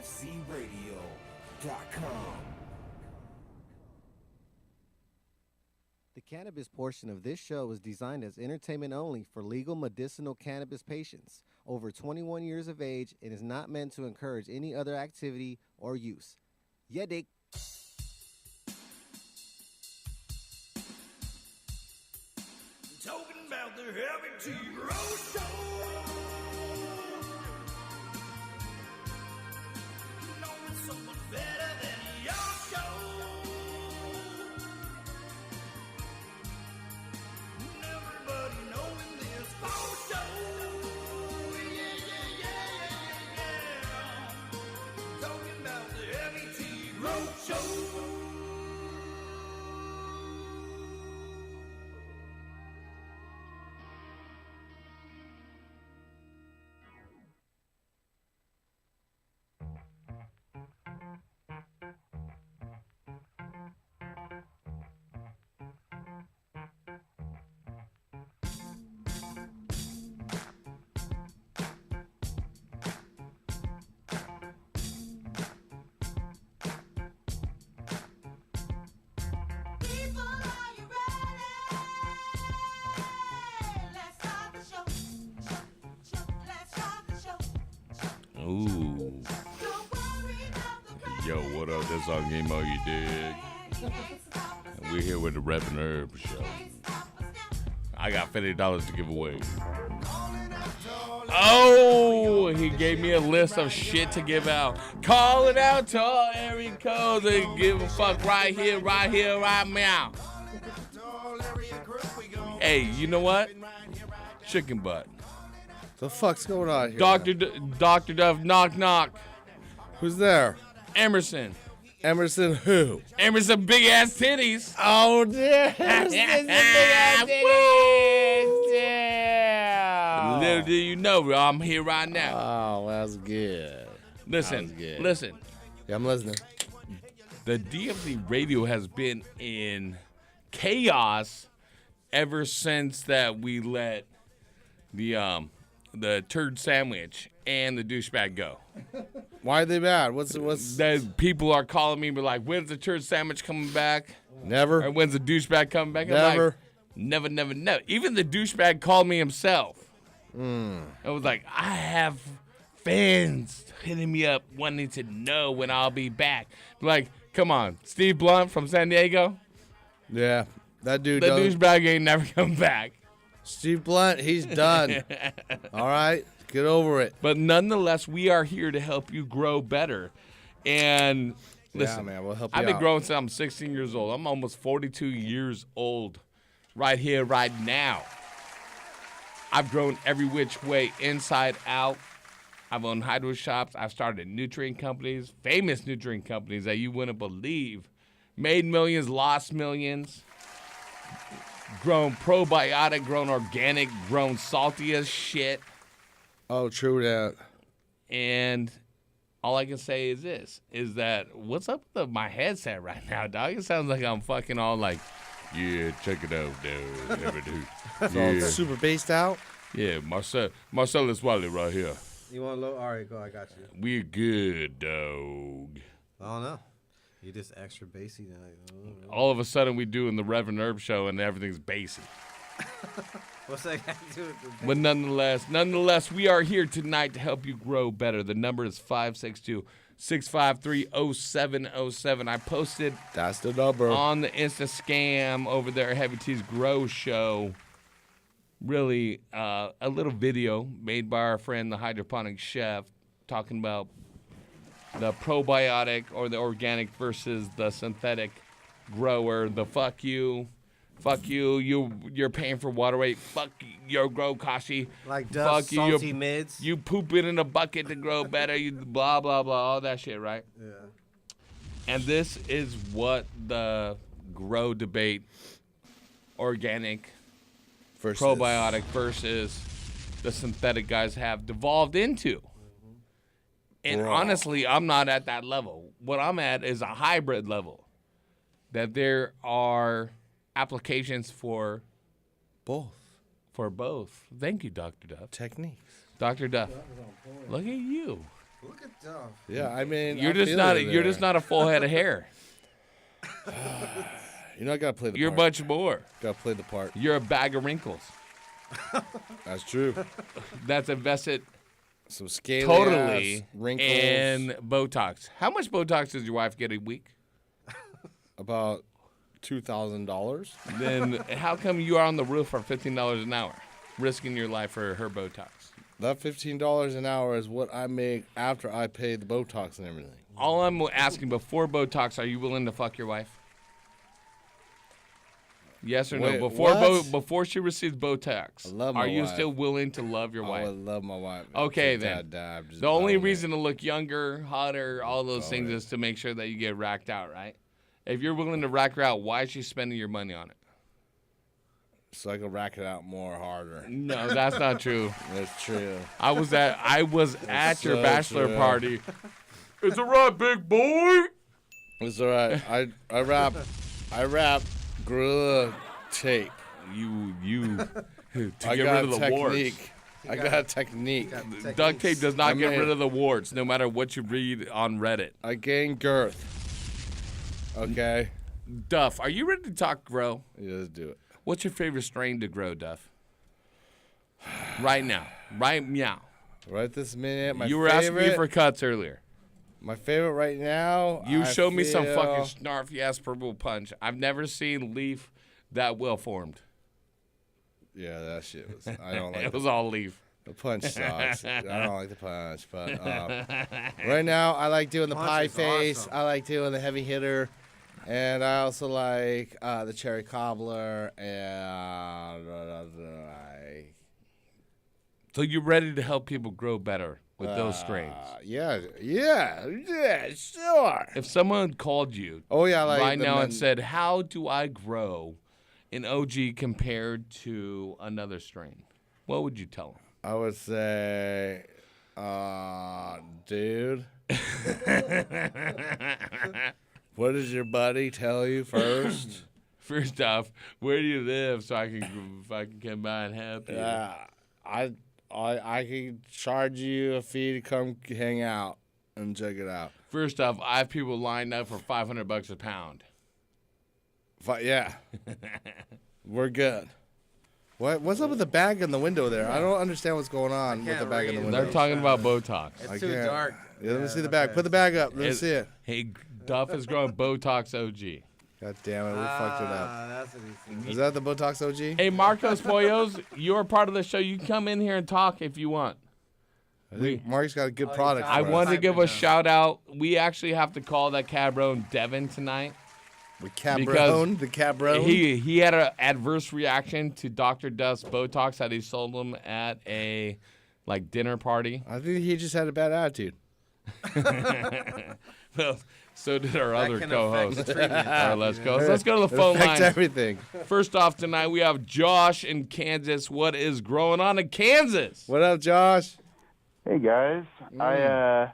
FCRadio.com. The cannabis portion of this show is designed as entertainment only for legal medicinal cannabis patients over 21 years of age and is not meant to encourage any other activity or use. Yeah, dick. Talking about the Htgs show. Knowing someone better than your show. Everybody knowing this whole show. Yeah. Talking about the Htgs show. People, are you ready? Let's start the show. Let's start the show. Ooh. Don't worry about the crowd. Yo, what up? That's our game, all you dig. You can't stop us And we're here with the Rep and Herb show. now. Stop us now. I got $50 to give away. Oh, he gave me a list of shit to give out. Call it out to all area codes and give a fuck right here, right now. Hey, you know what? Chicken butt. The fuck's going on here? Dr. Duff, knock, knock. Who's there? Emerson. Emerson who? Emerson big ass titties. Oh, dear. Little do you know, I'm here right now. Oh, that's good. Listen, good. listen. Yeah, I'm listening. The DFC radio has been in chaos ever since that we let the turd sandwich and the douchebag go. Why are they bad? What's That people are calling me, but like, when's the turd sandwich coming back? Or never? when's the douchebag coming back? I'm Never. like, never. Even the douchebag called me himself. I was like, I have fans hitting me up wanting to know when I'll be back. Like, come on, Steve Blunt from San Diego? Yeah, that dude The does. douchebag ain't never come back. Steve Blunt, he's done. All right, get over it. But nonetheless, we are here to help you grow better. And listen, Yeah, man, we'll help you I've been out. growing since I'm 16 years old. I'm almost 42 years old right here, right now. I've grown every which way, inside out. I've owned hydro shops. I've started nutrient companies, famous nutrient companies that you wouldn't believe. Made millions, lost millions. Grown probiotic, grown organic, grown salty as shit. Oh, true that. And all I can say is this, is that what's up with my headset right now, dog? It sounds like I'm fucking all like, yeah, check it out, dude. It's all super based out. Yeah, Marcellus Wiley right here. You want low? All right, go. I got you. We're good, dog. I don't know. You just extra bassy. All of a sudden, we doing the Reverend Herb show, and everything's basic. What's that got to do with the But nonetheless, we are here tonight to help you grow better. The number is 562-653-0707. I posted That's the number. on the Insta scam over there, Heavy T's Grow Show. Really, a little video made by our friend, the hydroponic chef, talking about the probiotic or the organic versus the synthetic grower. The fuck you, you're paying for water rate. Fuck your grow Kashi. like dust, Fuck you, salty mids? You poop it in a bucket to grow better. You blah blah blah, all that shit, right? Yeah. And this is what the grow debate, organic, Versus. probiotic versus the synthetic guys have devolved into. And Bro. honestly, I'm not at that level. What I'm at is a hybrid level. That there are applications for Both both. Thank you, Dr. Duff. techniques. Dr. Duff, look at you. Look at Duff. Yeah, I mean, You're I just feel not. you You're there. just not a full head of hair. You know, I gotta play the You're a part. bunch more. Gotta play the part. You're a bag of wrinkles. That's true. That's invested Some scaly totally ass wrinkles. in Botox. How much Botox does your wife get a week? About $2,000. Then how come you are on the roof for $15 an hour, risking your life for her Botox? That $15 an hour is what I make after I pay the Botox and everything. All I'm asking, before Botox, are you willing to fuck your wife? Yes or Wait, no? what? Before she receives Botox, I love are my you wife. still willing to love your I wife? would love my wife. Okay, If then. Dad died, just The only bone it. reason to look younger, hotter, all those things it. is to make sure that you get racked out, right? If you're willing to rack her out, why is she spending your money on it? So I can rack it out more harder. No, that's not true. That's true. I was at your so bachelor true. party. It's a right, big boy. It's all right. I wrap Gorilla Tape. You to I get got rid of a the warts. technique. I got a technique. Duct tape does not I get mean- rid of the warts, no matter what you read on Reddit. I gain girth. Okay? Duff, are you ready to talk grow? Yeah, let's do it. What's your favorite strain to grow, Duff? Right now. Right meow. Right this minute, my You were asking me favorite- for cuts earlier. My favorite right now. You I showed me some feel- fucking snarfy ass purple punch. I've never seen leaf that well formed. Yeah, that shit was. I don't like It was all leaf. the punch sucks. I don't like the punch, but right now I like doing the Punch pie is face. awesome. I like doing the heavy hitter, and I also like the cherry cobbler and So you're ready to help people grow better with those strains. yeah, sure. If someone called you Oh yeah, I like right the now and men- said, how do I grow an OG compared to another strain? What would you tell them? I would say, dude. What does your buddy tell you first? First off, where do you live so I can come by and help you? Yeah, I can charge you a fee to come hang out and check it out. First off, I have people lined up for $500 a pound. Yeah, we're good. What's up with the bag in the window there? I don't understand what's going on with the can't bag in the read it. window. They're talking about Botox. I It's too can't- dark. Yeah, let me see the bag. Put the bag up. Let me see it. Hey, Duff is growing Botox OG. God damn it, we fucked it up. That's what he's Is that the Botox OG? Hey, Marcos Pollos, you're part of the show. You can come in here and talk if you want. I think Mark's got a good product. I I for us. wanted to give a now. shout out. We actually have to call that cabron Devin tonight. The Cabron. because The Cabron. He had an adverse reaction to Dr. Dust's Botox that he sold him at a dinner party. I think he just had a bad attitude. Well, so did our other can affect co-host. the treatment. All right, let's go. Let's go to the phone Affects line. everything. First off tonight, we have Josh in Kansas. What is growing on in Kansas? What up, Josh? Hey guys, I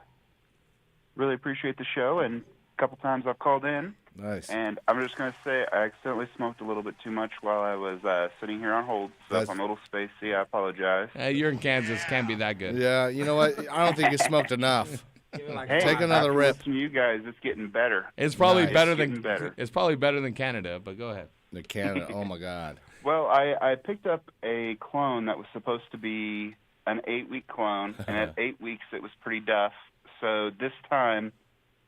really appreciate the show, and a couple times I've called in, Nice. and I'm just going to say I accidentally smoked a little bit too much while I was sitting here on hold, so That's- if I'm a little spacey, I apologize. You're in Kansas. Can't be that good. Yeah, you know what? I don't think you smoked enough. Hey, Take another after rip. listening to you guys, it's getting better. It's probably Nice. better Getting than better. It's probably better than Canada. But go ahead. The Canada. Oh my God. Well, I picked up a clone that was supposed to be an 8-week clone, and at 8 weeks it was pretty duff. So this time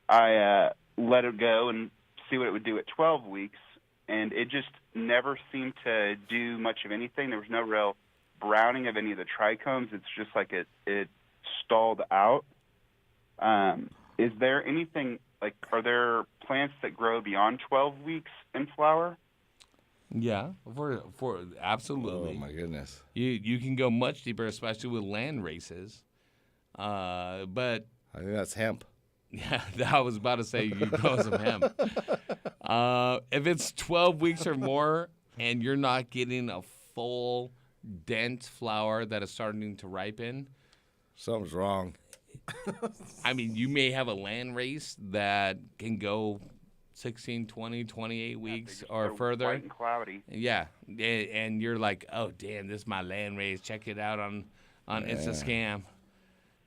I let it go and see what it would do at 12 weeks, and it just never seemed to do much of anything. There was no real browning of any of the trichomes. It's just like it stalled out. Is there anything, are there plants that grow beyond 12 weeks in flower? Yeah, for absolutely. Oh my goodness. You can go much deeper, especially with land races. But I think that's hemp. yeah, I was about to say you grow some hemp. If it's 12 weeks or more and you're not getting a full dense flower that is starting to ripen, Something's wrong. I mean, you may have a land race that can go 16, 20, 28 weeks or They're further. White and cloudy. Yeah, and you're like, oh damn, this is my land race. Check it out on InstaScam,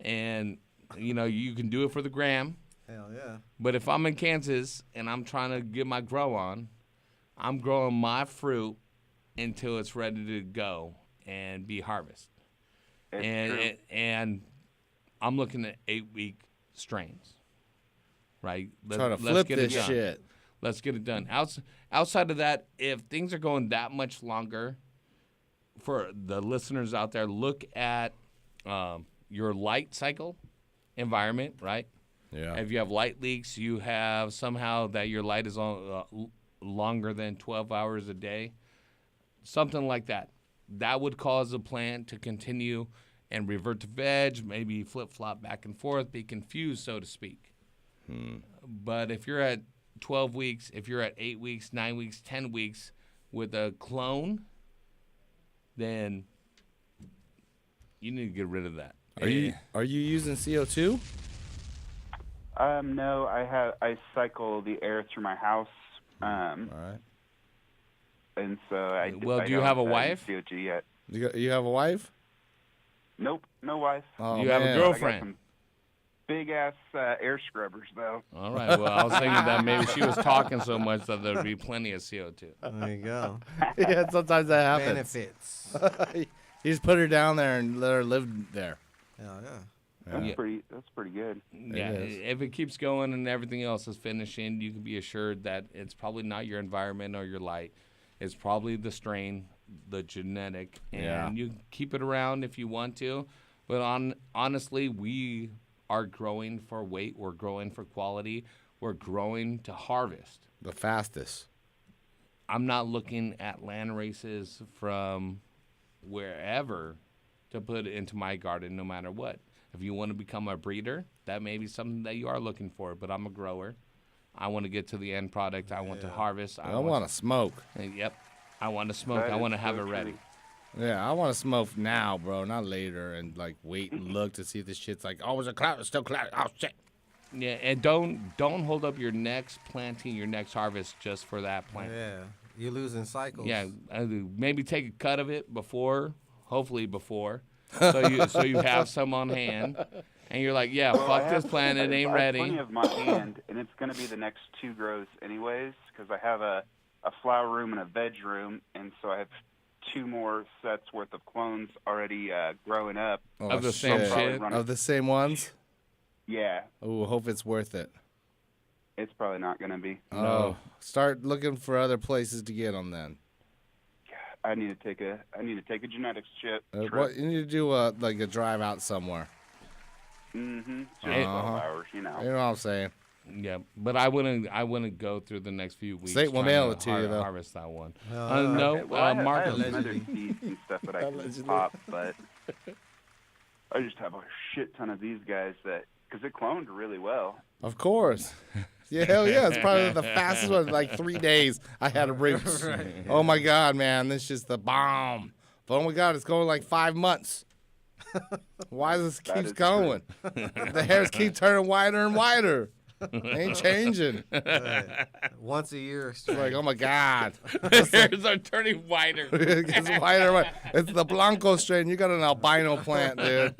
and You can do it for the gram. Hell yeah. But if I'm in Kansas and I'm trying to get my grow on, I'm growing my fruit until it's ready to go and be harvested. And I'm looking at 8-week strains, right? Trying to flip this shit. Let's get it done. Outside of that, if things are going that much longer, for the listeners out there, look at your light cycle environment, right? Yeah. If you have light leaks, you have somehow that your light is on longer than 12 hours a day, something like that. That would cause the plant to continue and revert to veg, maybe flip-flop back and forth, be confused, so to speak. But if you're at 12 weeks, if you're at 8 weeks, 9 weeks, 10 weeks with a clone, then you need to get rid of that. Are you using CO2? No, I cycle the air through my house. All right. And so I Well, do you have a wife? CO2 yet. You have a wife? Nope, no wife. Oh, You have a man. girlfriend. Big ass air scrubbers though. All right. Well, I was thinking that maybe she was talking so much that there'd be plenty of CO2. There you go. Yeah, sometimes that happens. Benefits. You just put her down there and let her live there. Hell yeah. That's pretty good. Yeah. is. If it keeps going and everything else is finishing, you can be assured that it's probably not your environment or your light. It's probably the strain, the genetic, and Yeah. you can keep it around if you want to. But honestly, we are growing for weight. We're growing for quality. We're growing to harvest. The fastest. I'm not looking at land races from wherever to put into my garden, no matter what. If you want to become a breeder, that may be something that you are looking for. But I'm a grower. I want to get to the end product. I want to harvest. I want to smoke. Yep. I want to smoke. That I is want to have so it ready. true. Yeah, I want to smoke now, bro, not later, and like wait and look to see if this shit's like, oh, it's a cloud, it's still cloud. Oh shit. Yeah, and don't hold up your next planting, your next harvest just for that plant. Yeah. You're losing cycles. Yeah, maybe take a cut of it before, hopefully before, so you have some on hand, and you're like, yeah, Well, fuck this plant, it ain't I have ready. plenty of my hand, and it's going to be the next 2 grows anyways, because I have a flower room and a veg room, and so I have 2 more sets worth of clones already growing up. Oh, Of the same shit? Of the same ones? Yeah, Oh, hope it's worth it. it's probably not going to be. Oh, start looking for other places to get them then. I need to take a genetics trip. What you need to do like a drive out somewhere. Mm-hmm. Hey. 12 hours, you know. You know what I'm saying? Yeah, but I wouldn't go through the next few weeks. State will trying mail it to you, though. Harvest that one. Okay. No, Well, I Mark. have some other Allegedly. seeds and stuff that I can Allegedly. pop, but I just have a shit ton of these guys because it cloned really well. Of course. Yeah, hell yeah. It's probably the fastest one. Like 3 days, I had a roots. Oh my God, man. This is just the bomb. But oh my God, it's going like 5 months. Why does this That keeps is going? The hairs keep turning wider and wider. Ain't changing. Once a year. It's like, oh my God. The hairs are turning whiter. It gets wider and wider. It's the Blanco strain. You got an albino plant, dude.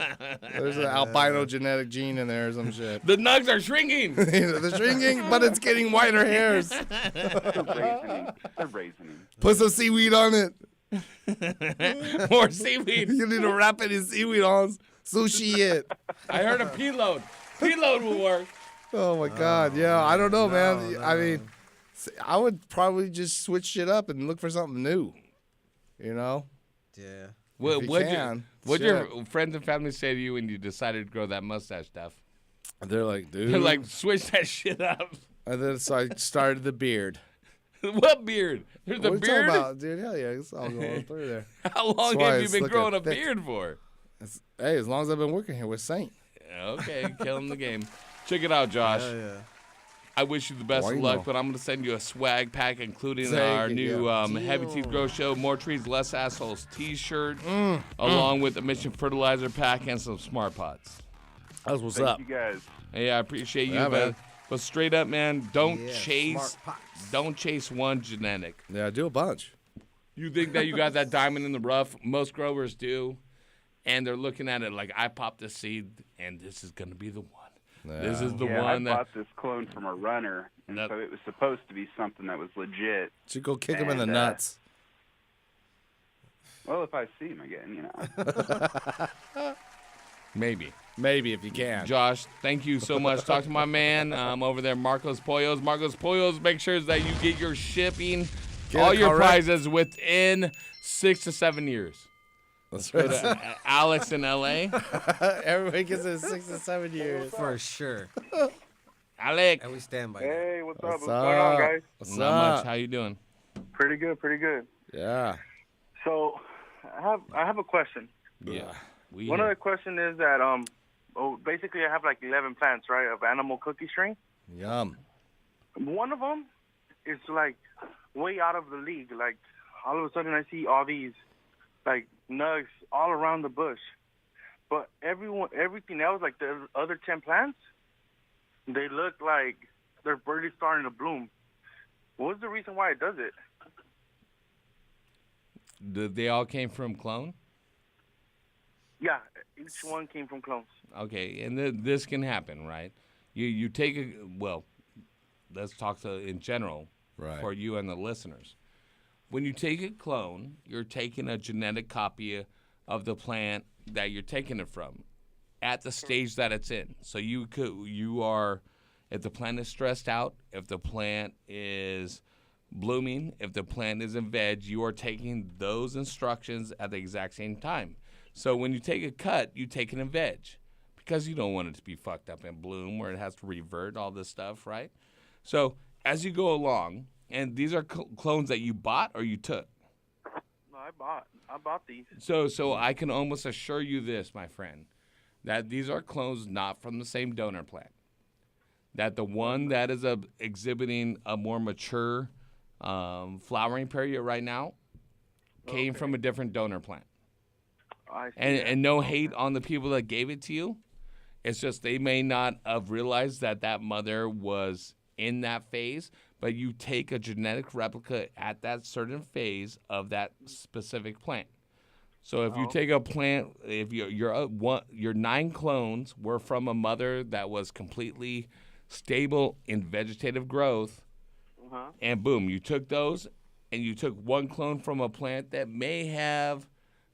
There's an albino genetic gene in there or some shit. The nugs are shrinking. They're shrinking, but it's getting whiter hairs. They're raisoning. Put some seaweed on it. More seaweed. You need to wrap it in seaweed on sushi it. I heard a P-load. P-load will work. Oh my God, yeah. I don't know, man. no. I mean, I would probably just switch shit up and look for something new. You know? Yeah. What you what'd can, your friends and family say to you when you decided to grow that mustache stuff? They're like, dude. They're like, switch that shit up. And then so I started the beard. What beard? There's a What are you beard? talking about, dude? Hell yeah, it's all going through there. How long That's why have you it's been looking growing a thick. beard for? Hey, as long as I've been working here with Saint. Okay, killing the game. Check it out, Josh. Hell yeah. I wish you the best of Why luck, not? but I'm going to send you a swag pack, including Thank our you, new yeah. Heavy Teeth Grow Show, More Trees, Less Assholes t-shirt, along with the Mission Fertilizer pack and some Smart Pots. That's what's Thank up. you guys. Hey, I appreciate you, Yeah, man. man. But straight up, man, don't Yeah, chase smart pots. don't chase one genetic. Yeah, I do a bunch. You think that you got that diamond in the rough? Most growers do. and they're looking at it like, I popped the seed, and this is going to be the one. This is the Yeah, one I that. bought this clone from a runner, and That- so it was supposed to be something that was legit. Should go kick him in the And, nuts. Well, if I see him again, you know. Maybe. Maybe if you can. Josh, thank you so much. Talk to my man over there, Marcos Pollos. Marcos Pollos, make sure that you get your shipping, Get all it your correct. prizes within 6 to 7 years. That's Go right. to Alex in LA. Everybody gets it 6 to 7 years. For sure. Alex. And we stand by that. Hey, what's up? What's What's going on, up? guys? What's Not up? much. How you doing? Pretty good, pretty good. Yeah. So, I have a question. Yeah. We One of the question is that basically I have like 11 plants, right, of animal cookie string. Yum. One of them is like way out of the league. Like all of a sudden I see all these like nugs all around the bush, but everything else, like the other 10 plants, they look like they're barely starting to bloom. What's the reason why it does it? They all came from clone? Yeah, each one came from clones. Okay, and this can happen, right? You take a, well, let's talk in general Right. for you and the listeners. When you take a clone, you're taking a genetic copy of the plant that you're taking it from at the stage that it's in. So you are, if the plant is stressed out, if the plant is blooming, if the plant is in veg, you are taking those instructions at the exact same time. So when you take a cut, you take it in veg because you don't want it to be fucked up in bloom where it has to revert all this stuff, right? So as you go along, and these are clones that you bought or you took. No, I bought these. So I can almost assure you this, my friend, that these are clones not from the same donor plant. That the one that is exhibiting a more mature flowering period right now came from a different donor plant. I see And that. and no hate on the people that gave it to you. It's just they may not have realized that mother was in that phase, but you take a genetic replica at that certain phase of that specific plant. So if you take a plant, if your 9 clones were from a mother that was completely stable in vegetative growth, and boom, you took those, and you took one clone from a plant that may have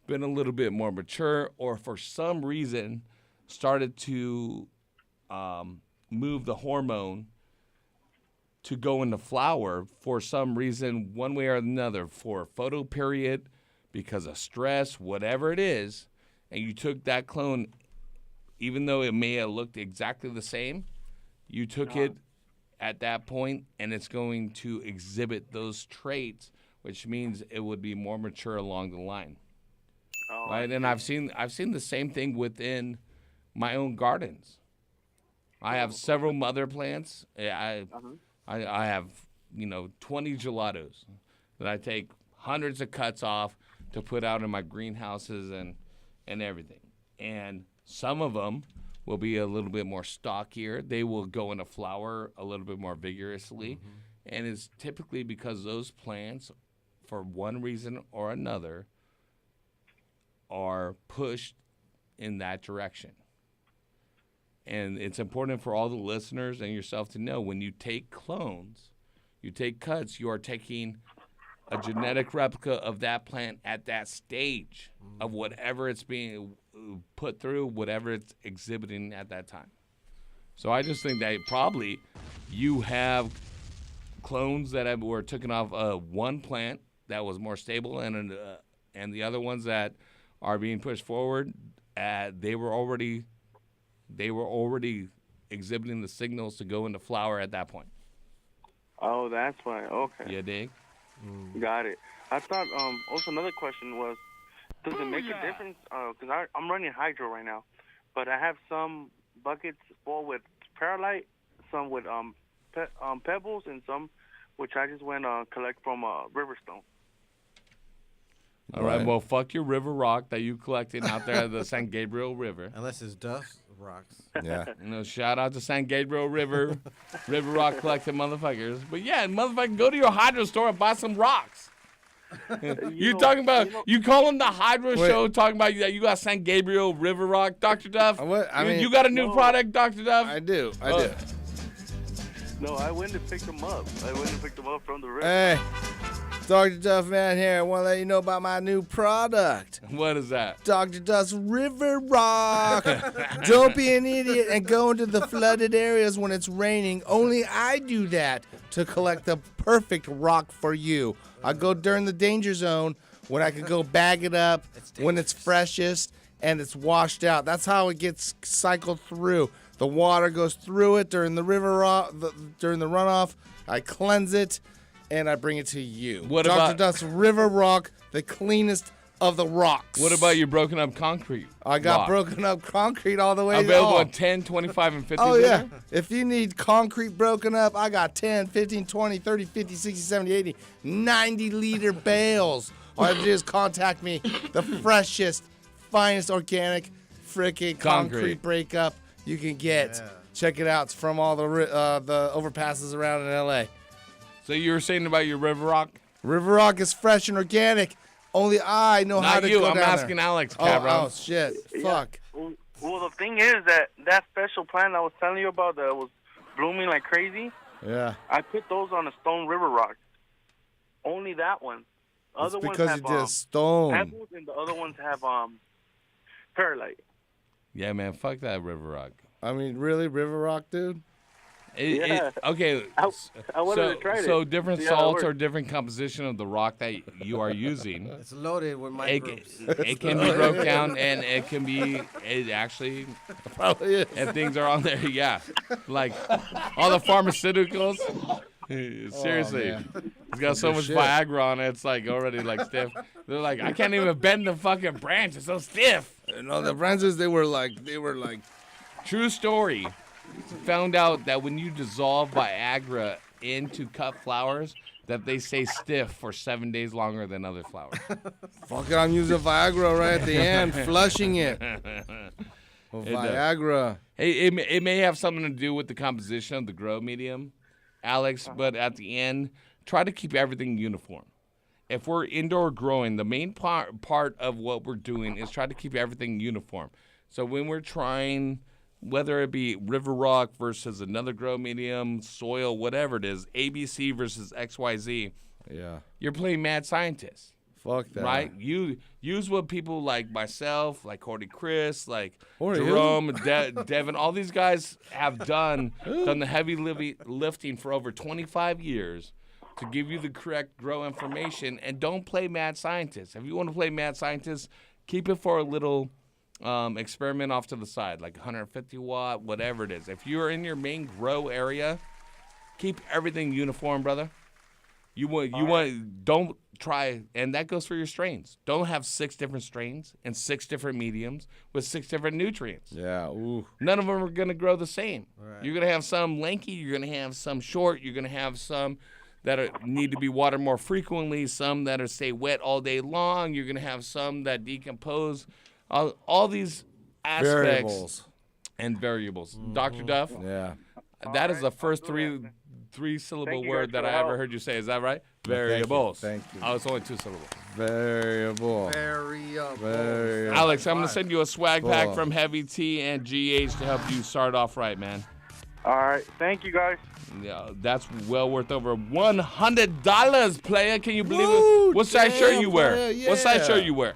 been a little bit more mature, or for some reason started to move the hormone to go into flower for some reason, one way or another, for a photo period, because of stress, whatever it is, and you took that clone, even though it may have looked exactly the same, you took it at that point, and it's going to exhibit those traits, which means it would be more mature along the line. Right, and I've seen the same thing within my own gardens. I have several mother plants. I have 20 gelatos that I take hundreds of cuts off to put out in my greenhouses and everything. And some of them will be a little bit more stockier. They will go into flower a little bit more vigorously, and it's typically because those plants, for one reason or another, are pushed in that direction. And it's important for all the listeners and yourself to know, when you take clones, you take cuts, you are taking a genetic replica of that plant at that stage of whatever it's being put through, whatever it's exhibiting at that time. So I just think that probably you have clones that were taken off one plant that was more stable, and the other ones that are being pushed forward, they were already exhibiting the signals to go into flower at that point. Oh, that's why. Okay. You dig? Got it. I thought also another question was, does it make a difference? Because I'm running hydro right now, but I have some buckets full with perlite, some with pebbles, and some which I just went collect from Riverstone. All right. Well, fuck your river rock that you collected out there at the San Gabriel River. Unless it's dust rocks. Yeah. Shout out to San Gabriel River, river rock collecting motherfuckers. But yeah, motherfucker, go to your hydro store and buy some rocks. You talking about? You call him the Hydro Show? Talking about that you got San Gabriel River Rock, Dr. Duff? You got a new product, Dr. Duff? I do. No, I went and picked them up. From the river. Hey, Dr. Duff Man here. I want to let you know about my new product. What is that? Dr. Duff's River Rock. Don't be an idiot and go into the flooded areas when it's raining. Only I do that to collect the perfect rock for you. I go during the danger zone when I can go bag it up when it's freshest and it's washed out. That's how it gets cycled through. The water goes through it during the during the runoff. I cleanse it and I bring it to you. Dr. Duff's River Rock, the cleanest of the rocks. What about your broken up concrete? I got broken up concrete all the way. Available in 10, 25, and 50 Oh, liter? yeah. If you need concrete broken up, I got 10, 15, 20, 30, 50, 60, 70, 80, 90 liter bales. All you have to do is contact me. The freshest, finest organic freaking concrete breakup you can get. Yeah. Check it out. It's from all the overpasses around in L.A. So you were saying about your River Rock? River Rock is fresh and organic. Only I know how to go down there. I'm asking Alex, Cabron. Oh, shit. Fuck. Well, the thing is that special plant I was telling you about that was blooming like crazy. Yeah. I put those on a stone river rock. Only that one. It's because you did stone. Pebbles, and the other ones have perlite. Yeah, man. Fuck that River Rock. I mean, really, River Rock, dude? Okay. I wanted to try it. So different salts or different composition of the rock that you are using. It's loaded with microbes. It can be broke down, and it actually probably is. And things are on there, yeah. Like all the pharmaceuticals. Seriously. It's got so much Viagra on it, it's like already like stiff. They're like, I can't even bend the fucking branch. It's so stiff. No, the branches, they were like. True story. Found out that when you dissolve Viagra into cut flowers, that they stay stiff for 7 days longer than other flowers. Fuck it, I'm using Viagra right at the end, flushing it. Viagra. Hey, it may have something to do with the composition of the grow medium, Alex, but at the end, try to keep everything uniform. If we're indoor growing, the main part of what we're doing is try to keep everything uniform. So when we're trying, whether it be River Rock versus another grow medium, soil, whatever it is, ABC versus XYZ, you're playing mad scientist. Fuck that. Right? You use what people like myself, like Cordy Chris, like Jerome, Devin, all these guys have done the heavy lifting for over 25 years to give you the correct grow information, and don't play mad scientist. If you want to play mad scientist, keep it for a little experiment off to the side, like 150 watt, whatever it is. If you're in your main grow area, keep everything uniform, brother. Don't try, and that goes for your strains. Don't have 6 different strains and 6 different mediums with 6 different nutrients. Yeah, ooh. None of them are going to grow the same. Right. You're going to have some lanky, you're going to have some short, you're going to have some that need to be watered more frequently, some that stay wet all day long, you're going to have some that decompose. All these aspects and variables. Mm-hmm. Dr. Duff? Yeah. That is the first three-syllable word that I ever heard you say. Is that right? Variables. Thank you. Oh, it's only 2 syllables. Variable. Alex, I'm going to send you a swag pack from Heavy T and GH to help you start off right, man. All right. Thank you, guys. Yeah, that's well worth over $100, player. Can you believe it? What size shirt you wear? Yeah. What size shirt you wear?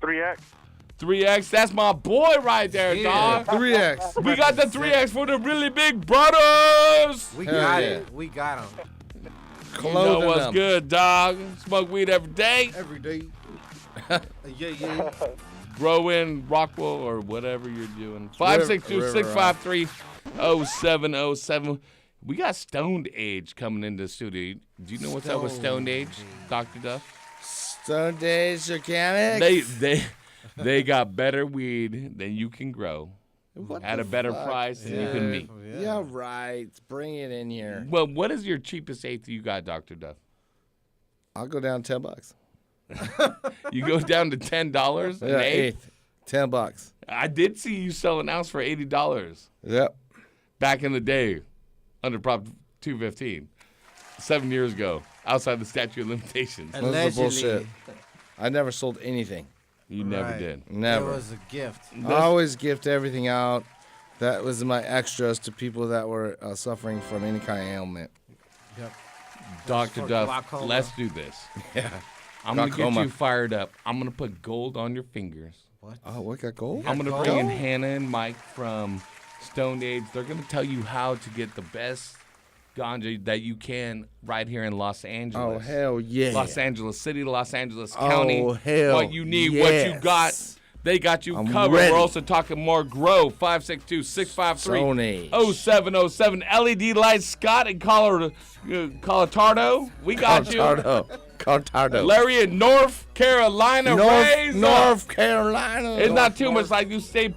3X. 3X, that's my boy right there, dog. 3X. We got the 3X for the really big brothers. We got it. We got them. You know what's good, dog. Smoke weed every day. Every day. Yeah. Grow in Rockwell or whatever you're doing. 562-653-0707. We got Stoned Age coming into the studio. Do you know what's up with Stoned Age, Dr. Duff? Stoned Age Organic? They got better weed than you can grow at a better price than you can meet. Yeah, right. Bring it in here. Well, what is your cheapest eighth you got, Dr. Duff? I'll go down $10. You go down to $10? Yeah, eighth. $10. I did see you sell an ounce for $80. Yep. Back in the day, under Prop 215, 7 years ago. outside the statute of limitations. Those are bullshit. I never sold anything. You never Right. did. Never. It was a gift. I always gift everything out. That was my extras to people that were suffering from any kind of ailment. Yep. Dr. For Duff, glaucoma. let's do this. Yeah. I'm going to get Glaucoma. you fired up. I'm going to put gold on your fingers. What? Oh, what got gold? I'm going to gold? bring in Hannah and Mike from Stone Age. They're going to tell you how to get the best ganja that you can right here in Los Oh, Angeles. hell yeah. Los Angeles City, Los Angeles County. Oh, hell what you need, what you got. yes. They got you I'm covered. ready. We're also talking more grow. 562-653-0707. LED lights, Scott in Colorado. We got you. Colorado. Larry in North Carolina. Raise up. North Carolina. It's not too much like you stay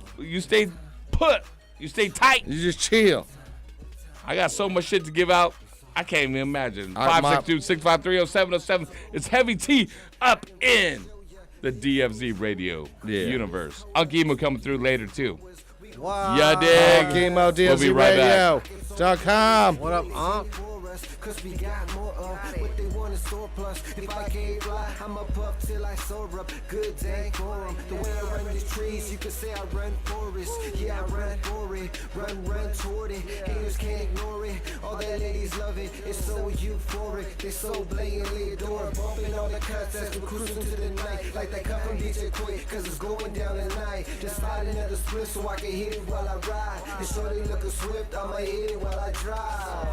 put. You stay tight. You just chill. I got so much shit to give out. I can't even imagine. All right, 562-653-0707. It's Heavy T up in the DFZ radio universe. Uncle Emo coming through later, too. Wow. Ya dig? Chemo We'll be right back. DFZRadio.com. What up, Unc? Cause we got more of what they want is surplus. If I can't fly, I'ma puff till I soar up. Good day for 'em. The way I run these trees, you could say I run forest. Yeah, I run for it. Run toward it. Haters can't ignore it. All that ladies love it. It's so euphoric. They so blatantly adore. Bumping all the contests, we're cruising to the night. Like that cut from DJ Quick, cause it's going down tonight. Just slide another split so I can hit it while I ride. And shorty looking swift, I'ma hit it while I drive.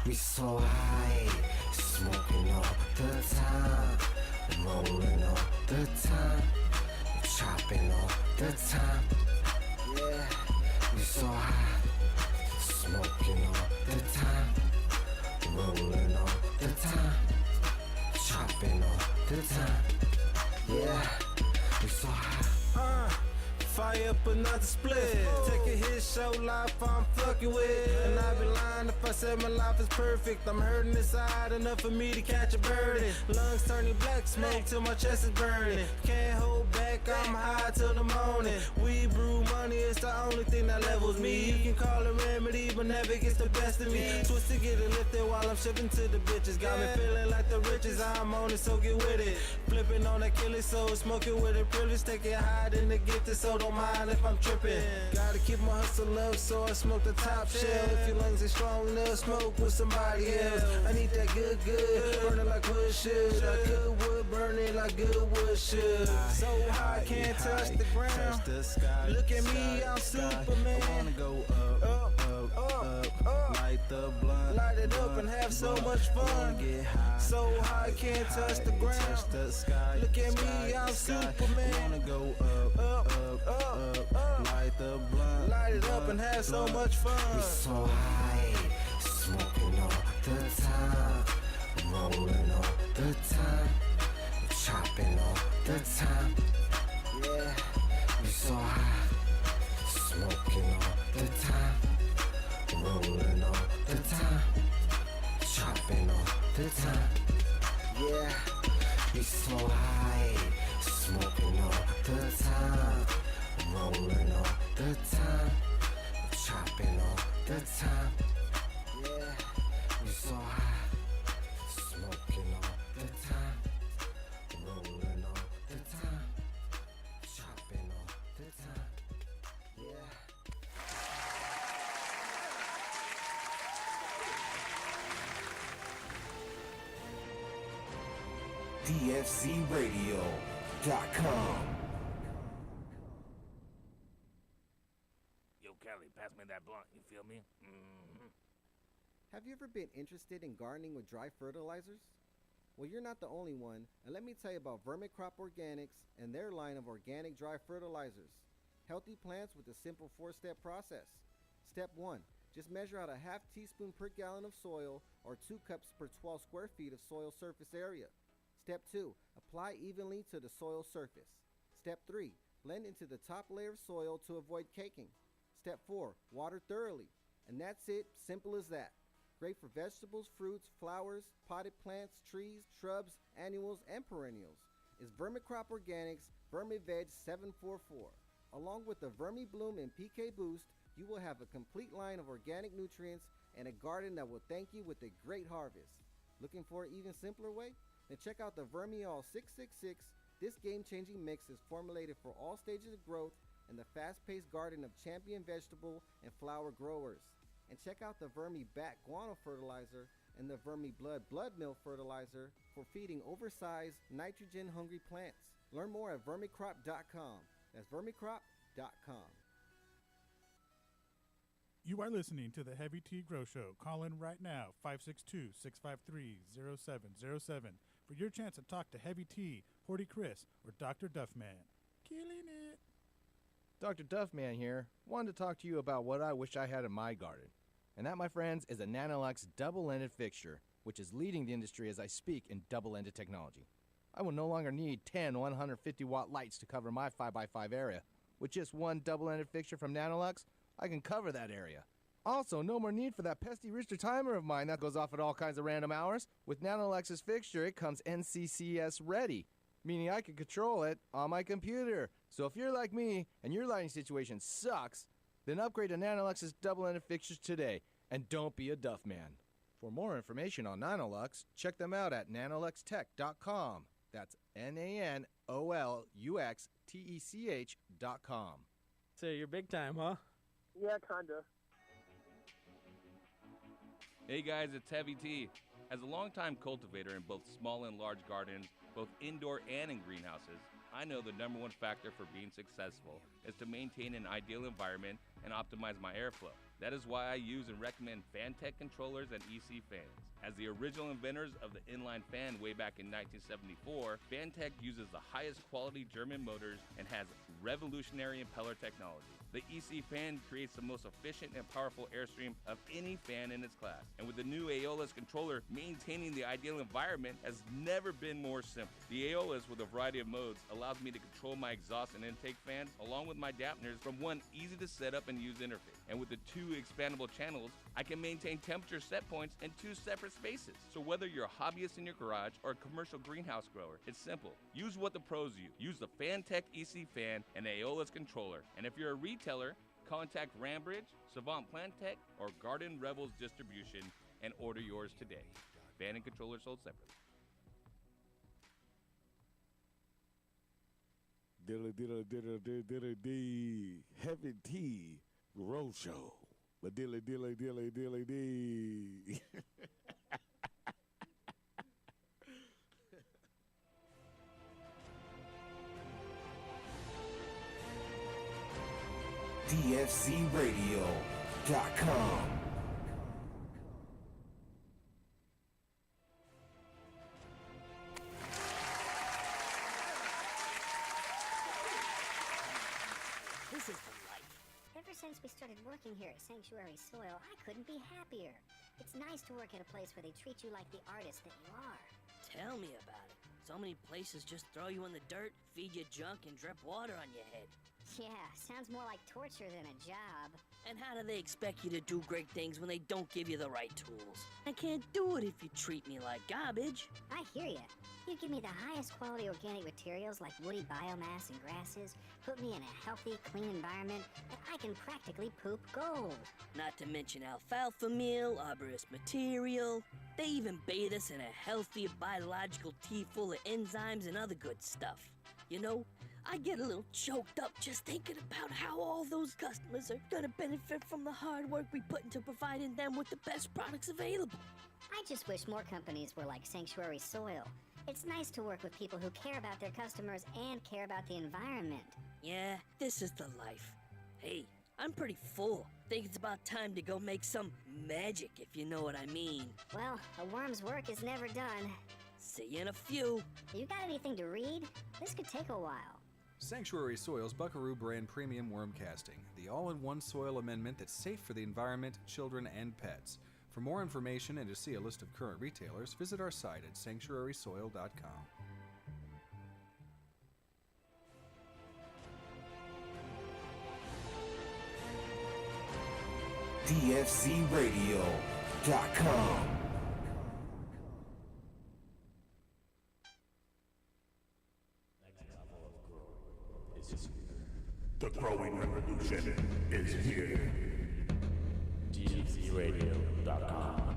We so high, smoking all the time, rolling all the time, chopping all the time. Yeah, we so high, smoking all the time, rolling all the time, chopping all the time. Yeah, we so high. Fire up another split. Take a hit, show life I'm fucking with. And I'd be lying if I said my life is perfect. I'm hurting inside enough for me to catch a bird. Lungs turning black, smoke till my chest is burning. Can't hold back, I'm high till the morning. We brew money, it's the only thing that levels me. You can call it remedy, but never gets the best of me. Twist to get it lifted while I'm shipping to the bitches. Got me feeling like the riches, I'm on it, so get with it. Flipping on that killer soul, smoking with a privilege. Take it high, then the gift is so don't mind if I'm tripping. Gotta keep my hustle up, so I smoke the top shelf. If your lungs ain't strong enough, smoke with somebody else. I need that good, burning like wood should. Like good wood, burning like good wood should. So high, can't touch the ground. Look at me, I'm Superman. I wanna go up, light the blunt, light it up and have so much fun. So high, can't touch the ground. Look at me, I'm Superman. I wanna go up, light the blunt, light it up and have so much fun. We so high, smoking all the time, rolling all the time, chopping all the time. Yeah, we so high, smoking all the time, rolling all the time, chopping all the time. Yeah, we so high, smoking all the time, rolling all the time, chopping all the time. Yeah, we so high, smoking all the time, rolling all the time, chopping all the time. Yeah. DFZRadio.com. Yo, Kelly, pass me that blunt. You feel me? Mm-hmm. Have you ever been interested in gardening with dry fertilizers? Well, you're not the only one, and let me tell you about Vermicrop Organics and their line of organic dry fertilizers. Healthy plants with a simple 4-step process. Step 1. Just measure out a half teaspoon per gallon of soil or 2 cups per 12 square feet of soil surface area. Step 2. Apply evenly to the soil surface. Step 3. Blend into the top layer of soil to avoid caking. Step 4. Water thoroughly. And that's it, simple as that. Great for vegetables, fruits, flowers, potted plants, trees, shrubs, annuals, and perennials. It's Vermicrop Organics VermiVeg 744. Along with the Vermi Bloom and PK Boost, you will have a complete line of organic nutrients and a garden that will thank you with a great harvest. Looking for an even simpler way? Then check out the Vermiol 666. This game-changing mix is formulated for all stages of growth and the fast-paced garden of champion vegetable and flower growers. And check out the Vermi Bat Guano Fertilizer and the Vermi Blood Meal Fertilizer for feeding oversized, nitrogen-hungry plants. Learn more at vermicrop.com. That's vermicrop.com. You are listening to the Heavy Tea Grow Show. Call in right now, 562-653-0707 for your chance to talk to Heavy Tea, Horty Chris, or Dr. Duffman. Killing it. Dr. Duffman here. Wanted to talk to you about what I wish I had in my garden. And that, my friends, is a Nanolux double-ended fixture, which is leading the industry as I speak in double-ended technology. I will no longer need 10 150-watt lights to cover my 5x5 area. With just one double-ended fixture from Nanolux, I can cover that area. Also, no more need for that pesky Richter timer of mine that goes off at all kinds of random hours. With Nanolux's fixture, it comes NCCS ready, meaning I can control it on my computer. So if you're like me and your lighting situation sucks, then upgrade to Nanolux's double-ended fixtures today, and don't be a Duff man. For more information on Nanolux, check them out at nanoluxtech.com. That's NANOLUXTECH.com. So you're big time, huh? Yeah, kinda. Hey guys, it's Heavy Tea. As a longtime cultivator in both small and large gardens, both indoor and in greenhouses, I know the number one factor for being successful is to maintain an ideal environment and optimize my airflow. That is why I use and recommend Fantech controllers and EC fans. As the original inventors of the inline fan way back in 1974, Fantech uses the highest quality German motors and has revolutionary impeller technology. The EC fan creates the most efficient and powerful airstream of any fan in its class. And with the new Aeolus controller, maintaining the ideal environment has never been more simple. The Aeolus, with a variety of modes, allows me to control my exhaust and intake fans along with my dampeners from one easy to set up and use interface. And with the two expandable channels, I can maintain temperature set points in two separate spaces. So whether you're a hobbyist in your garage or a commercial greenhouse grower, it's simple. Use what the pros use. Use the Fantech EC fan and Aeolus controller. And if you're a retailer, contact Rambridge, Savant Plantech, or Garden Rebels Distribution and order yours today. Fan and controller sold separately. Dilly Heavy Tea Grow Show. But dilly. DFCRadio.com. This is the life. Ever since we started working here at Sanctuary Soil, I couldn't be happier. It's nice to work at a place where they treat you like the artist that you are. Tell me about it. So many places just throw you in the dirt, feed you junk, and drip water on your head. Yeah, sounds more like torture than a job. And how do they expect you to do great things when they don't give you the right tools? I can't do it if you treat me like garbage. I hear ya. You give me the highest quality organic materials like woody biomass and grasses, put me in a healthy, clean environment, and I can practically poop gold. Not to mention alfalfa meal, arborist material. They even bathe us in a healthy biological tea full of enzymes and other good stuff. You know, I get a little choked up just thinking about how all those customers are gonna benefit from the hard work we put into providing them with the best products available. I just wish more companies were like Sanctuary Soil. It's nice to work with people who care about their customers and care about the environment. Yeah, this is the life. Hey, I'm pretty full. Think it's about time to go make some magic, if you know what I mean. Well, a worm's work is never done. See you in a few. You got anything to read? This could take a while. Sanctuary Soil's Buckaroo brand premium worm casting, the all-in-one soil amendment that's safe for the environment, children, and pets. For more information and to see a list of current retailers, visit our site at sanctuarysoil.com. DFCRadio.com. The growing revolution is here. DFCRadio.com.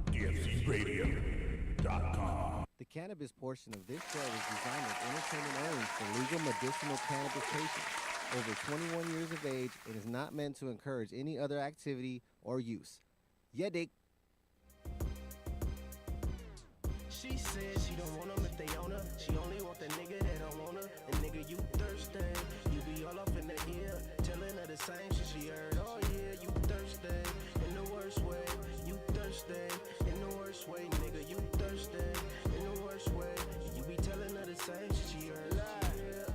DFCRadio.com. The cannabis portion of this show is designed as entertainment only for legal medicinal cannabis patients over 21 years of age and is not meant to encourage any other activity or use. Yeah, dick. She said she don't want them if they own her. She only want the nigga that don't want her. And nigga, you thirsty. You be all up in the ear, telling her the same shit she heard. Oh yeah, you thirsty. In the worst way, you thirsty. In the worst way, nigga, you thirsty. In the worst way, you be telling her the same shit she heard. Yeah.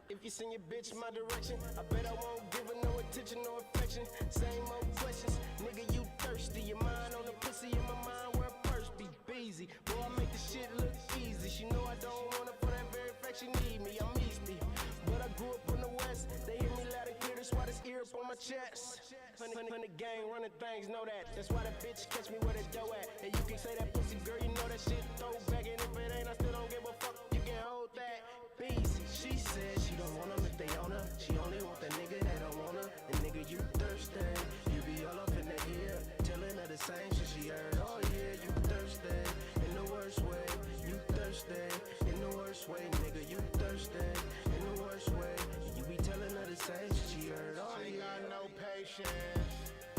If you send your bitch my direction, I bet I won't give her no attention, no affection. Same old questions, nigga, you thirsty. Your mind on the pussy, in my mind where a purse be busy. Boy, I make the shit look easy. She know I don't want her for that very fact she need me. I'm easy, but I grew up in the West. They hear me loud and clear, that's why this ear up on my chest. Honey gang running things, know that. That's why that bitch catch me where the dough at. And you can say that pussy girl, you know that shit throw back. And if it ain't, I still don't give a fuck. You can hold that. Easy. She said she don't want them if they own her. She only want the nigga that don't want her. And nigga, you thirsty. You be all up in the ear, telling her the same shit she heard. Oh yeah, you thirsty. In the worst way, you thirsty. In the worst way, nigga, you thirsty. In the worst way, you be telling her the same shit she heard. Oh She yeah. got no patience.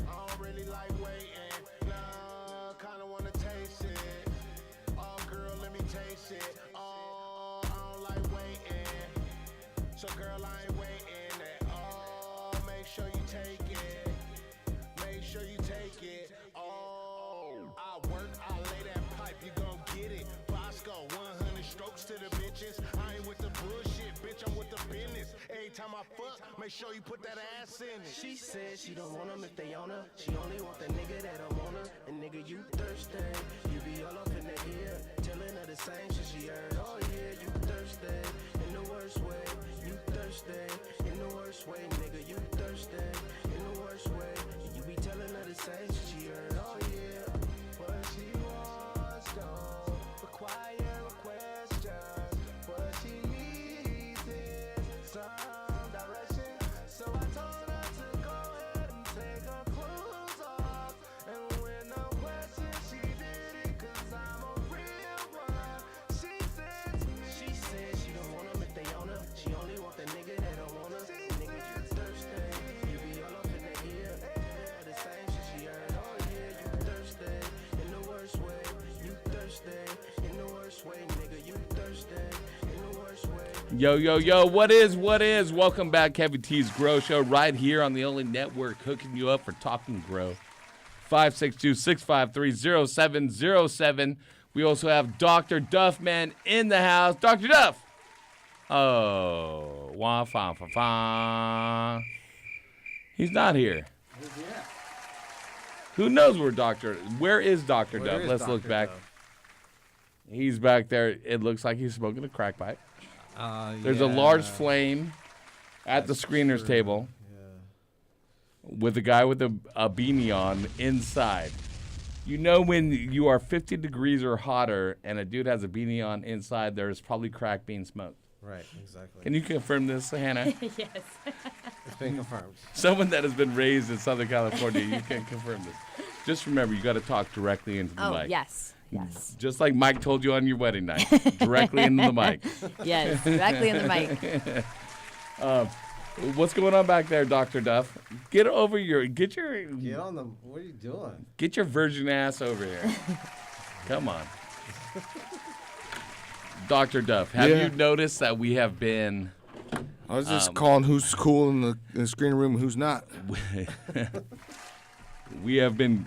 I don't really like waiting. Nah, kinda wanna taste it. Oh, girl, let me taste it. Oh, I don't like waiting. So, girl, I ain't waiting at all. Make sure you take it. Make sure you take it. Oh, I work, I lay that pipe, you gon' get it. Bosco, 100 strokes to the bitches. I ain't with the bullshit, bitch, I'm with the business. Every time I fuck, make sure you put that ass in it. She said she don't want them if they own her. She only want the nigga that don't want her. And nigga, you thirsty. You be all up in the ear, telling her the same shit she heard. Oh yeah, you thirsty. In the worst way, you thirsty. In the worst way, nigga, you thirsty. In the worst way, you be telling her the same shit she heard. Oh yeah, what she wants don't require a question. What she needs is some direction. So I told her to go ahead and take her clothes off. And with no question, she did it 'cause I'm a real one. She said to me, she said she don't want them if they own her. She only want the nigga that don't want her. Nigga, you thirsty. You be all up in the ear. The same shit she heard. Oh yeah, you thirsty. In the worst way, you thirsty. In the worst way, nigga, you thirsty. In the worst way. Yo, what is? Welcome back, Heavy T's Grow Show, right here on the only network hooking you up for Talking Grow. 562-653-0707. We also have Dr. Duffman in the house. Dr. Duff! Oh, wah, fa, fa, fa. He's not here. Who knows where is Dr. Duff? Let's look back. He's back there. It looks like he's smoking a crack pipe. There's a large flame at the screener's table with a guy with a beanie on inside. You know when you are 50 degrees or hotter and a dude has a beanie on inside, there's probably crack being smoked. Right, exactly. Can you confirm this, Hannah? Yes. It's been confirmed. Someone that has been raised in Southern California, you can confirm this. Just remember, you got to talk directly into the mic. Yes. Just like Mike told you on your wedding night, directly into the mic. Yes, directly in the mic. What's going on back there, Dr. Duff? Get on them. What are you doing? Get your virgin ass over here. Come on. Dr. Duff, have you noticed that we have been... I was just calling who's cool in the screen room and who's not. We have been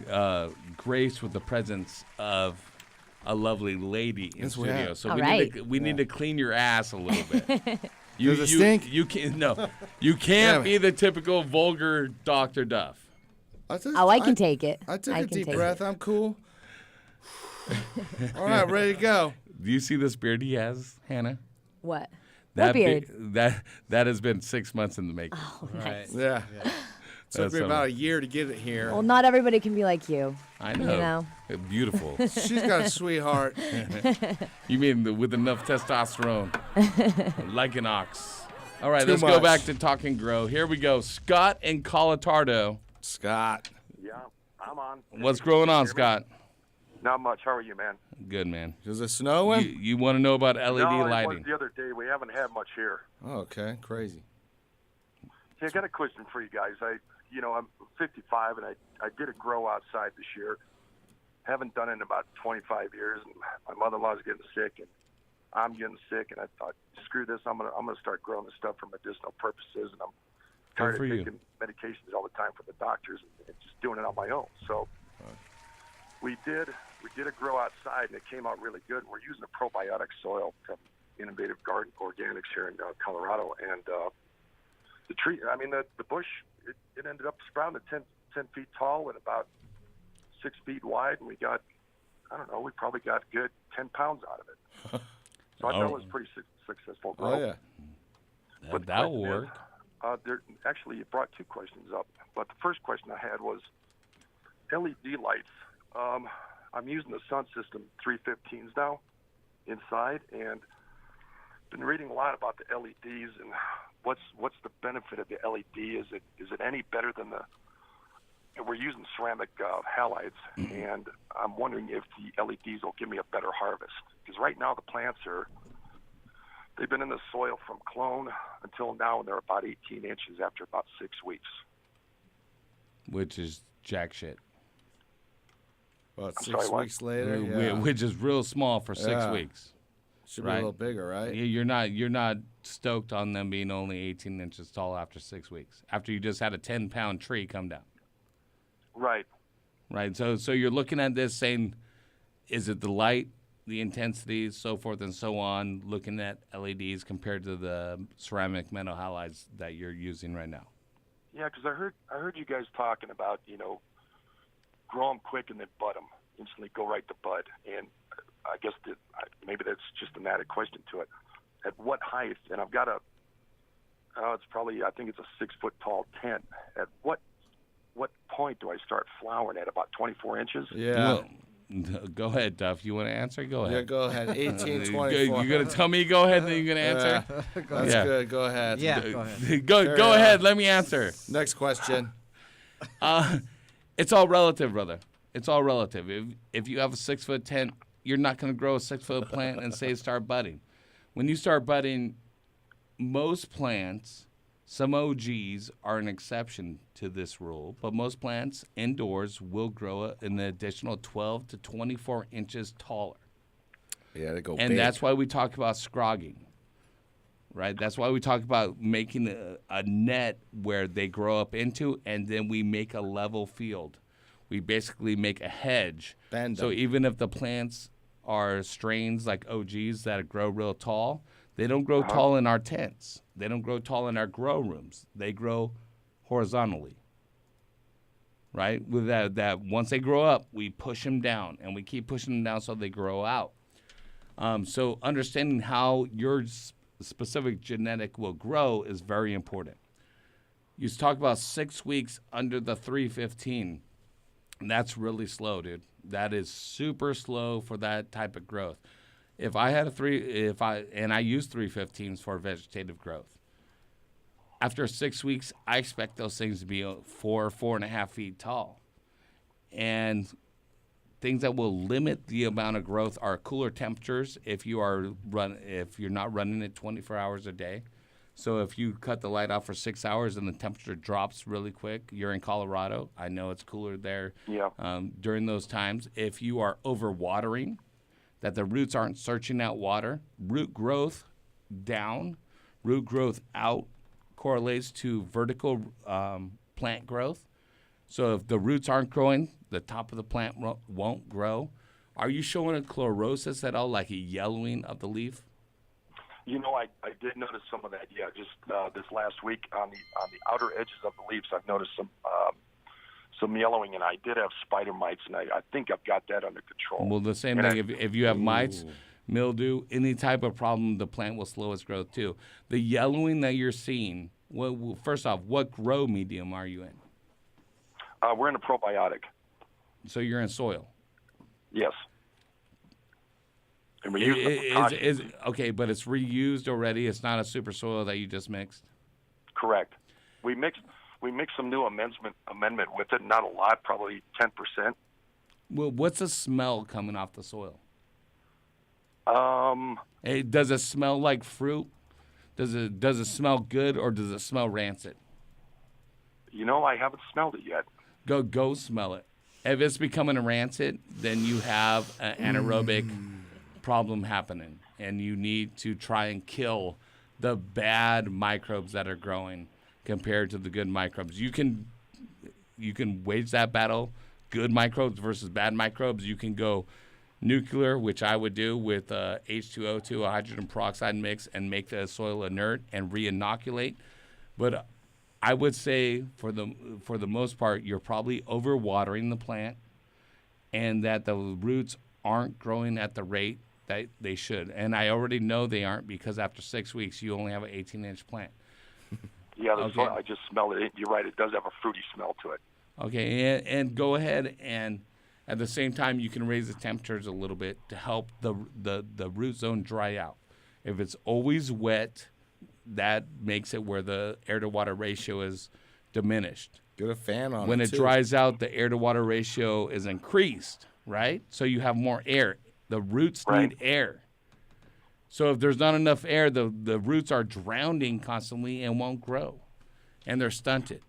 graced with the presence of a lovely lady in studio. So we need to clean your ass a little bit. Does it stink? You can't be the typical vulgar Dr. Duff. I can take it. I took a deep breath. I'm cool. All right, ready to go. Do you see this beard he has, Hannah? What? That beard? That has been 6 months in the making. Oh, nice. Yeah. Took me about a year to get it here. Well, not everybody can be like you. I know. Beautiful. She's got a sweetheart. You mean with enough testosterone? Like an ox. All right, let's Too go much. back to Talk and Grow. Here we go. Scott in Colatardo. Scott. Yeah, I'm on. What's going on, Scott? Not much. How are you, man? Good, man. Is it snowing? You want to know about LED no, it lighting? was the other day. We haven't had much here. Oh, okay, crazy. Hey, I got a question for you guys. I'm 55 and I did a grow outside this year. Haven't done it in about 25 years. And my mother-in-law's getting sick, and I'm getting sick. And I thought, screw this. I'm gonna start growing this stuff for medicinal purposes. And I'm tired of taking medications all the time from the doctors and just doing it on my own. So we did a grow outside, and it came out really good. We're using a probiotic soil from Innovative Garden Organics here in Colorado, and the tree. I mean, the bush. It ended up sprouting at 10 feet tall and about 6 feet wide, and we got, I don't know, we probably got good 10 pounds out of it. So I thought it was pretty successful growth. Oh, yeah. But that will work. Actually, you brought two questions up, but the first question I had was LED lights. I'm using the Sun System 315s now inside, and been reading a lot about the LEDs and what's the benefit of the LED? Is it any better than we're using ceramic halides, and I'm wondering if the LEDs will give me a better harvest. Because right now the plants they've been in the soil from clone until now, and they're about 18 inches after about 6 weeks. Which is jack shit. About 6 weeks later, Which is real small for 6 weeks. Should be a little bigger, right? You're not stoked on them being only 18 inches tall after 6 weeks. After you just had a 10-pound tree come down. Right. Right. So you're looking at this saying, is it the light, the intensity, so forth and so on, looking at LEDs compared to the ceramic metal halides that you're using right now? Yeah, because I heard you guys talking about, grow them quick and then bud them. Instantly go right to bud. And I guess maybe that's just an added question to it. At what height? And I've got it's probably, I think it's a 6 foot tall tent. At what point do I start flowering at? About 24 inches? Yeah. Well, go ahead, Duff. You want to answer? Go ahead. Yeah, go ahead. 18, 24. You're going to tell me go ahead, then you're going to answer? That's good. Go ahead. Yeah, go ahead. Go ahead. Let me answer. Next question. It's all relative, brother. It's all relative. If you have a 6 foot tent, you're not going to grow a 6 foot plant and say start budding. When you start budding, most plants, some OGs are an exception to this rule, but most plants indoors will grow an additional 12 to 24 inches taller. Yeah, they go and big. That's why we talk about scrogging, right? That's why we talk about making a net where they grow up into, and then we make a level field. We basically make a hedge. Bend so them. even if the plants are strains like OGs that grow real tall, they don't grow tall in our tents. They don't grow tall in our grow rooms. They grow horizontally, right? With that once they grow up, we push them down, and we keep pushing them down so they grow out. So understanding how your specific genetic will grow is very important. You talk about 6 weeks under the 315. That's really slow, dude. That is super slow for that type of growth. If I had I use 315s for vegetative growth. After 6 weeks, I expect those things to be 4.5 feet tall. And things that will limit the amount of growth are cooler temperatures if you're not running it 24 hours a day. So if you cut the light off for 6 hours and the temperature drops really quick, you're in Colorado. I know it's cooler there during those times. If you are overwatering, that the roots aren't searching out water, root growth down, root growth out correlates to vertical plant growth. So if the roots aren't growing, the top of the plant won't grow. Are you showing a chlorosis at all, like a yellowing of the leaf? I did notice some of that. Yeah, just this last week on the outer edges of the leaves, I've noticed some yellowing, and I did have spider mites, and I think I've got that under control. Well, the same thing. If you have mites, mildew, any type of problem, the plant will slow its growth too. The yellowing that you're seeing, first off, what grow medium are you in? We're in a probiotic. So you're in soil? Yes. And we use okay, but it's reused already. It's not a super soil that you just mixed? Correct. We mixed we mixed some new amendment with it. Not a lot, probably 10%. Well, what's the smell coming off the soil? Does it smell like fruit? Does it smell good, or does it smell rancid? I haven't smelled it yet. Go smell it. If it's becoming rancid, then you have an anaerobic problem happening, and you need to try and kill the bad microbes that are growing compared to the good microbes. You can wage that battle, good microbes versus bad microbes. You can go nuclear, which I would do with H2O2, a hydrogen peroxide mix, and make the soil inert and re-inoculate. But I would say for the most part, you're probably overwatering the plant, and that the roots aren't growing at the rate that they should. And I already know they aren't, because after 6 weeks, you only have an 18-inch plant. Yeah, I just smelled it. You're right. It does have a fruity smell to it. Okay, and go ahead, and at the same time, you can raise the temperatures a little bit to help the root zone dry out. If it's always wet, that makes it where the air-to-water ratio is diminished. Get a fan on it, When it too. dries out, the air-to-water ratio is increased, right? So you have more air. The roots need air. So if there's not enough air, the roots are drowning constantly and won't grow, and they're stunted.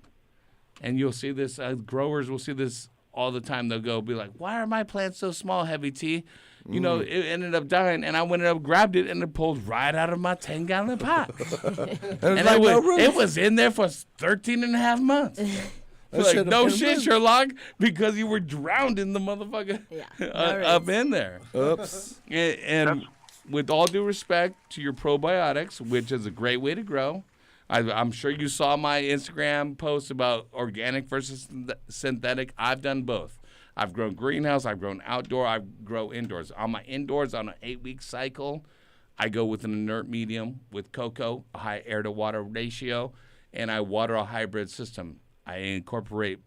And you'll see this, growers will see this all the time. They'll be like, why are my plants so small, Heavy T? It ended up dying, and I went up, grabbed it, and it pulled right out of my 10-gallon pot. And it was in there for 13 and a half months. Like, no shit, Sherlock, because you were drowned in the motherfucker up in there. Oops. And with all due respect to your probiotics, which is a great way to grow, I'm sure you saw my Instagram post about organic versus synthetic. I've done both. I've grown greenhouse, I've grown outdoor, I grow indoors. On my indoors, on an 8-week cycle, I go with an inert medium with cocoa, a high air-to-water ratio, and I water a hybrid system. I incorporate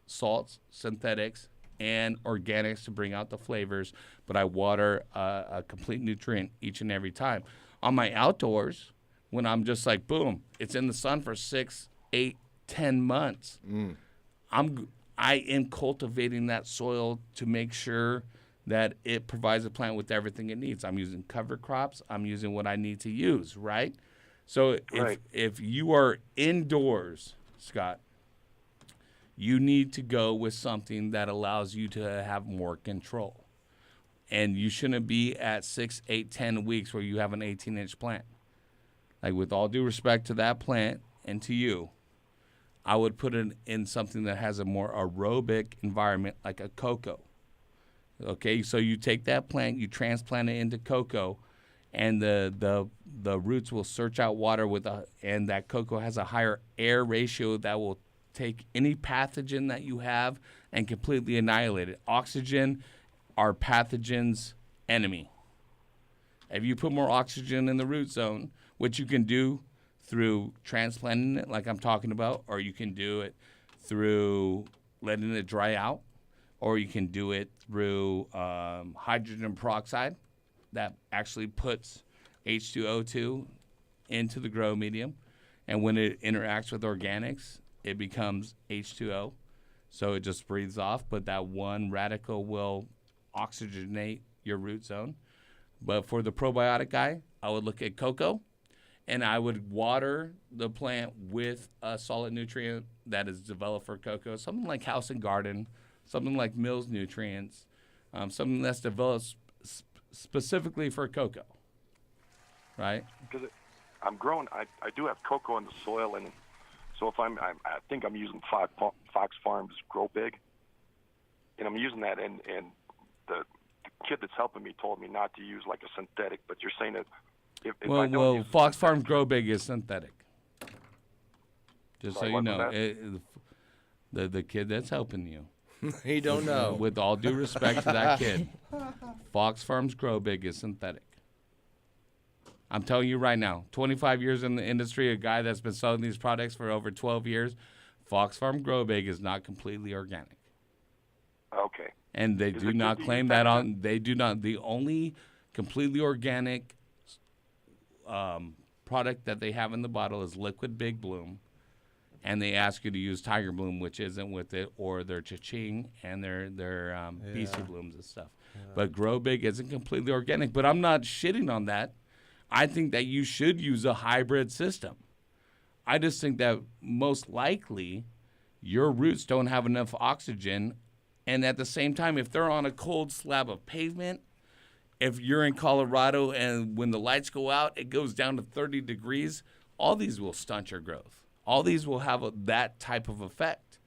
salts, synthetics, and organics to bring out the flavors, but I water a complete nutrient each and every time. On my outdoors, when I'm just like, boom, it's in the sun for 6, 8, 10 months, I am cultivating that soil to make sure that it provides the plant with everything it needs. I'm using cover crops. I'm using what I need to use, right? So if you are indoors, Scott, you need to go with something that allows you to have more control. And you shouldn't be at 6, 8, 10 weeks where you have an 18-inch plant. Like, with all due respect to that plant and to you, I would put it in something that has a more aerobic environment, like a cocoa. Okay, so you take that plant, you transplant it into cocoa, and the roots will search out water and that cocoa has a higher air ratio that will take any pathogen that you have and completely annihilate it. Oxygen are pathogen's enemy. If you put more oxygen in the root zone, which you can do through transplanting it, like I'm talking about, or you can do it through letting it dry out, or you can do it through hydrogen peroxide that actually puts H2O2 into the grow medium, and when it interacts with organics, it becomes H2O, so it just breathes off, but that one radical will oxygenate your root zone. But for the probiotic guy, I would look at cocoa, and I would water the plant with a solid nutrient that is developed for cocoa, something like House and Garden, something like Mills Nutrients, something that's developed specifically for cocoa, right? Because I'm growing, I do have cocoa in the soil, and so if I think I'm using Fox Farms Grow Big, and I'm using that, and the kid that's helping me told me not to use like a synthetic, but you're saying that if I don't use Fox Farms Grow Big is synthetic. Just so you know, the kid that's helping you. He don't know. With all due respect to that kid, Fox Farms Grow Big is synthetic. I'm telling you right now, 25 years in the industry, a guy that's been selling these products for over 12 years, Fox Farm Grow Big is not completely organic. Okay. And they do not claim that on. They do not. The only completely organic product that they have in the bottle is Liquid Big Bloom, and they ask you to use Tiger Bloom, which isn't with it, or their Cha-Ching and their BC Blooms and stuff. But Grow Big isn't completely organic. But I'm not shitting on that. I think that you should use a hybrid system. I just think that most likely your roots don't have enough oxygen. And at the same time, if they're on a cold slab of pavement, if you're in Colorado and when the lights go out, it goes down to 30 degrees, all these will stunt your growth. All these will have that type of effect.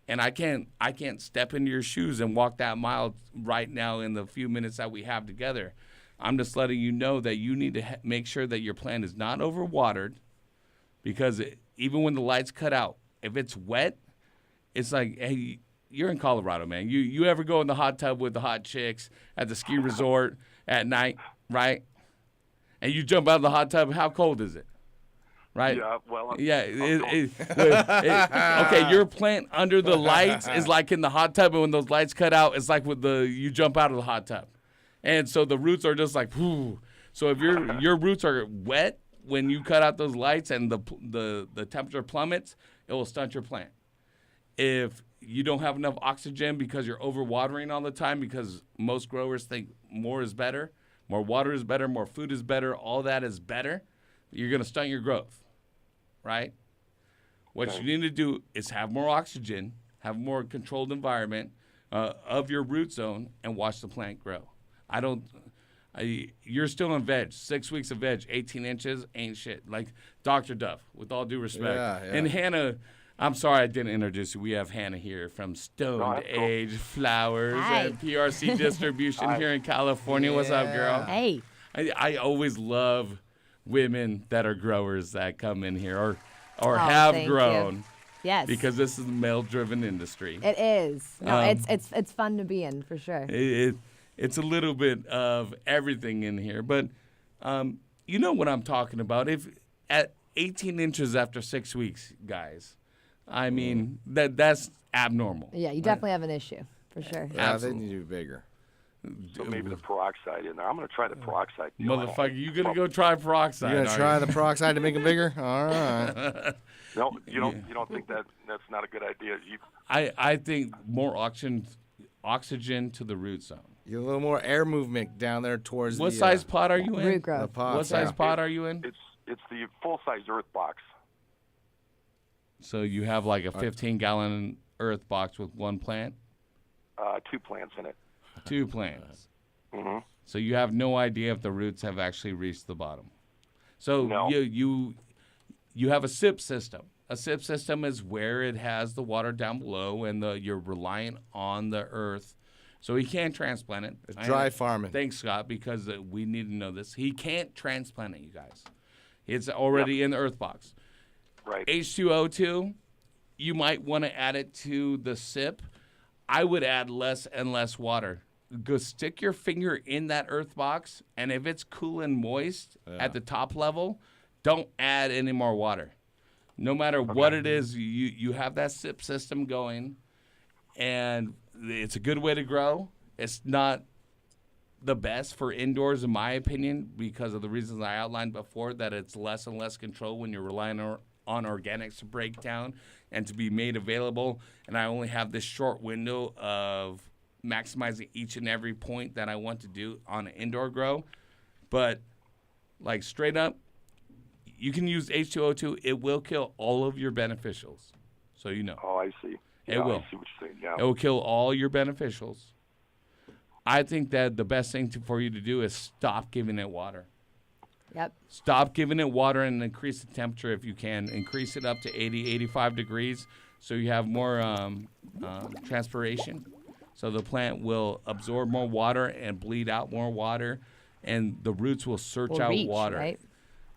And I can't step into your shoes and walk that mile right now in the few minutes that we have together. I'm just letting you know that you need to make sure that your plant is not overwatered, because even when the lights cut out, if it's wet, it's like, hey, you're in Colorado, man. You ever go in the hot tub with the hot chicks at the ski resort at night, right? And you jump out of the hot tub, how cold is it? Right? Yeah, well, okay, your plant under the lights is like in the hot tub, and when those lights cut out, it's like you jump out of the hot tub. And so the roots are just like, whoo. So if your roots are wet when you cut out those lights and the temperature plummets, it will stunt your plant. If you don't have enough oxygen because you're overwatering all the time, because most growers think more is better, more water is better, more food is better, all that is better, you're going to stunt your growth, right? What you need to do is have more oxygen, have a more controlled environment of your root zone, and watch the plant grow. You're still in veg. 6 weeks of veg, 18 inches, ain't shit. Like Dr. Duff, with all due respect. Yeah. And Hannah, I'm sorry I didn't introduce you. We have Hannah here from Stoned Age Flowers and PRC Distribution here in California. What's up, girl? Hey. I always love women that are growers that come in here or have grown. You. Yes. Because this is a male-driven industry. It is. No, it's fun to be in, for sure. It's a little bit of everything in here, but you know what I'm talking about. If at 18 inches after 6 weeks, guys, I mean that's abnormal. Yeah, you definitely have an issue, for sure. Yeah, they need to be bigger. So maybe the peroxide in there. I'm going to try the peroxide. Motherfucker, you going to go try peroxide? You're going to try the peroxide to make them bigger? All right. No, you don't think that's not a good idea? I think more oxygen to the root zone. You a little more air movement down there towards what size pot are you in? Root growth. What size pot are you in? It's the full-size earth box. So you have like a 15-gallon earth box with one plant? 2 plants in it. 2 plants. Mm-hmm. So you have no idea if the roots have actually reached the bottom. So no. you have a SIP system. A SIP system is where it has the water down below and you're reliant on the earth. So he can't transplant it. It's dry farming. Thanks, Scott, because we need to know this. He can't transplant it, you guys. It's already in the earth box. Right. H2O2, you might want to add it to the SIP. I would add less and less water. Go stick your finger in that earth box, and if it's cool and moist at the top level, don't add any more water. No matter what it is, you have that SIP system going, and it's a good way to grow. It's not the best for indoors, in my opinion, because of the reasons I outlined before, that it's less and less control when you're relying on organics to break down and to be made available. And I only have this short window of maximizing each and every point that I want to do on an indoor grow. But, like, straight up, you can use H2O2. It will kill all of your beneficials. So you know. Oh, I see. It will. I see what you're saying. Yeah. It will kill all your beneficials. I think that the best thing for you to do is stop giving it water. Yep. Stop giving it water and increase the temperature if you can. Increase it up to 80, 85 degrees so you have more transpiration. So the plant will absorb more water and bleed out more water, and the roots will search out reach, water. Right?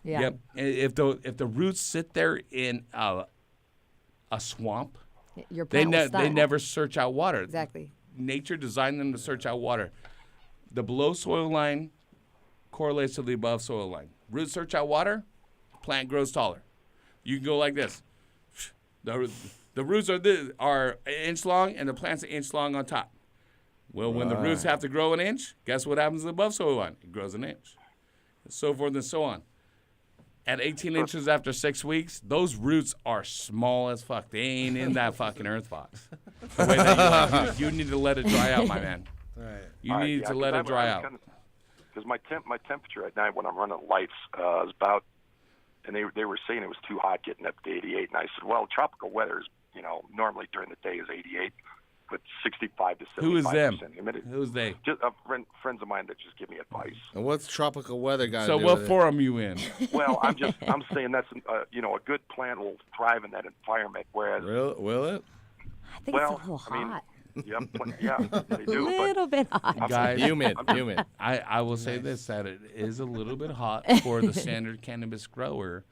Yeah. Yep. If the roots sit there in a swamp, your plant will they never search out water. Exactly. Nature designed them to search out water. The below soil line correlates to the above soil line. Roots search out water, plant grows taller. You can go like this. The roots are an inch long, and the plant's an inch long on top. Well, when the roots have to grow an inch, guess what happens to the above soil line? It grows an inch. And so forth and so on. At 18 inches after 6 weeks, those roots are small as fuck. They ain't in that fucking earth box. The way that you are. You need to let it dry out, my man. Right. You need to let it dry out. Because my temperature at night when I'm running lights is about, and they were saying it was too hot getting up to 88, and I said, well, tropical weather is, normally during the day is 88, but 65 to 75%. Who is them? Humidity. Who's they? Just friends of mine that just give me advice. And what's tropical weather got to So do what with forum you in? Well, I'm saying that's a good plant will thrive in that environment. Whereas, will it? I think it's a little hot. Yeah, they do. A little bit hot. Guys, humid. I will say this, that it is a little bit hot for the standard cannabis grower,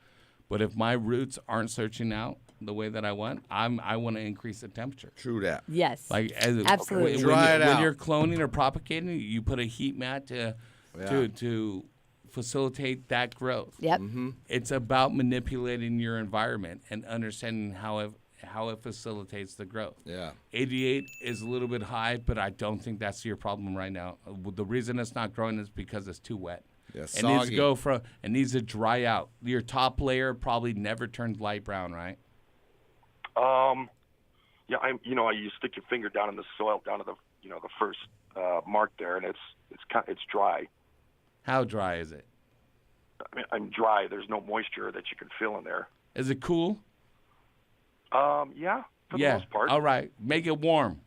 but if my roots aren't searching out the way that I want, I want to increase the temperature. True that. Yes. Absolutely. When you're cloning or propagating, you put a heat mat to facilitate that growth. Yep. Mm-hmm. It's about manipulating your environment and understanding how it facilitates the growth. Yeah. 88 is a little bit high, but I don't think that's your problem right now. The reason it's not growing is because it's too wet. Yeah, it needs to soggy. it needs to dry out. Your top layer probably never turns light brown, right? Yeah, you stick your finger down in the soil, down to the first mark there, and it's dry. How dry is it? I mean, I'm dry. There's no moisture that you can feel in there. Is it cool? Yeah, for the most part. All right, make it warm.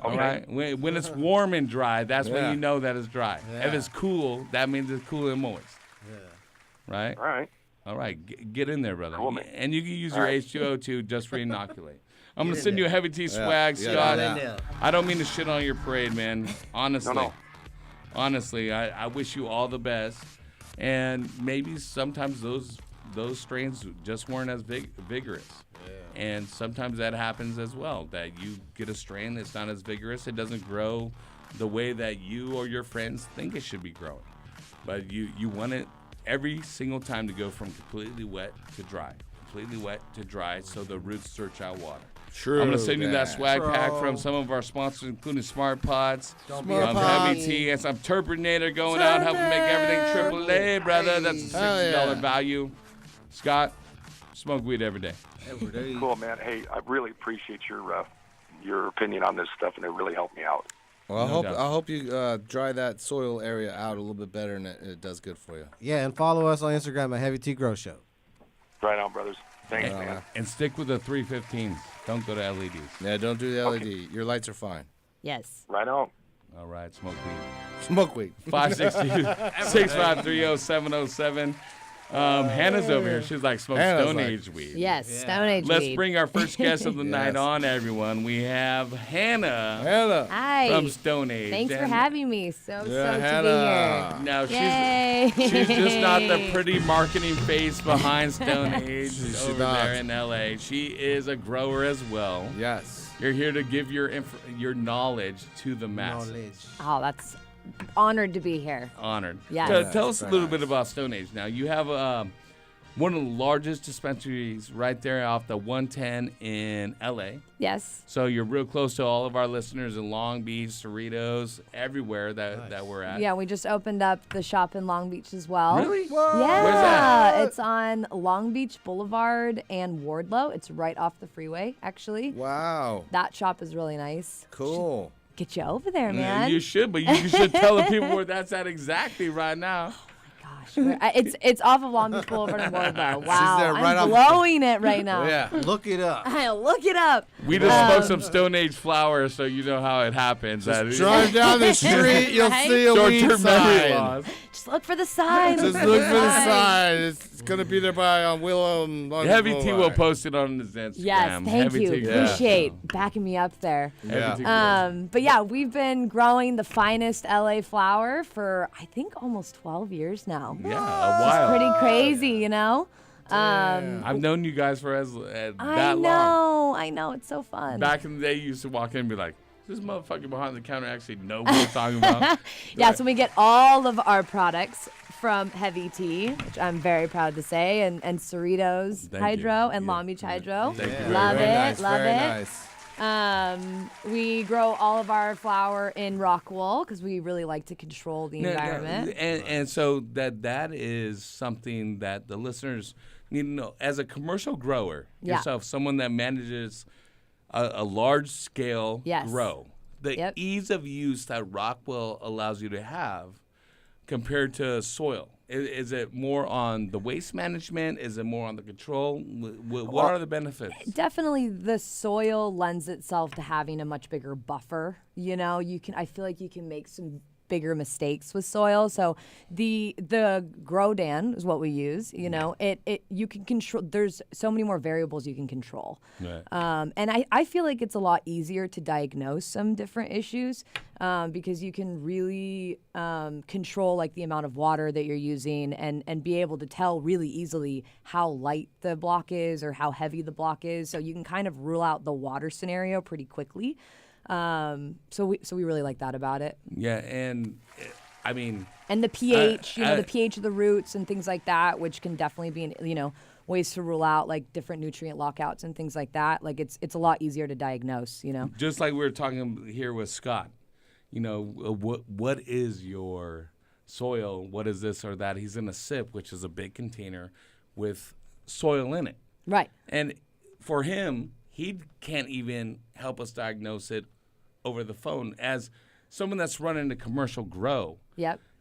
All right, when it's warm and dry, that's when you know that it's dry. Yeah. If it's cool, that means it's cool and moist. Yeah. All Right. right. All right, get in there, brother. Cool, man. And you can use All your right. H2O too, just re-inoculate. I'm going to send you a Heavy T swag, Yeah, Scott. yeah. I don't mean to shit on your parade, man. Honestly. No. Honestly, I wish you all the best. And maybe sometimes those strains just weren't as vigorous. Yeah. And sometimes that happens as well, that you get a strain that's not as vigorous. It doesn't grow the way that you or your friends think it should be growing. But you want it every single time to go from completely wet to dry, so the roots search out water. True. I'm going to send you that swag pack True. from some of our sponsors, including Smart Pods, Smart Pods. Heavy Tea, and some Turbinator going out, helping make everything AAA, brother. That's a $60 value. Scott, smoke weed every day. Cool, man. Hey, I really appreciate your opinion on this stuff, and it really helped me out. Well, I hope you dry that soil area out a little bit better, and it does good for you. Yeah, and follow us on Instagram at Heavy T Grow Show. Right on, brothers. Thanks, man. And stick with the 315s. Don't go to LEDs. Yeah, don't do the LED. Your lights are fine. Yes. Right on. All right, smoke weed. Smoke weed. 562-653-0707. Hannah's over here. She's like, smoke Stone Age weed. Yes, Stone Age Let's weed. bring our first guest of the night on, everyone. We have Hannah. Hi. From Stone Age. Thanks for And having me. So stoked to be Hannah. here. Now, Yay. she's just not the pretty marketing face behind Stone Age over not. there in L.A. She is a grower as well. Yes. You're here to give your knowledge to the masses. Oh, that's honored to be here. Honored. Yes. Tell us a little bit about Stone Age. Now, you have one of the largest dispensaries right there off the 110 in L.A. Yes. So you're real close to all of our listeners in Long Beach, Cerritos, everywhere that we're at. Yeah, we just opened up the shop in Long Beach as well. Really? Yeah. Where's that? It's on Long Beach Boulevard and Wardlow. It's right off the freeway, actually. Wow. That shop is really nice. Cool. Get you over there, man. You should, but you should tell the people where that's at exactly right now. It's off of Long Beach Boulevard and Wardlow. Wow, there right I'm off- blowing it right now. Yeah. Look it up. Look it up. We just smoked some Stone Age flowers, so you know how it happens. Drive down the street, you'll Right? see a weed Short-term memory sign. loss. Just look for the sign. Just look for the sign. It's going to be there by Willow. Heavy T will post it on his Instagram. Yes, thank Heavy you. T. Appreciate backing me up there. Heavy T grows. But yeah, we've been growing the finest LA flower for I think almost 12 years now. Yeah, a while. It's pretty crazy, you know. I've known you guys for that long. I know. It's so fun. Back in the day, you used to walk in and be like, "Does this motherfucker behind the counter actually know what we're talking about?" Yeah, so we get all of our products from Heavy Tea, which I'm very proud to say, and Cerritos Thank Hydro you. and Long Beach Hydro. Thank you. Love Very it, nice, love very it. nice. We grow all of our flower in rock wool because we really like to control the environment. And so that is something that the listeners need to know. As a commercial grower, yourself, someone that manages a large scale grow, the ease of use that Rockwell allows you to have compared to soil. Is it more on the waste management? Is it more on the control? What are the benefits? Definitely the soil lends itself to having a much bigger buffer. You know, I feel like you can make some bigger mistakes with soil. So the Grodan is what we use. You know, you can control. There's so many more variables you can control. Right. And I feel like it's a lot easier to diagnose some different issues because you can really control like the amount of water that you're using and be able to tell really easily how light the block is or how heavy the block is. So you can kind of rule out the water scenario pretty quickly. So we really like that about it. Yeah, and I mean, and the pH, the pH of the roots and things like that, which can definitely be, ways to rule out like different nutrient lockouts and things like that. Like it's a lot easier to diagnose, Just like we were talking here with Scott, what is your soil? What is this or that? He's in a SIP, which is a big container with soil in it. Right. And for him, he can't even help us diagnose it over the phone. As someone that's running a commercial grow,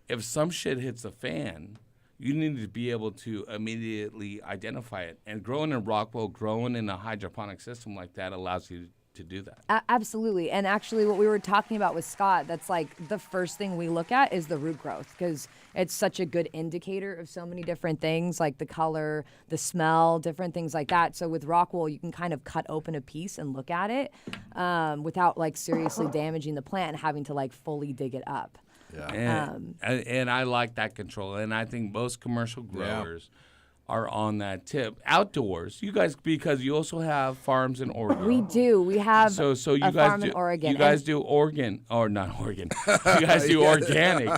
if some shit hits the fan, you need to be able to immediately identify it. And growing in Rockwell, growing in a hydroponic system like that allows you to do that. Absolutely. And actually what we were talking about with Scott, that's like the first thing we look at is the root growth because it's such a good indicator of so many different things like the color, the smell, different things like that. So with Rockwool, you can kind of cut open a piece and look at it without like seriously damaging the plant and having to like fully dig it up. Yeah. And I like that control. And I think most commercial growers are on that tip. Outdoors, you guys, because you also have farms in Oregon. We do. We have so you a guys farm in Oregon. You guys do Oregon, or not Oregon. You guys do organic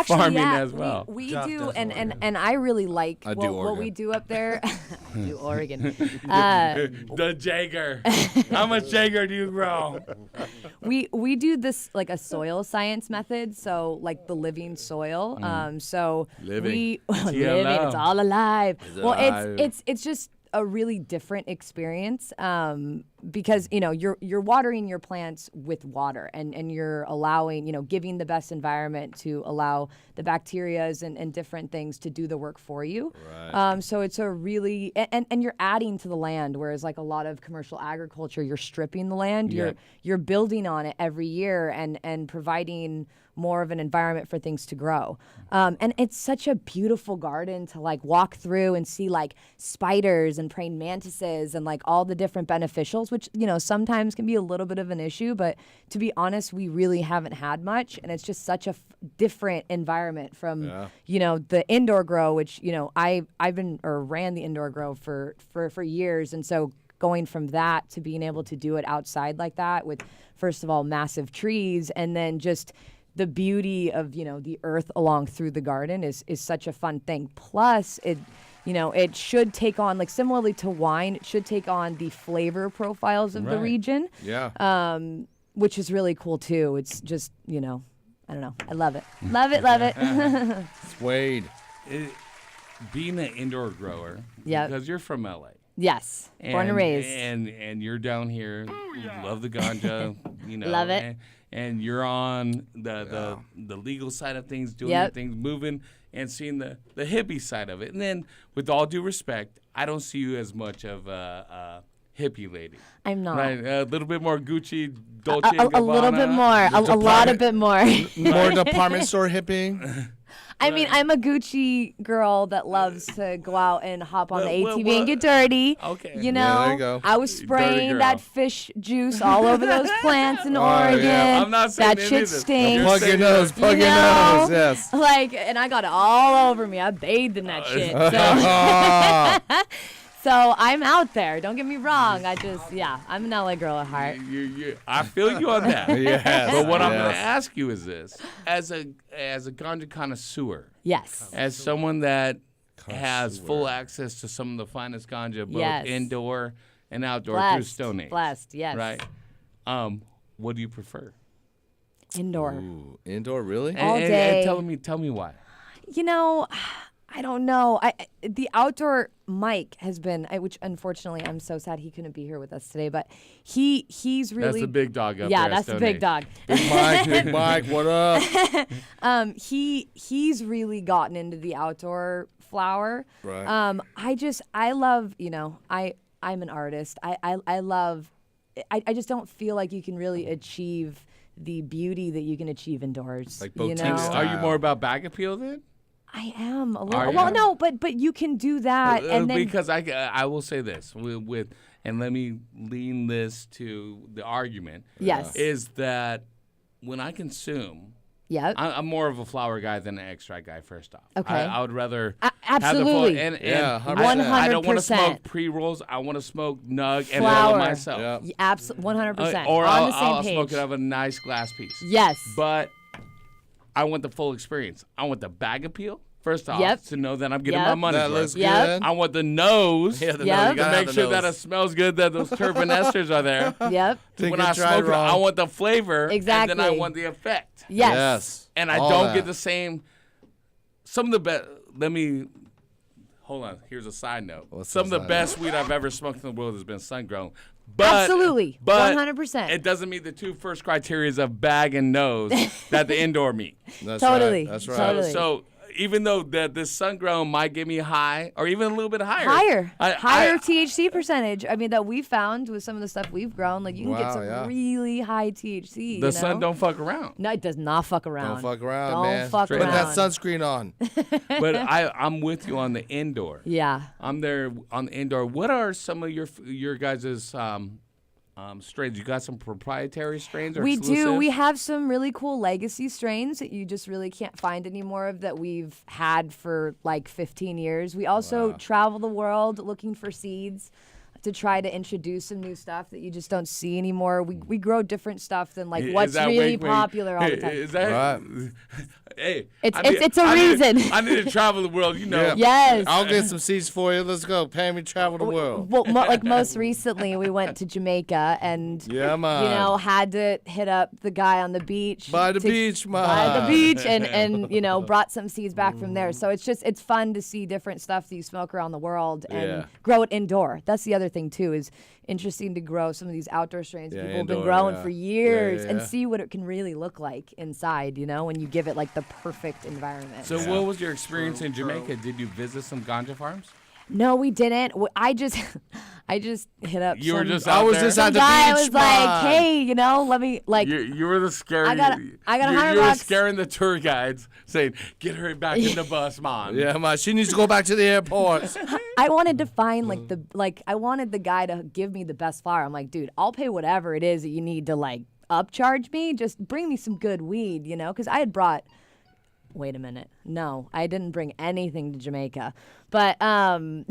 farming as well. We do, and I really like what we do up there. I do Oregon. The Jaeger. How much Jaeger do you grow? We do this like a soil science method, so like the living soil. So living. Living, it's all alive. Well, it's just a really different experience because you're watering your plants with water and you're allowing giving the best environment to allow the bacterias and different things to do the work for you. Right. So it's a really and you're adding to the land, whereas like a lot of commercial agriculture, you're stripping the land. You're building on it every year and providing more of an environment for things to grow. And it's such a beautiful garden to like walk through and see like spiders and praying mantises and like all the different beneficials, which, sometimes can be a little bit of an issue, but to be honest, we really haven't had much. And it's just such a different environment from, the indoor grow, which, I've been or ran the indoor grow for years. And so going from that to being able to do it outside like that with, first of all, massive trees and then just the beauty of, the earth along through the garden is such a fun thing. Plus, it should take on, like similarly to wine, it should take on the flavor profiles of the region. Yeah. Which is really cool too. It's just, I don't know. I love it. Love it. Suede. Being an indoor grower, because you're from LA. Yes, born and raised. And you're down here, love the ganja, Love it. And you're on the legal side of things, doing your things, moving, and seeing the hippie side of it. And then, with all due respect, I don't see you as much of a hippie lady. I'm not. Right? A little bit more Gucci, Dolce & Gabbana. A little bit more. A lot of bit more. More department store hippie. I mean, I'm a Gucci girl that loves to go out and hop on the ATV and get dirty. Okay. You know, Yeah, there you go. I was spraying that fish juice all over those plants in Oregon. yeah. I'm not saying that any shit of this. stinks. Plug your nose, plug your nose, yes. Like, and I got it all over me. I bathed in that shit. So. So I'm out there. Don't get me wrong. I'm an LA girl at heart. I feel you on that. Yes, But what I'm going to ask you is this: as a ganja connoisseur, yes, as someone that has full access to some of the finest ganja, both indoor and outdoor through Stone Age, blessed, yes, right? What do you prefer? Indoor. Ooh, indoor, really? All day. And tell me why. You know, I don't know. The outdoor Mike has been, which unfortunately I'm so sad he couldn't be here with us today, but he's really. That's the big dog up there. Yeah, that's the big dog. Big Mike, what up? He's really gotten into the outdoor flower. Right. I love, I'm an artist. I love, I just don't feel like you can really achieve the beauty that you can achieve indoors. Like you boutique know? style. Are you more about bag appeal then? I am a Are little. you? Well, no, but you can do that, and then Because I will say this and let me lean this to the argument. Yes. Is that when I consume. Yep. I'm more of a flower guy than an extract guy. First off, Okay. I would rather absolutely. have the full, Yeah, and 100%. I don't want to smoke pre-rolls. I want to smoke nug and Flower. roll it myself. Yeah, absolutely, 100%. Or on the same I'll page. smoke it out of a nice glass piece. Yes. But I want the full experience. I want the bag appeal. First off, Yep. to know that I'm getting Yep. my money's That worth. looks Yep. good. I want the nose Yeah, the Yep. nose. You to gotta have make the sure that it nose. smoke good, that those terpene esters are there. Yep. Think When it I dried smoke it, I wrong. want the flavor, and then I Exactly. want the effect. Yes. And I all don't that. get the same. Some of the best. Let me hold on. Here's a side note. What's Some of the the side best weed I've ever smoked in the world has been sun grown. But, Absolutely. but 100%. It doesn't meet the two first criteria of bag and nose that the indoor meet. That's Totally. Right. That's right. Totally. So even though that this sun grown might get me high or even a little bit higher. Higher THC percentage. I mean, that we found with some of the stuff we've grown, like you can get Wow, some yeah. really high THC. The you sun know? don't fuck around. No, it does not fuck around. Don't fuck around, Don't man. fuck Put around. that sunscreen on. But I'm with you on the indoor. Yeah. I'm there on the indoor. What are some of your guys' strains? You got some proprietary strains or We exclusives? do. We have some really cool legacy strains that you just really can't find anymore of that we've had for like 15 years. We also travel the world looking for seeds to try to introduce some new stuff that you just don't see anymore. We grow different stuff than like Is what's that really wink, wink? popular all the time. Is that Right. Hey, It's a reason. I need to travel the world, you know. Yeah. Yes. I'll get some seeds for you. Let's go. Pay me travel the world. Well, like most recently, we went to Jamaica and Yeah, man. had to hit up the guy on the beach. By the beach, man. By the beach, and brought some seeds back from there. So it's fun to see different stuff that you smoke around the world and Yeah. grow it indoor. That's the other thing too, is interesting to grow some of these outdoor strains Yeah, people have indoor, been growing yeah. for years Yeah, and yeah. see what it can really look like inside. When you give it like the perfect environment. So what was your experience in Jamaica? Did you visit some ganja farms? No, we didn't. I just hit up. You were some- just I out was there? just at some the guy. I beach, was like, man. hey, let me like. You were the scary. I got you, 100 you were bucks. scaring the tour guides, saying, "Get her back in the bus, man." Yeah, man. She needs to go back to the airport. I wanted to find I wanted the guy to give me the best flower. I'm like, dude, I'll pay whatever it is that you need to like upcharge me. Just bring me some good weed, because I had brought. Wait a minute. No, I didn't bring anything to Jamaica. But wait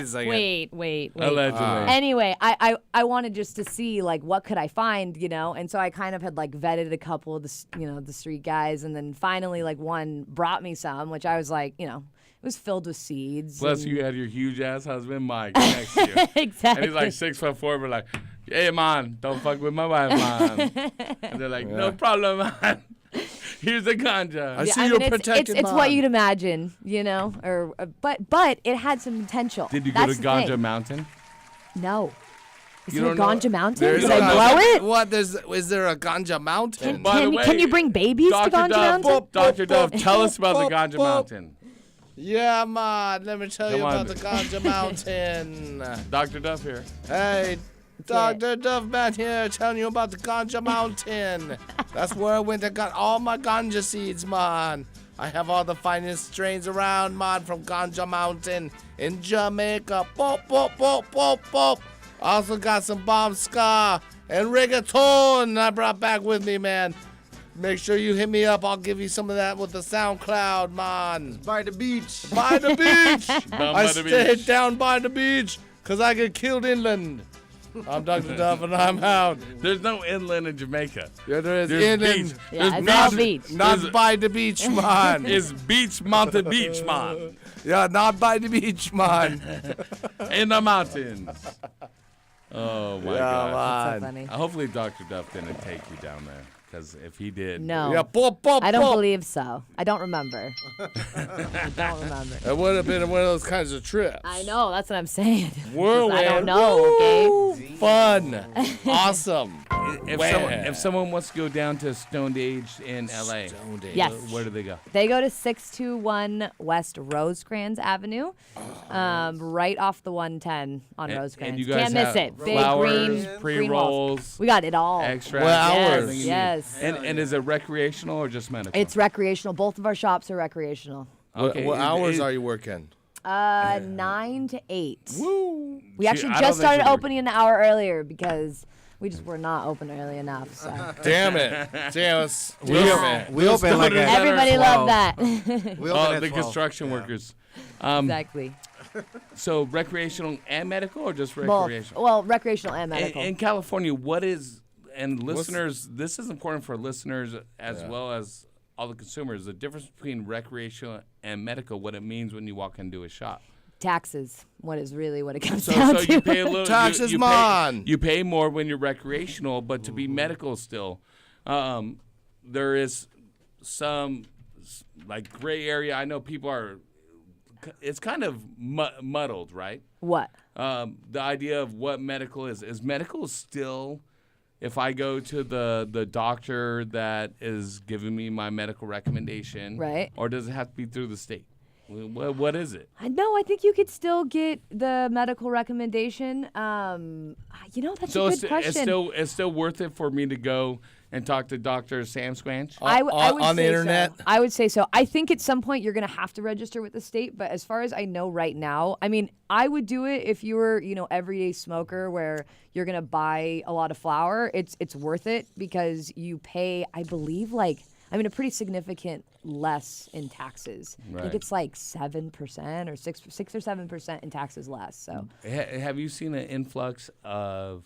a second. Wait. Allegedly. Anyway, I wanted just to see like what could I find, and so I kind of had like vetted a couple of the street guys, and then finally like one brought me some, which I was like, it was filled with seeds. Plus, and- you had your huge ass husband Mike next to you. Exactly. And he's like 6'4", but like, "Hey man, don't fuck with my wife, man." And they're like, "No problem, man. Here's the ganja." I see I you're mean, protected, it's what man. you'd imagine, but it had some potential. Did you That's go to the Ganja thing. Mountain? No. Is You there a don't know- ganja mountain? There's Did a I ganja- blow it? What? Is there a ganja mountain? By the way, Can you bring babies Dr. to Ganja Duff, Mountain? Dr. Duff, tell us about the Ganja Mountain. Yeah, man. Let me tell you Come on. about the ganja mountain. Dr. Duff here. Hey, Dr. Duffman here telling you about the Ganja Mountain. That's where I went and got all my ganja seeds, man. I have all the finest strains around, man, from Ganja Mountain in Jamaica. Pop, pop, pop, pop, pop. I also got some bomb ska and reggaeton I brought back with me, man. Make sure you hit me up. I'll give you some of that with the SoundCloud, man. By the beach. By the beach. Down I by the stayed beach. down by the beach because I get killed inland. I'm Dr. Duff and I'm out. There's no inland in Jamaica. Yeah, there is There's inland. beach. Yeah, There's it's all beach. beach. Not by the beach, man. It's beach, mountain beach, man. Yeah, not by the beach, man. In the mountains. Oh my Come God! on. So funny. Hopefully, Dr. Duff didn't take you down there, because if he did, No. Yeah, pop, pop, I don't pop. believe so. I don't remember. I don't remember. It would have been one of those kinds of trips. I know. That's what I'm saying. Whirlwind. I don't know. Okay. Fun. Awesome. if someone wants to go down to Stone Age in LA, Yes. where do they go? They go to 621 West Rosecrans Avenue, right off the 110 on Rosecrans. And you guys Can't miss have it. Big flowers, green pre-rolls, walls. We got it all. extracts. Flowers. Yes. And is it recreational or just medical? It's recreational. Both of our shops are recreational. Okay, What hours is- are you working? 9 to 8. Woo. We actually I don't just think started you're- opening an hour earlier because we just were not open early enough. So. Damn it. Damn us. We open like at Everybody 12. loved that. We open at the 12. construction workers. Exactly. So recreational and medical, or just Both. recreational? Well, recreational and medical. In California, what is, and listeners, this is important for listeners as well as all the consumers, the difference between recreational and medical, what it means when you walk into a shop. Taxes. What is really what it comes So, down so to. you pay a little. Taxes, you man. You pay more when you're recreational, but to be medical still, there is some like gray area. I know people are. It's kind of muddled, right? What? The idea of what medical is medical still. If I go to the doctor that is giving me my medical recommendation, Right. Or does it have to be through the state? What is it? No, I think you could still get the medical recommendation. That's So a good question. it's still worth it for me to go and talk to Dr. Sam Squanch? I would on the say internet? So. I would say so. I think at some point you're going to have to register with the state, but as far as I know right now, I mean, I would do it if you were, everyday smoker where you're going to buy a lot of flour. It's worth it because you pay, I believe, a pretty significant less in taxes. I Right. think it's like 7% or 6 or 7% in taxes less. So Have you seen an influx of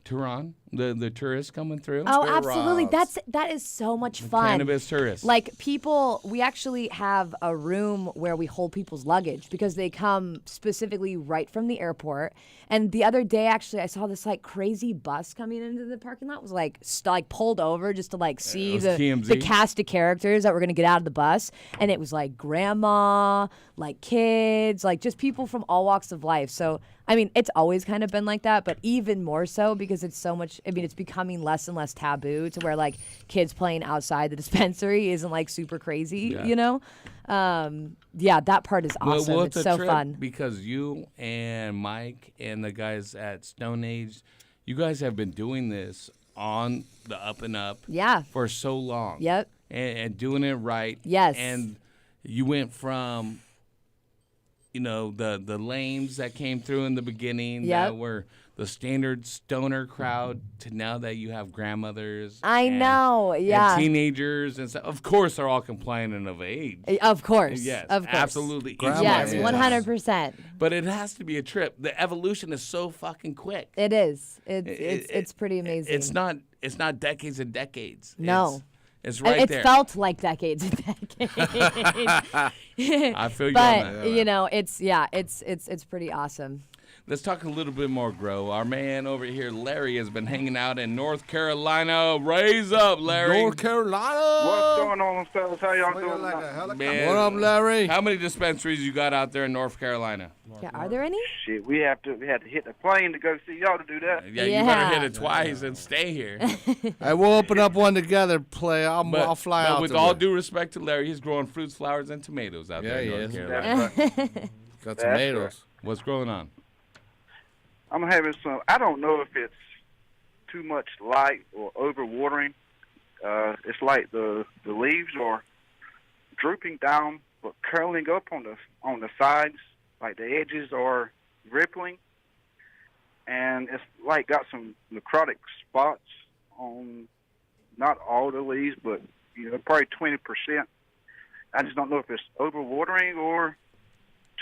Tehran, the tourists coming through? Oh, absolutely. That is so much fun. Cannabis tourists. Like people, we actually have a room where we hold people's luggage because they come specifically right from the airport. And the other day, actually, I saw this crazy bus coming into the parking lot. It was pulled over just to see was the TMZ? cast of characters that were gonna get out of the bus. And it was grandma, kids, just people from all walks of life. So I mean, it's always kind of been like that, but even more so because it's so much. I mean, it's becoming less and less taboo to where kids playing outside the dispensary isn't super crazy, Yeah, that part is awesome. Well, it's so trip, fun. because you and Mike and the guys at Stone Age, you guys have been doing this on the up and up for so long. Yep. And doing it right. Yes. And you went from, the lames that came through in the beginning that were the standard stoner crowd to now that you have grandmothers. I know, yeah. And teenagers and stuff. Of course, they're all complaining of age. Of course. Yes, Of course. absolutely. Yes, 100%. But it has to be a trip. The evolution is so fucking quick. It is. It's pretty amazing. It's not decades and decades. No. It's right it there. felt like decades and decades. I feel you but, on that. It's pretty awesome. Let's talk a little bit more, Grow. Our man over here, Larry, has been hanging out in North Carolina. Raise up, Larry. North Carolina. What's going on, fellas? How y'all doing? Man, What up, Larry? How many dispensaries you got out there in North Carolina? Yeah, are there any? Shit, we had to hit the plane to go see y'all to do that. Yeah, you better hit it twice and stay here. Hey, we'll open up one together, play. I'll fly out. With to all it. due respect to Larry, he's growing fruits, flowers, and tomatoes out there in North he is. Carolina. Got tomatoes. What's going on? I'm having some. I don't know if it's too much light or overwatering. It's like the leaves are drooping down, but curling up on the sides, like the edges are rippling, and it's got some necrotic spots on not all the leaves, but probably 20%. I just don't know if it's overwatering or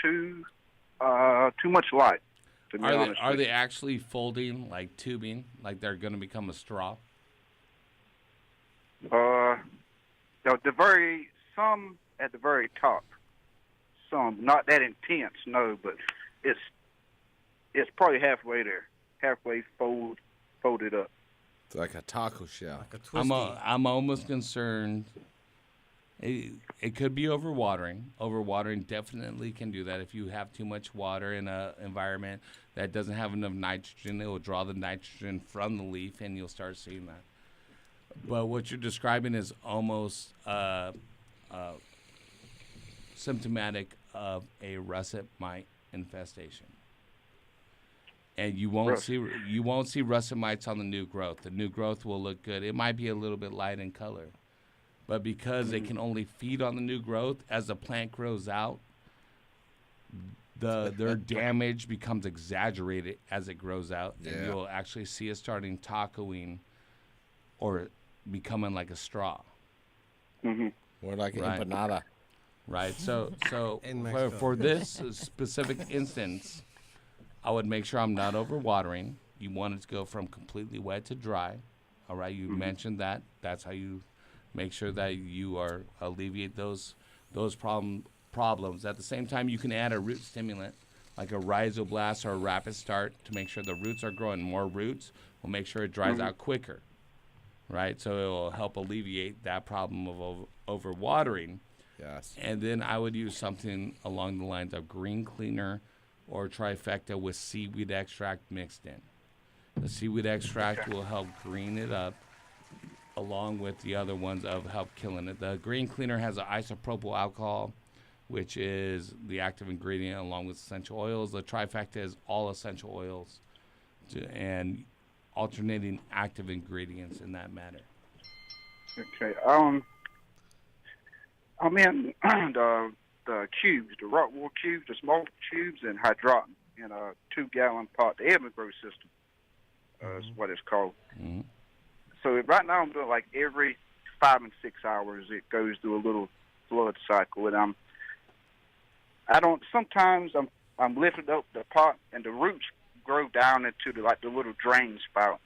too much light. Are they actually folding like tubing, like they're going to become a straw? Some at the very top, some not that intense, no, but it's probably halfway there. halfway folded up. It's like a taco shell. Like a twisty. I'm almost concerned. It could be overwatering. Overwatering definitely can do that. If you have too much water in an environment that doesn't have enough nitrogen, it will draw the nitrogen from the leaf, and you'll start seeing that. But what you're describing is almost symptomatic of a russet mite infestation. And you won't see russet mites on the new growth. The new growth will look good. It might be a little bit light in color. But because they can only feed on the new growth, as the plant grows out, their damage becomes exaggerated as it grows out. Yeah. And you'll actually see it starting tacoing or becoming like a straw. Mm-hmm. Or like an Right. empanada. Right. So In Mexico. for this specific instance, I would make sure I'm not overwatering. You want it to go from completely wet to dry. All right. You mentioned that. That's how you make sure that you are alleviate those problems. At the same time, you can add a root stimulant like a rhizoblast or a rapid start to make sure the roots are growing. More roots will make sure it dries out quicker. Right. So it will help alleviate that problem of overwatering. Yes. And then I would use something along the lines of green cleaner or trifecta with seaweed extract mixed in. The seaweed extract will help green it up along with the other ones of help killing it. The green cleaner has an isopropyl alcohol, which is the active ingredient along with essential oils. The trifecta is all essential oils and alternating active ingredients in that matter. Okay. I'm in the cubes, the rockwool cubes, the small cubes, and hydroton in a 2-gallon pot. The Edmund Grow system is what it's called. Mm-hmm. So right now I'm doing like every 5 and 6 hours. It goes through a little flood cycle, and sometimes I'm lifting up the pot, and the roots grow down into the little drain spout.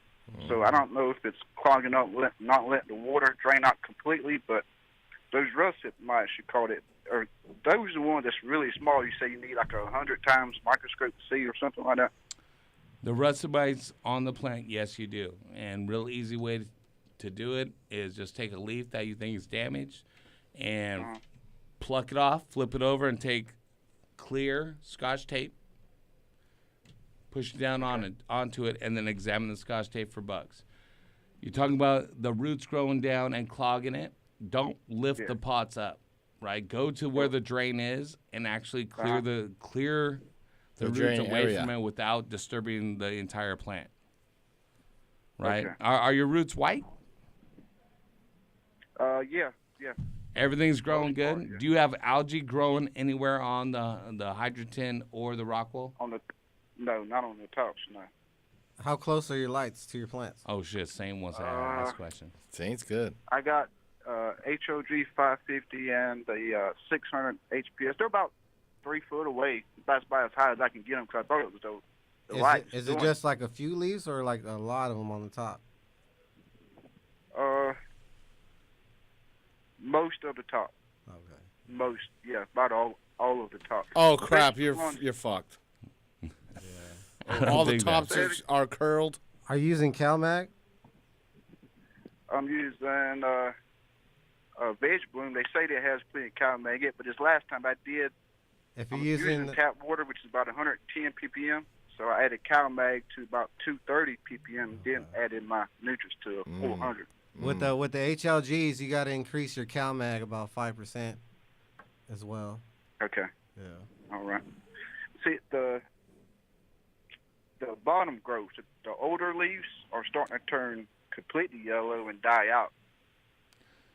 So I don't know if it's clogging up, not letting the water drain out completely, but those russet mites, you called it, or those are the ones that's really small. You say you need like 100 times microscope to see or something like that. The russet mites on the plant, yes, you do. And real easy way to do it is just take a leaf that you think is damaged and pluck it off, flip it over, and take clear Scotch tape, push it down onto it, and then examine the Scotch tape for bugs. You're talking about the roots growing down and clogging it. Don't lift the pots up, right? Go to where the drain is and actually clear the roots away from it without disturbing the entire plant. Right? Okay. Are your roots white? Yeah. Everything's growing good. Yeah. Do you have algae growing anywhere on the hydroton or the rockwool? No, not on the tops. No. How close are your lights to your plants? Oh shit! Same wants to ask question. Saint's good. I got HOG 550 and the 600 HPS. They're about 3 foot away. That's about as high as I can get them because I thought it was the lights. Is it just like a few leaves or like a lot of them on the top? Most of the top. Okay. Most, yeah, about all of the top. Oh crap! You're fucked. All the tops are curled. Are you using CalMag? I'm using Veg Bloom. They say that has plenty of CalMag in it, but this last time I did, if you're using tap water, which is about 110 ppm. So I added CalMag to about 230 ppm, and then added my nutrients to 400. With the HLGs, you got to increase your CalMag about 5% as well. Okay. Yeah. All right. See, the bottom growth, the older leaves are starting to turn completely yellow and die out.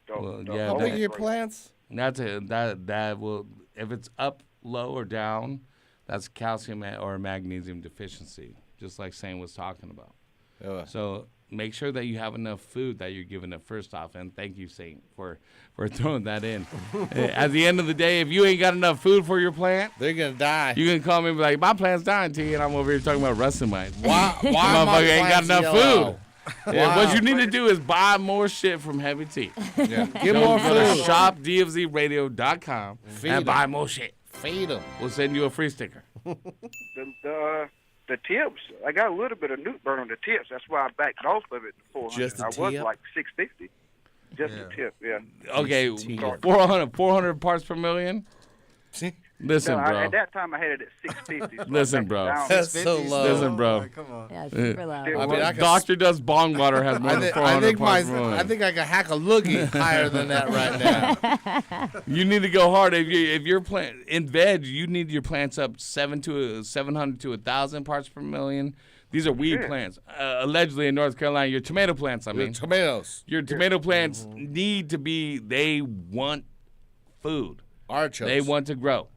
How big are your plants? That's it. That will, if it's up, low, or down, that's calcium or magnesium deficiency, just like Saint was talking about. So make sure that you have enough food that you're giving it first off, and thank you, Saint, for throwing that in. At the end of the day, if you ain't got enough food for your plant, they're gonna die. You can call me and be like, my plant's dying, T, and I'm over here talking about russet mites. Why motherfucker ain't got enough food? Yeah, Wow. what you need to do is buy more shit from Heavy T. Yeah. Get more Go to food. shopdfzradio.com and buy more shit. Feed them. We'll send you a free sticker. The the tips, I got a little bit of newt burn on the tips. That's why I backed off of it to 400. Just the I was tip? like 650. Just the tip, yeah. Okay, 400 parts per million? Listen, No, bro. at that time, I had it at 650. So Listen, I bro. backed it down. That's so low. Listen, bro. Come on. Yeah, super low. Still I mean, I can- Dr. Does Bong Water has more than 400 parts per million. I think I can hack a loogie higher than that right now. You need to go hard. If you're plant in veg, you need your plants up 700 to 1,000 parts per million. These are weed plants. Allegedly in North Carolina, your tomato plants. The tomatoes. Your tomato plants need to be. They want food. Artichokes. They want to grow.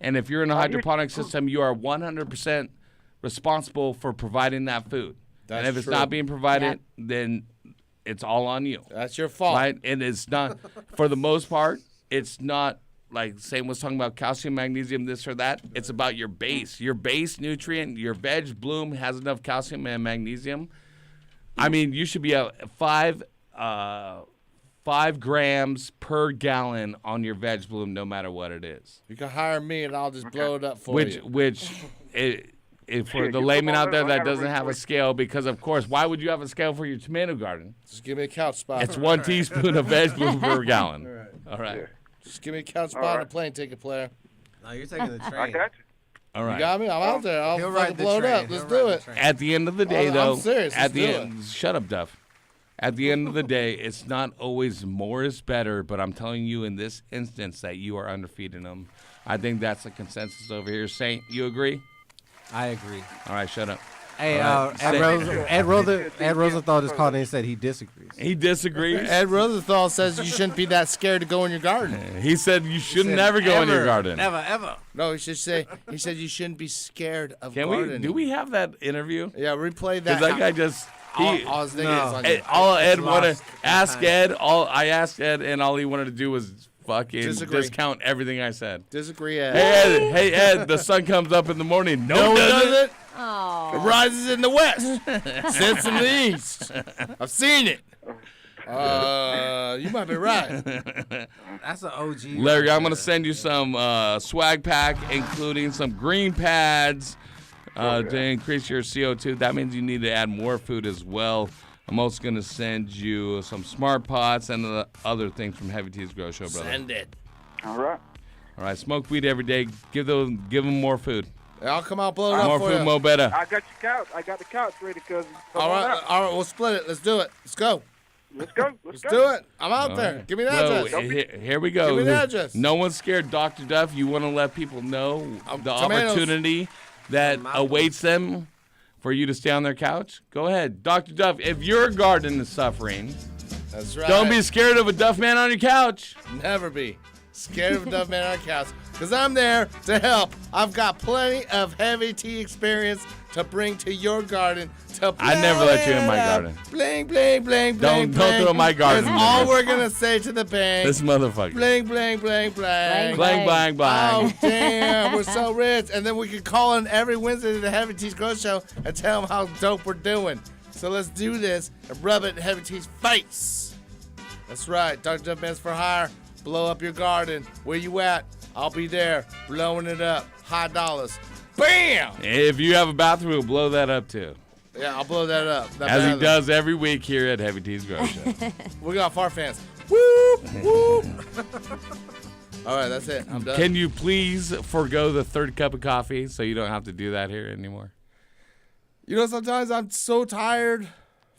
And if you're in a hydroponic system, you are 100% responsible for providing that food. That's and if it's true. not being provided, then it's all on you. That's your fault. Right? And it's not, for the most part, it's not like Sam was talking about calcium, magnesium, this or that. It's about your base. Your base nutrient, your veg bloom has enough calcium and magnesium. I mean, you should be at 5 grams per gallon on your veg bloom, no matter what it is. You can hire me and I'll just blow it up for you. Which, for the layman out there that doesn't have a scale, because of course, why would you have a scale for your tomato garden? Just give me a couch spot. It's 1 teaspoon of veg bloom per gallon. All right. Just give me a couch spot and a plane ticket, player. No, you're taking the train. I got you. All right. You got me? I'm out there. I'll He'll fucking ride the blow it train. up. Let's He'll do ride it. the train. At the end of the day, I'm though, serious. at Let's the do end, shut up, Duff. At the end of the day, it's not always more is better, but I'm telling you in this instance that you are underfeeding them. I think that's the consensus over here. Saint, you agree? I agree. All right, shut up. Hey, All right. Ed Rosenthal just called in and said he disagrees. He disagrees. Ed Rosenthal says you shouldn't be that scared to go in your garden. He said you should never go in your garden. Never, ever. No, he said you shouldn't be scared of Can gardening. do we have that interview? Yeah, replay that. Because that guy just all his niggas on you. all Ed wanted ask Ed. I asked Ed, and all he wanted to do was fucking Disagree. discount everything I said. Disagree, Ed. Hey Ed, the sun comes up in the morning. No, it it doesn't. doesn't. Oh. It rises in the west, sets in the east. I've seen it. You might be right. That's an OG. Larry, I'm gonna send you some swag pack, including some green pads to increase your CO2. That means you need to add more food as well. I'm also gonna send you some smart pots and other things from Heavy T's Grow Show, brother. Send it. All right. All right, smoke weed every day. Give them more food. I'll come out, blow it up More for food, you. more better. I got your couch. I got the couch ready, cousin. All right, we'll split it. Let's do it. Let's go. Let's go. Let's do it. I'm out All there. right. Give me the Well, address. here we go. Give me the address. No one's scared, Dr. Duff. You want to let people know the tomatoes. opportunity that awaits them for you to stay on their couch? Go ahead. Dr. Duff, if your garden is suffering, That's right. don't be scared of a Duff man on your couch. Never be scared of a dumb man on a couch, because I'm there to help. I've got plenty of heavy tea experience to bring to your garden. I never let you in my garden. Bling, bling, bling, Don't bling, throw my garden That's in all there. we're going to say to the bank. This motherfucker. Bling, bling, bling, bling. Blang, blang, blang. Oh, damn, we're so rich. And then we can call in every Wednesday to the Heavy Tea's Grow Show and tell them how dope we're doing. So let's do this and rub it in Heavy Tea's face. That's right. Dr. Duff Man's for hire. Blow up your garden. Where you at? I'll be there, blowing it up. High dollars. Bam! If you have a bathroom, we'll blow that up too. Yeah, I'll blow that up. As he does every week here at Heavy T's Grow Show. We got far fans. Whoop, whoop. All right, that's it. I'm done. Can you please forego the third cup of coffee so you don't have to do that here anymore? You know, sometimes I'm so tired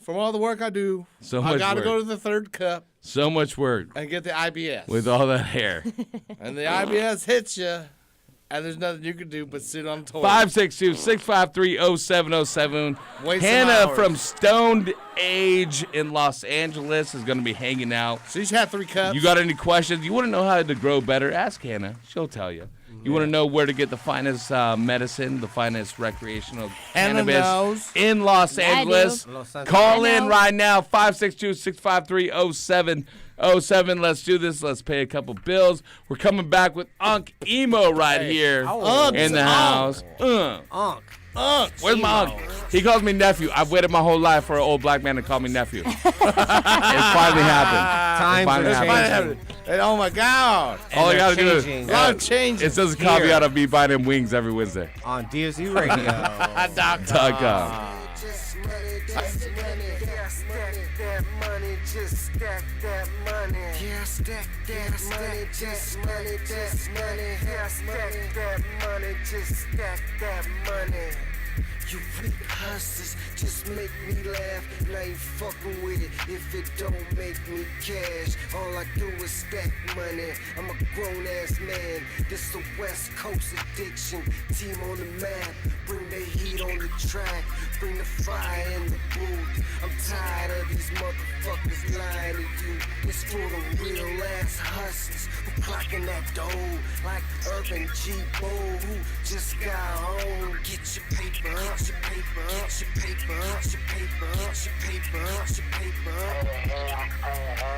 from all the work I do. So I much got to work. go to the third cup So much work and get the IBS. with all that hair. And the IBS hits you, and there's nothing you can do but sit on the toilet. 562-653-0707. Waste some Hannah hours. from Stoned Age in Los Angeles is going to be hanging out. She's had 3 cups. You got any questions? You want to know how to grow better? Ask Hannah. She'll tell you. You want to know where to get the finest medicine, the finest recreational Hannah cannabis knows. in Los Yeah, I do. Angeles? Los Angeles. Call I in know. right now, 562-653-0707. Let's do this. Let's pay a couple bills. We're coming back with Unk Emo right here Unk, in the Unk. house. Unk. Where's my uncle? He calls me nephew. I've waited my whole life for an old black man to call me nephew. It finally happened. Times are changing. And oh my God! All I gotta do is a lot of changes. It's just a caveat of me buying them wings every Wednesday. On DSU Radio. .com. That money, just stack that money. Yeah, stack that money, just money, just money. Yeah, stack that money, just stack that money. You weak hustlers just make me laugh, and I ain't fucking with it if it don't make me cash. All I do is stack money. I'm a grown-ass man. This a West Coast addiction. Team on the map. Bring the heat on the track. Bring the fire in the booth. I'm tired of these motherfuckers lying to you. It's for the real ass hustlers who clocking that dough like Urban G. Bo, who just got home. Get your paper up. Get your paper up, get your paper up, get your paper up, get your paper up, get your paper up.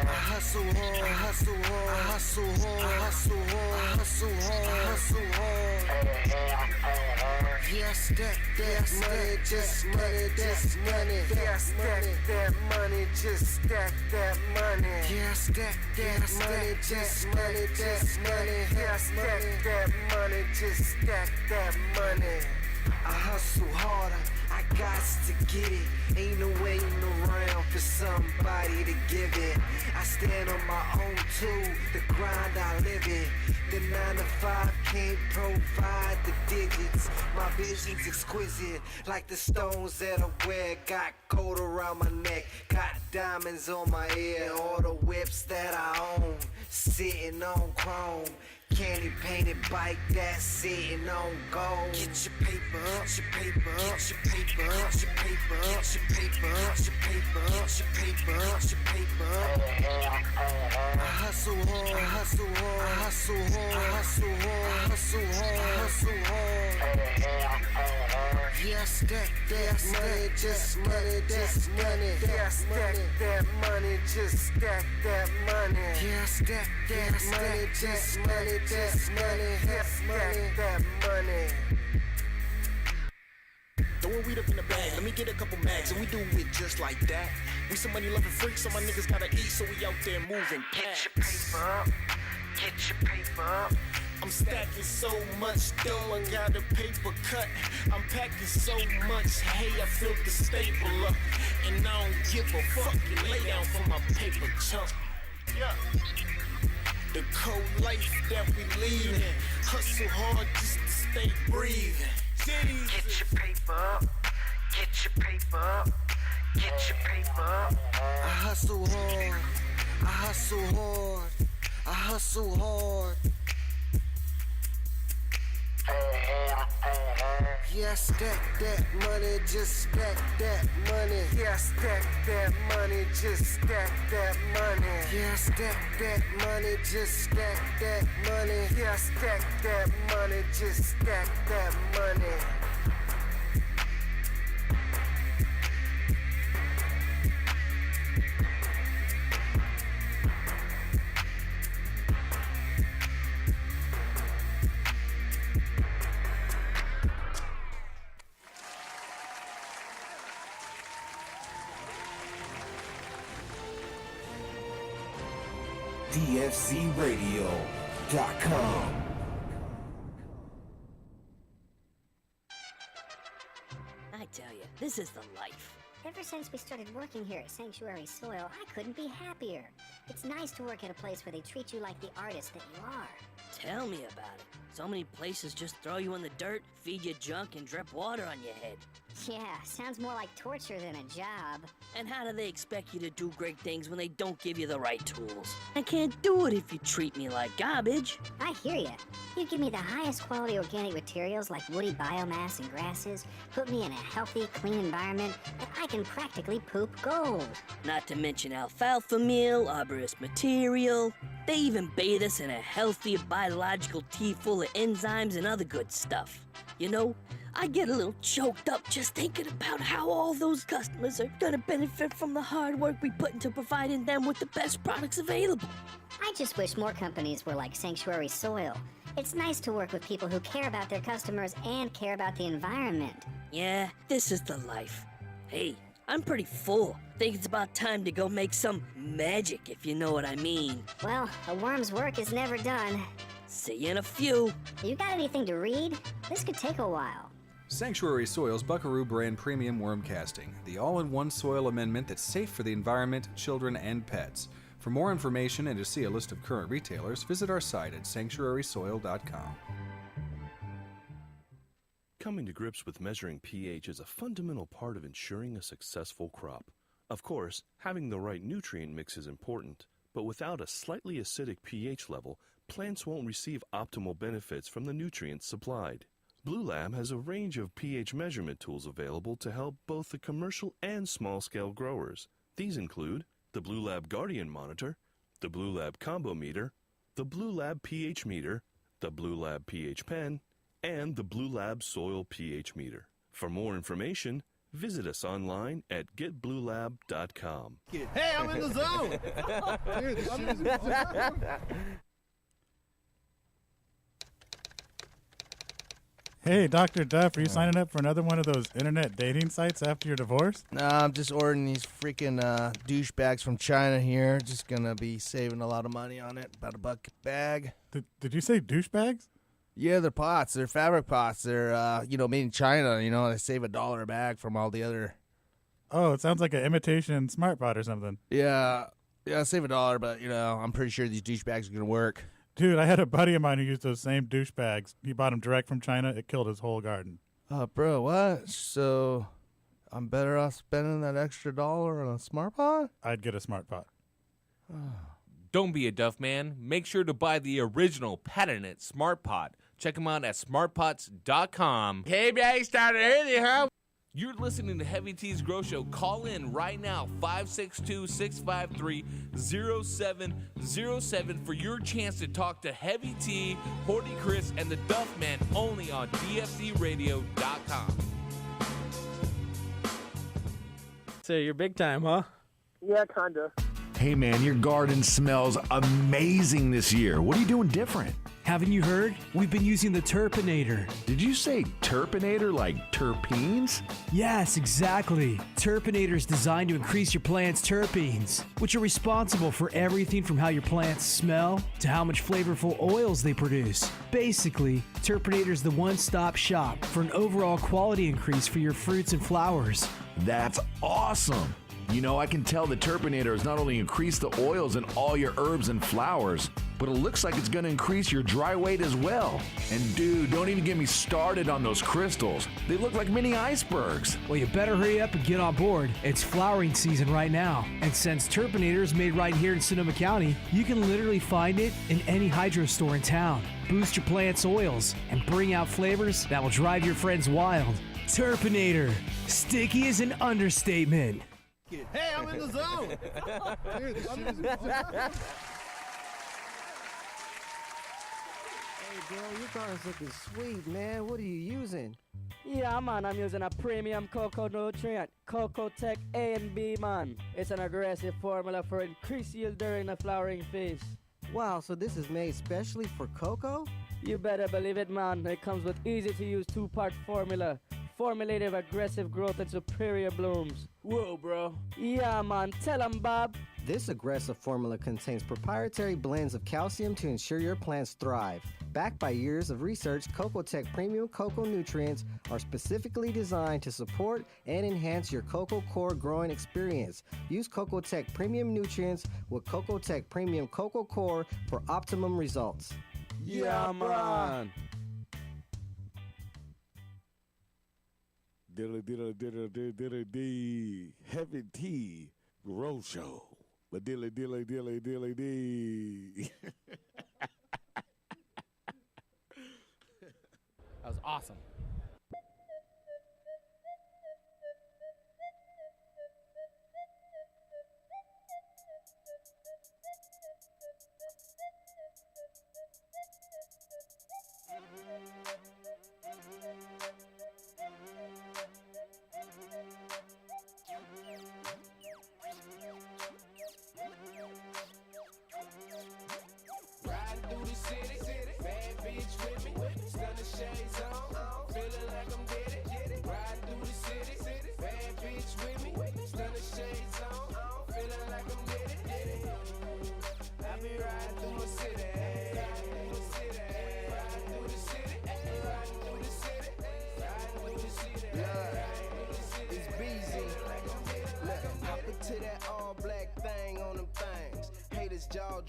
I hustle hard, I hustle hard, I hustle hard, I hustle hard, I hustle hard, I hustle hard. Yeah, stack that money, just money, just money. Yeah, stack that money, just stack that money. Yeah, stack that money, just money, just money. Yeah, stack that money, just stack that money. I hustle harder, I got to get it. Ain't no waiting around for somebody to give it. I stand on my own too, the grind I live it. The 9 to 5 can't provide the digits. My vision's exquisite, like the stones that I wear. Got gold around my neck, got diamonds on my ear. All the whips that I own, sitting on chrome. Candy painted bike that's sitting on gold. Get your paper up, get your paper up, get your paper up, get your paper up, get your paper up, get your paper up, get your paper up, get your paper up. I hustle hard, I hustle hard, I hustle hard, I hustle hard, I hustle hard, I hustle hard. Yeah, stack that money, just money, just money. Yeah, stack that money, just stack that money. Yeah, stack that money, just money. Just money, just money, that money. Throwing weed up in the bag, let me get a couple mags, and we do it just like that. We some money loving freaks, so my niggas gotta eat, so we out there moving. Get your paper up, get your paper up. I'm stacking so much dough, I got a paper cut. I'm packing so much hay, I filled the staple up. And I don't give a fuck, you lay down for my paper chunk. Yeah. The cold life that we leading, hustle hard just to stay breathing. Get your paper up, get your paper up, get your paper up. I hustle hard, I hustle hard, I hustle hard. Yeah, stack that money, just stack that money. Yeah, stack that money, just stack that money. Yeah, stack that money, just stack that money. Yeah, stack that money, just stack that money. DFCRadio.com. I tell you, this is the life. Ever since we started working here at Sanctuary Soil, I couldn't be happier. It's nice to work at a place where they treat you like the artist that you are. Tell me about it. So many places just throw you in the dirt, feed you junk, and drip water on your head. Yeah, sounds more like torture than a job. And how do they expect you to do great things when they don't give you the right tools? I can't do it if you treat me like garbage. I hear ya. You give me the highest quality organic materials like woody biomass and grasses, put me in a healthy, clean environment, and I can practically poop gold. Not to mention alfalfa meal, arborist material. They even bathe us in a healthy biological tea full of enzymes and other good stuff. You know, I get a little choked up just thinking about how all those customers are gonna benefit from the hard work we put into providing them with the best products available. I just wish more companies were like Sanctuary Soil. It's nice to work with people who care about their customers and care about the environment. Yeah, this is the life. Hey, I'm pretty full. Think it's about time to go make some magic, if you know what I mean. Well, a worm's work is never done. See you in a few. You got anything to read? This could take a while. Sanctuary Soils Buckaroo brand premium worm casting, the all-in-one soil amendment that's safe for the environment, children, and pets. For more information and to see a list of current retailers, visit our site at sanctuarysoil.com. Coming to grips with measuring pH is a fundamental part of ensuring a successful crop. Of course, having the right nutrient mix is important, but without a slightly acidic pH level, plants won't receive optimal benefits from the nutrients supplied. Blue Lab has a range of pH measurement tools available to help both the commercial and small-scale growers. These include the Blue Lab Guardian Monitor, the Blue Lab Combo Meter, the Blue Lab pH Meter, the Blue Lab pH Pen, and the Blue Lab Soil pH Meter. For more information, visit us online at getbluelab.com. Hey, I'm in the zone! Dude, this shit is Hey, Dr. Duff, are you signing up for another one of those internet dating sites after your divorce? Nah, I'm just ordering these freaking douchebags from China here. Just gonna be saving a lot of money on it. About $1 a bag. Did you say douchebags? Yeah, they're pots. They're fabric pots. They're, made in China. They save $1 a bag from all the other... Oh, it sounds like an imitation smart pot or something. Yeah, save $1, but, I'm pretty sure these douchebags are gonna work. Dude, I had a buddy of mine who used those same douchebags. He bought them direct from China. It killed his whole garden. Bro, what? So, I'm better off spending that extra $1 on a smart pot? I'd get a smart pot. Don't be a Duff man. Make sure to buy the original patented Smart Pot. Check them out at smartpots.com. Hey, man, started early, huh? You're listening to Heavy T's Grow Show. Call in right now, 562-653-0707 for your chance to talk to Heavy T, Horty Chris, and the Duff Man only on DFCRadio.com. So you're big time, huh? Yeah, kinda. Hey man, your garden smells amazing this year. What are you doing different? Haven't you heard? We've been using the Turpinator. Did you say Turpinator like terpenes? Yes, exactly. Turpinator is designed to increase your plant's terpenes, which are responsible for everything from how your plants smell to how much flavorful oils they produce. Basically, Turpinator is the one-stop shop for an overall quality increase for your fruits and flowers. That's awesome. I can tell the Turpinator has not only increased the oils in all your herbs and flowers, but it looks like it's going to increase your dry weight as well. And dude, don't even get me started on those crystals. They look like mini icebergs. Well, you better hurry up and get on board. It's flowering season right now. And since Turpinator is made right here in Sonoma County, you can literally find it in any hydro store in town. Boost your plant's oils and bring out flavors that will drive your friends wild. Turpinator. Sticky is an understatement. Hey, I'm in the zone! Dude, this shit is Hey, girl, your garden's looking sweet, man. What are you using? Yeah, man, I'm using a premium cocoa nutrient, Cocoa Tech A and B, man. It's an aggressive formula for increased yield during the flowering phase. Wow, so this is made specially for cocoa? You better believe it, man. It comes with easy-to-use 2-part formula. Formulated aggressive growth and superior blooms. Whoa, bro. Yeah, man. Tell 'em, Bob. This aggressive formula contains proprietary blends of calcium to ensure your plants thrive. Backed by years of research, Cocoa Tech Premium Cocoa Nutrients are specifically designed to support and enhance your cocoa core growing experience. Use Cocoa Tech Premium Nutrients with Cocoa Tech Premium Cocoa Core for optimum results. Yeah, man. Dilly Heavy T Grow Show. But dilly. That was awesome.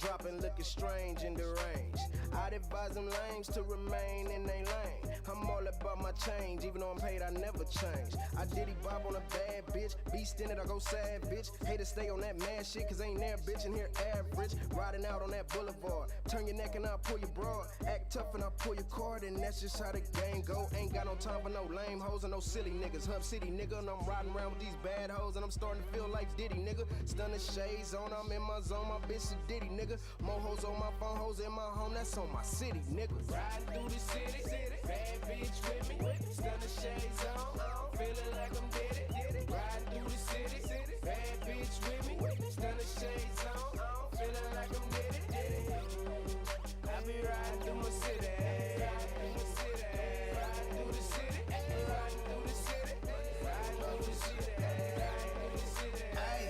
dropping, looking strange and deranged. I'd advise them lames to remain in their lane. I'm all about my change, even though I'm paid, I never change. I diddy bob on a bad bitch, beast in it, I go savage. Hate to stay on that mad shit, cause ain't there bitch in here average. Riding out on that boulevard, turn your neck and I'll pull your broad. Act tough and I'll pull your card, and that's just how the game go. Ain't got no time for no lame hoes and no silly niggas. Hub City nigga, and I'm riding around with these bad hoes, and I'm starting to feel like Diddy nigga. Stunning shades on, I'm in my zone, my bitch a Diddy nigga. More hoes on my phone, hoes in my home, that's on my city nigga. Riding through the city, bad bitch with me. Stunning shades on, feeling like I'm Diddy. Riding through the city, bad bitch with me. Stunning shades on, feeling like I'm Diddy. I be riding through my city, riding through the city, riding through the city, riding through the city, riding through the city, riding through the city. Hey,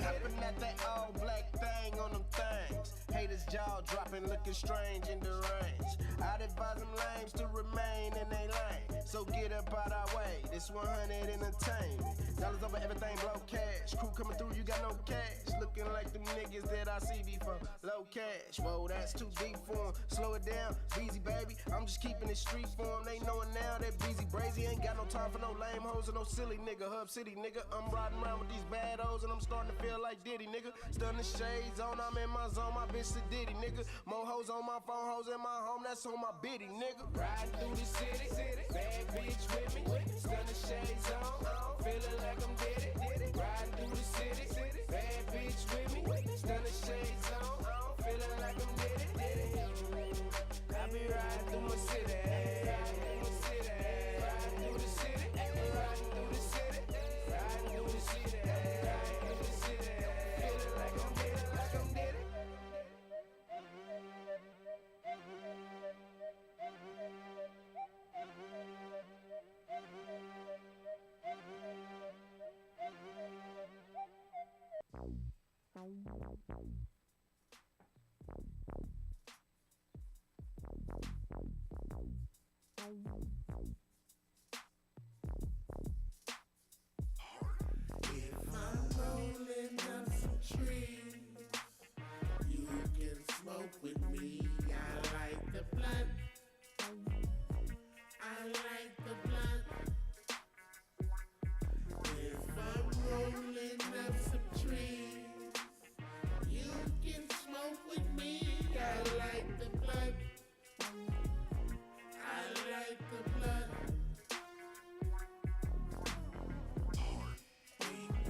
hopping at that all black thing on them things. Haters jaw dropping, looking strange and deranged. I'd advise them lames to remain in their lane. So get up out our way, this 100 entertainment. Dollars over everything, blow cash. Crew coming through, you got no cash. Looking like them niggas that I see before. Low cash, whoa, that's too deep for 'em. Slow it down, Beezy baby. I'm just keeping it street for 'em. They knowin' now that Beezy Brazy ain't got no time for no lame hoes or no silly nigga. Hub City nigga, I'm riding around with these bad hoes and I'm starting to feel like Diddy nigga. Stunning shades on, I'm in my zone, my bitch a Diddy nigga. More hoes on my phone, hoes in my home, that's on my biddy nigga. Riding through the city, bad bitch with me. Stunning shades on, feeling like I'm Diddy. Riding through the city, bad bitch with me. Stunning shades on, feeling like I'm Diddy. I be riding through my city, riding through the city, riding through the city, riding through the city, riding through the city, riding through the city, feeling like I'm Diddy. If I'm rolling up some trees, you can smoke with me. I like the blunt. I like the blunt. If I'm rolling up some trees, you can smoke with me. I like the blunt. I like the blunt.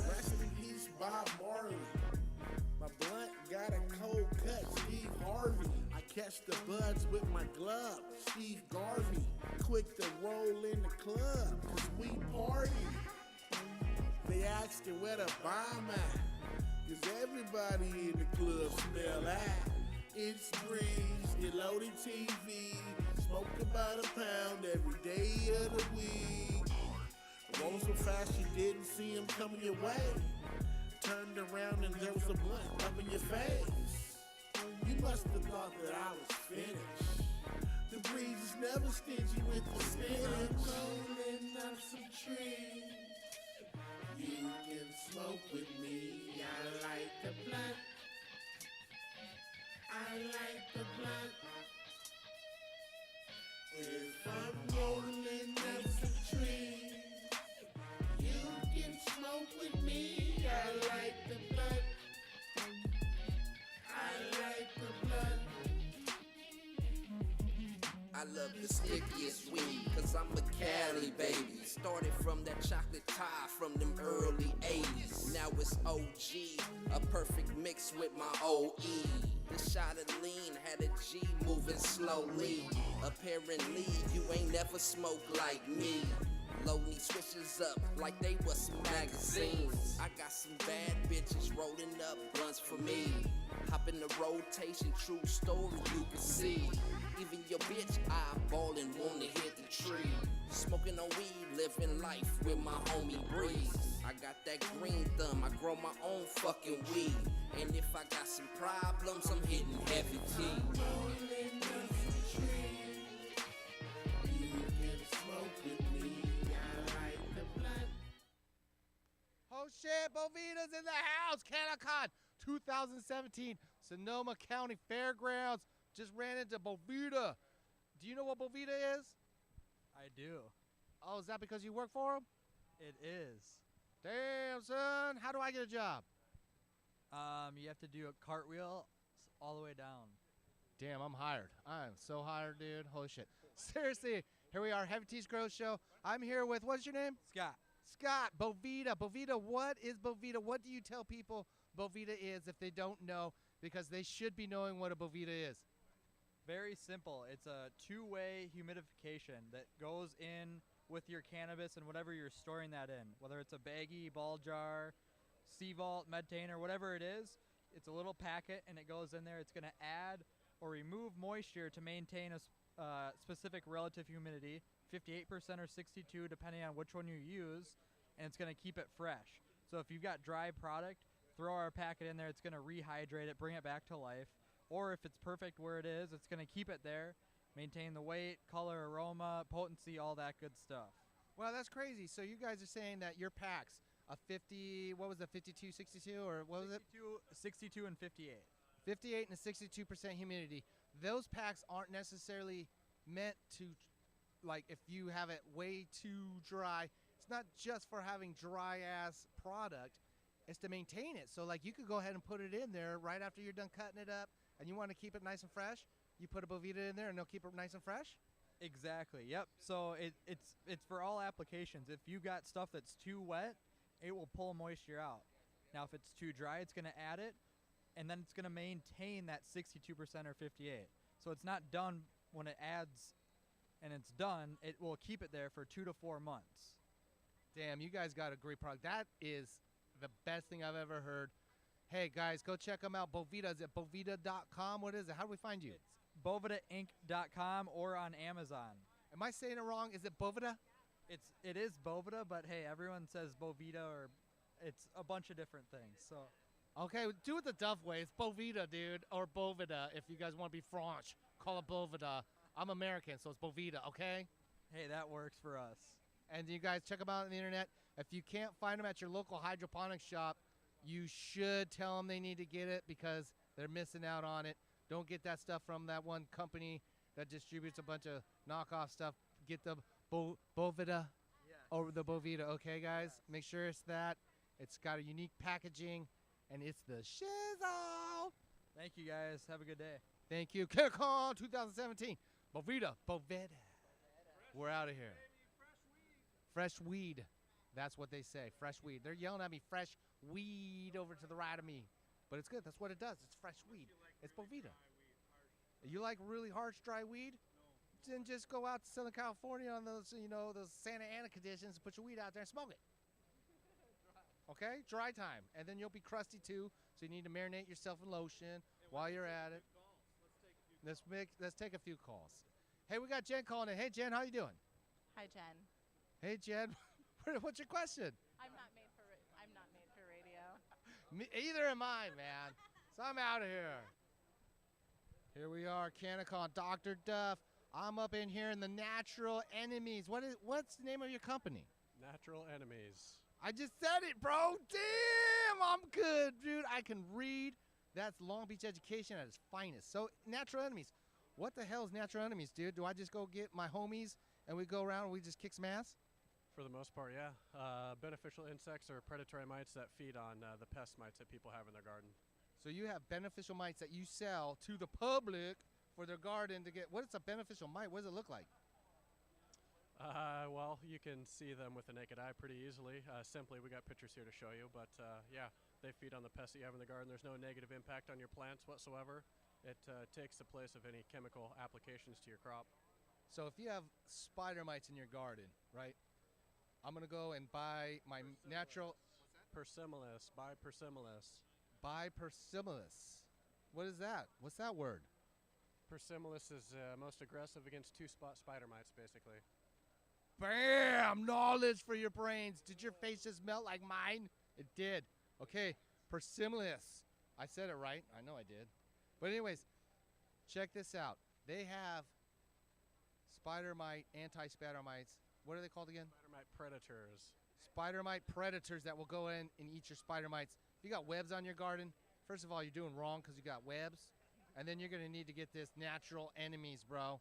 Rest in peace, Bob Marley. My blunt got a cold cut, Steve Harvey. I catch the buds with my glove, Steve Garvey. Quick to roll in the club, cause we party. They asking where the bomb at, cause everybody in the club smell that. It's breeze, get loaded TV, smoke about a pound every day of the week. Roll so fast you didn't see him coming your way. Turned around and there was a blunt up in your face. You must have thought that I was finished. The breeze is never stingy with the spinach. Rolling up some trees, you can smoke with me. I like the blunt. I like the blunt. If I'm rolling up some trees, you can smoke with me. I like the blunt. I like the blunt. I love the stickiest weed, cause I'm a Cali baby. Started from that chocolate tie from them early 80s. Now it's OG, a perfect mix with my OE. The shot of lean had a G moving slowly. Apparently, you ain't never smoked like me. Load these switches up like they was some magazines. I got some bad bitches rolling up blunts for me. Hop in the rotation, true story you can see. Even your bitch eyeballing wanna hit the tree. Smoking on weed, living life with my homie Breeze. I got that green thumb, I grow my own fucking weed. And if I got some problems, I'm hitting heavy tea. Rolling up some trees, you can smoke with me. I like the blunt. Oh shit, Bovita's in the house, Calicon. 2017 Sonoma County Fairgrounds. Just ran into Bovita. Do you know what Bovita is? I do. Oh, is that because you work for them? It is. Damn, son. How do I get a job? You have to do a cartwheel all the way down. Damn, I'm hired. I'm so hired, dude. Holy shit. Seriously, here we are, Heavy T's Grow Show. I'm here with, what's your name? Scott. Scott, Bovita. Bovita, what is Bovita? What do you tell people Bovita is if they don't know? Because they should be knowing what a Bovita is. Very simple. It's a two-way humidification that goes in with your cannabis and whatever you're storing that in, whether it's a baggie, ball jar, sea vault, medtainer, whatever it is. It's a little packet and it goes in there. It's going to add or remove moisture to maintain a specific relative humidity, 58% or 62 depending on which one you use, and it's going to keep it fresh. So if you've got dry product, throw our packet in there. It's going to rehydrate it, bring it back to life. Or if it's perfect where it is, it's going to keep it there, maintain the weight, color, aroma, potency, all that good stuff. Well, that's crazy. So you guys are saying that your packs, a 50, what was it, 52, 62, or what was it? 62 and 58. 58 and a 62% humidity. Those packs aren't necessarily meant to, like, if you have it way too dry, it's not just for having dry-ass product. It's to maintain it. So, like, you could go ahead and put it in there right after you're done cutting it up, and you want to keep it nice and fresh, you put a Bovita in there, and they'll keep it nice and fresh? Exactly, yep. So it's for all applications. If you got stuff that's too wet, it will pull moisture out. Now, if it's too dry, it's going to add it, and then it's going to maintain that 62% or 58. So it's not done when it adds and it's done. It will keep it there for 2 to 4 months. Damn, you guys got a great product. That is the best thing I've ever heard. Hey, guys, go check them out. Bovita, is it bovita.com? What is it? How do we find you? It's bovitainc.com or on Amazon. Am I saying it wrong? Is it Bovita? It is Bovita, but hey, everyone says Bovita, or it's a bunch of different things. So, okay, do it the Duff way. It's Bovita, dude, or Bovita. If you guys want to be French, call it Bovita. I'm American, so it's Bovita. Okay. Hey, that works for us. And you guys check them out on the internet. If you can't find them at your local hydroponics shop, you should tell them they need to get it because they're missing out on it. Don't get that stuff from that one company that distributes a bunch of knockoff stuff. Get the Bovita or the Bovita, okay, guys? Make sure it's that. It's got a unique packaging, and it's the shizzle. Thank you, guys. Have a good day. Thank you. KidCon 2017. Bovita. We're out of here. Fresh weed. That's what they say. Fresh weed. They're yelling at me, fresh weed over to the right of me. But it's good. That's what it does. It's fresh weed. It's Bovita. You like really harsh, dry weed? Then just go out to Southern California on those, those Santa Ana conditions and put your weed out there and smoke it. Okay? Dry time. And then you'll be crusty too, so you need to marinate yourself in lotion while you're at it. Let's take a few calls. Hey, we got Jen calling in. Hey, Jen, how you doing? Hi, Jen. Hey, Jen. What's your question? I'm not made for radio. Me, either am I, man. So I'm out of here. Here we are, Canicon, Dr. Duff. I'm up in here in the Natural Enemies. What's the name of your company? Natural Enemies. I just said it, bro. Damn, I'm good, dude. I can read. That's Long Beach education at its finest. So, Natural Enemies. What the hell is Natural Enemies, dude? Do I just go get my homies and we go around and we just kick some ass? For the most part, yeah. Beneficial insects or predatory mites that feed on the pest mites that people have in their garden. So you have beneficial mites that you sell to the public for their garden to get. What is a beneficial mite? What does it look like? Well, you can see them with the naked eye pretty easily. Simply, we got pictures here to show you. But yeah, they feed on the pests that you have in the garden. There's no negative impact on your plants whatsoever. It takes the place of any chemical applications to your crop. So if you have spider mites in your garden, right? I'm going to go and buy my natural... Persimilis. Buy Persimilis. Buy Persimilis. What is that? What's that word? Persimilis is most aggressive against two-spot spider mites, basically. Bam! Knowledge for your brains. Did your face just melt like mine? It did. Okay, Persimilis. I said it right. I know I did. But anyways, check this out. They have spider mite, anti-spider mites. What are they called again? Spider mite predators. Spider mite predators that will go in and eat your spider mites. If you got webs on your garden, First of all, you're doing wrong because you got webs. And then you're going to need to get this natural enemies, bro.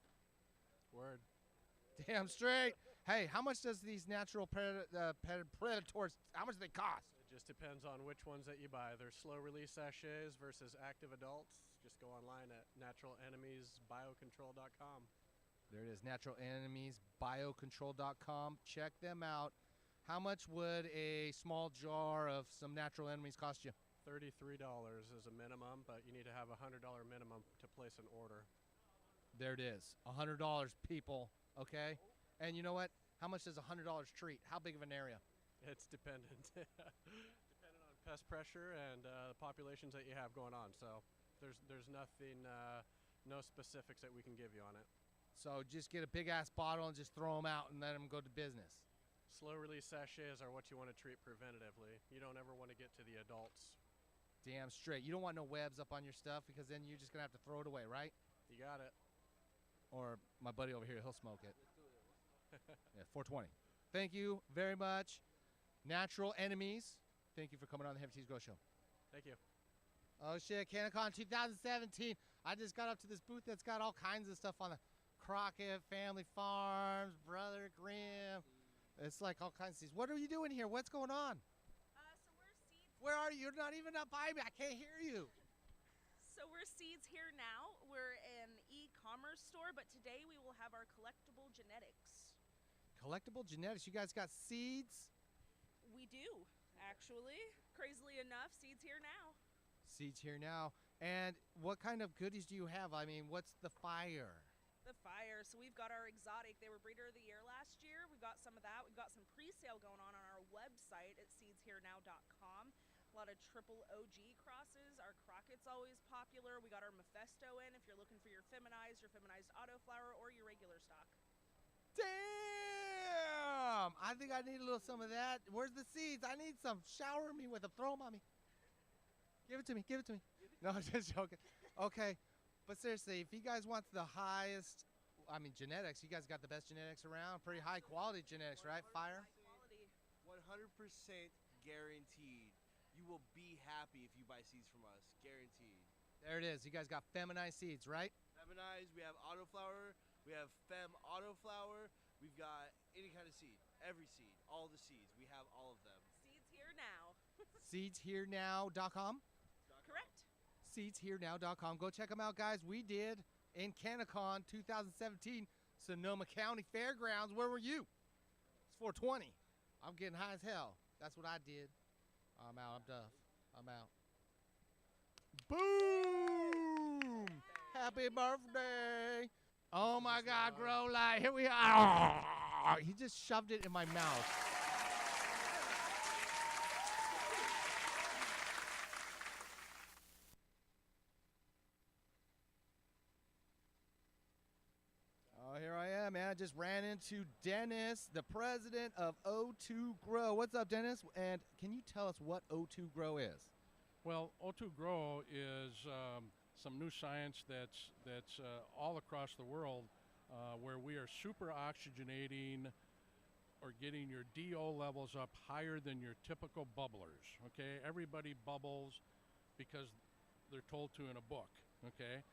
Word. Damn straight. Hey, how much does these natural predators, how much do they cost? It just depends on which ones that you buy. There's slow-release sachets versus active adults. Just go online at naturalenemmiesbiocontrol.com. There it is, naturalenemmiesbiocontrol.com. Check them out. How much would a small jar of some natural enemies cost you? $33 is a minimum, but you need to have a $100 minimum to place an order. There it is, $100, people, okay? And you know what? How much does a $100 treat? How big of an area? It's dependent. Dependent on pest pressure and the populations that you have going on. So there's nothing, no specifics that we can give you on it. So just get a big-ass bottle and just throw them out and let them go to business. Slow-release sachets are what you want to treat preventatively. You don't ever want to get to the adults. Damn straight. You don't want no webs up on your stuff because then you're just going to have to throw it away, right? You got it. Or my buddy over here, he'll smoke it. Yeah, 420. Thank you very much. Natural Enemies, thank you for coming on the Heavy T's Grow Show. Thank you. Oh, shit, CannaCon 2017. I just got up to this booth that's got all kinds of stuff on the Crockett Family Farms, Brother Grimm. It's like all kinds of things. What are you doing here? What's going on? So we're Seeds. Where are you? You're not even up by me. I can't hear you. So we're Seeds here now. We're an e-commerce store, but today we will have our collectible genetics. Collectible genetics. You guys got seeds? We do, actually. Crazily enough, Seeds here now. Seeds here now. And what kind of goodies do you have? I mean, what's the fire? The fire. So we've got our exotic. They were Breeder of the Year last year. We've got some of that. We've got some pre-sale going on our website at seedsherenow.com. A lot of triple OG crosses. Our Crockett's always popular. We got our Mephisto in if you're looking for your feminized autoflower, or your regular stock. Damn! I think I need a little some of that. Where's the seeds? I need some. Shower me with them. Throw them on me. Give it to me. Give it to me. No, I'm just joking. Okay. But seriously, if you guys want the highest, genetics, you guys got the best genetics around. Pretty high quality genetics, right? Fire? 100% guaranteed. You will be happy if you buy seeds from us. Guaranteed. There it is. You guys got feminized seeds, right? Feminized. We have autoflower. We have fem autoflower. We've got any kind of seed. Every seed. All the seeds. We have all of them. Seeds here now. Seedsherenow.com? Correct. Seedsherenow.com. Go check them out, guys. We did in CannaCon 2017, Sonoma County Fairgrounds. Where were you? It's 420. I'm getting high as hell. That's what I did. I'm out. I'm Duff. I'm out. Boom! Happy birthday! Oh my God, Grow Light. Here we are. He just shoved it in my mouth. Oh, here I am, man. I just ran into Dennis, the president of O2 Grow. What's up, Dennis? And can you tell us what O2 Grow is? Well, O2 Grow is some new science that's all across the world where we are super oxygenating or getting your DO levels up higher than your typical bubblers, okay? Everybody bubbles because they're told to in a book, okay?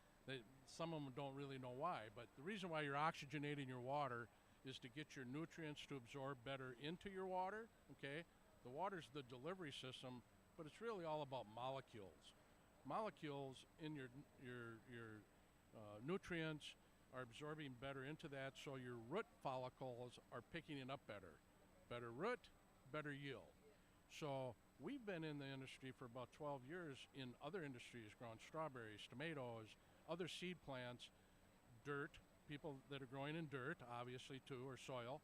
Some of them don't really know why, but the reason why you're oxygenating your water is to get your nutrients to absorb better into your water, okay? The water's the delivery system, but it's really all about molecules. Molecules in your nutrients are absorbing better into that, so your root follicles are picking it up better. Better root, better yield. So we've been in the industry for about 12 years in other industries, growing strawberries, tomatoes, other seed plants, dirt, people that are growing in dirt, obviously too, or soil,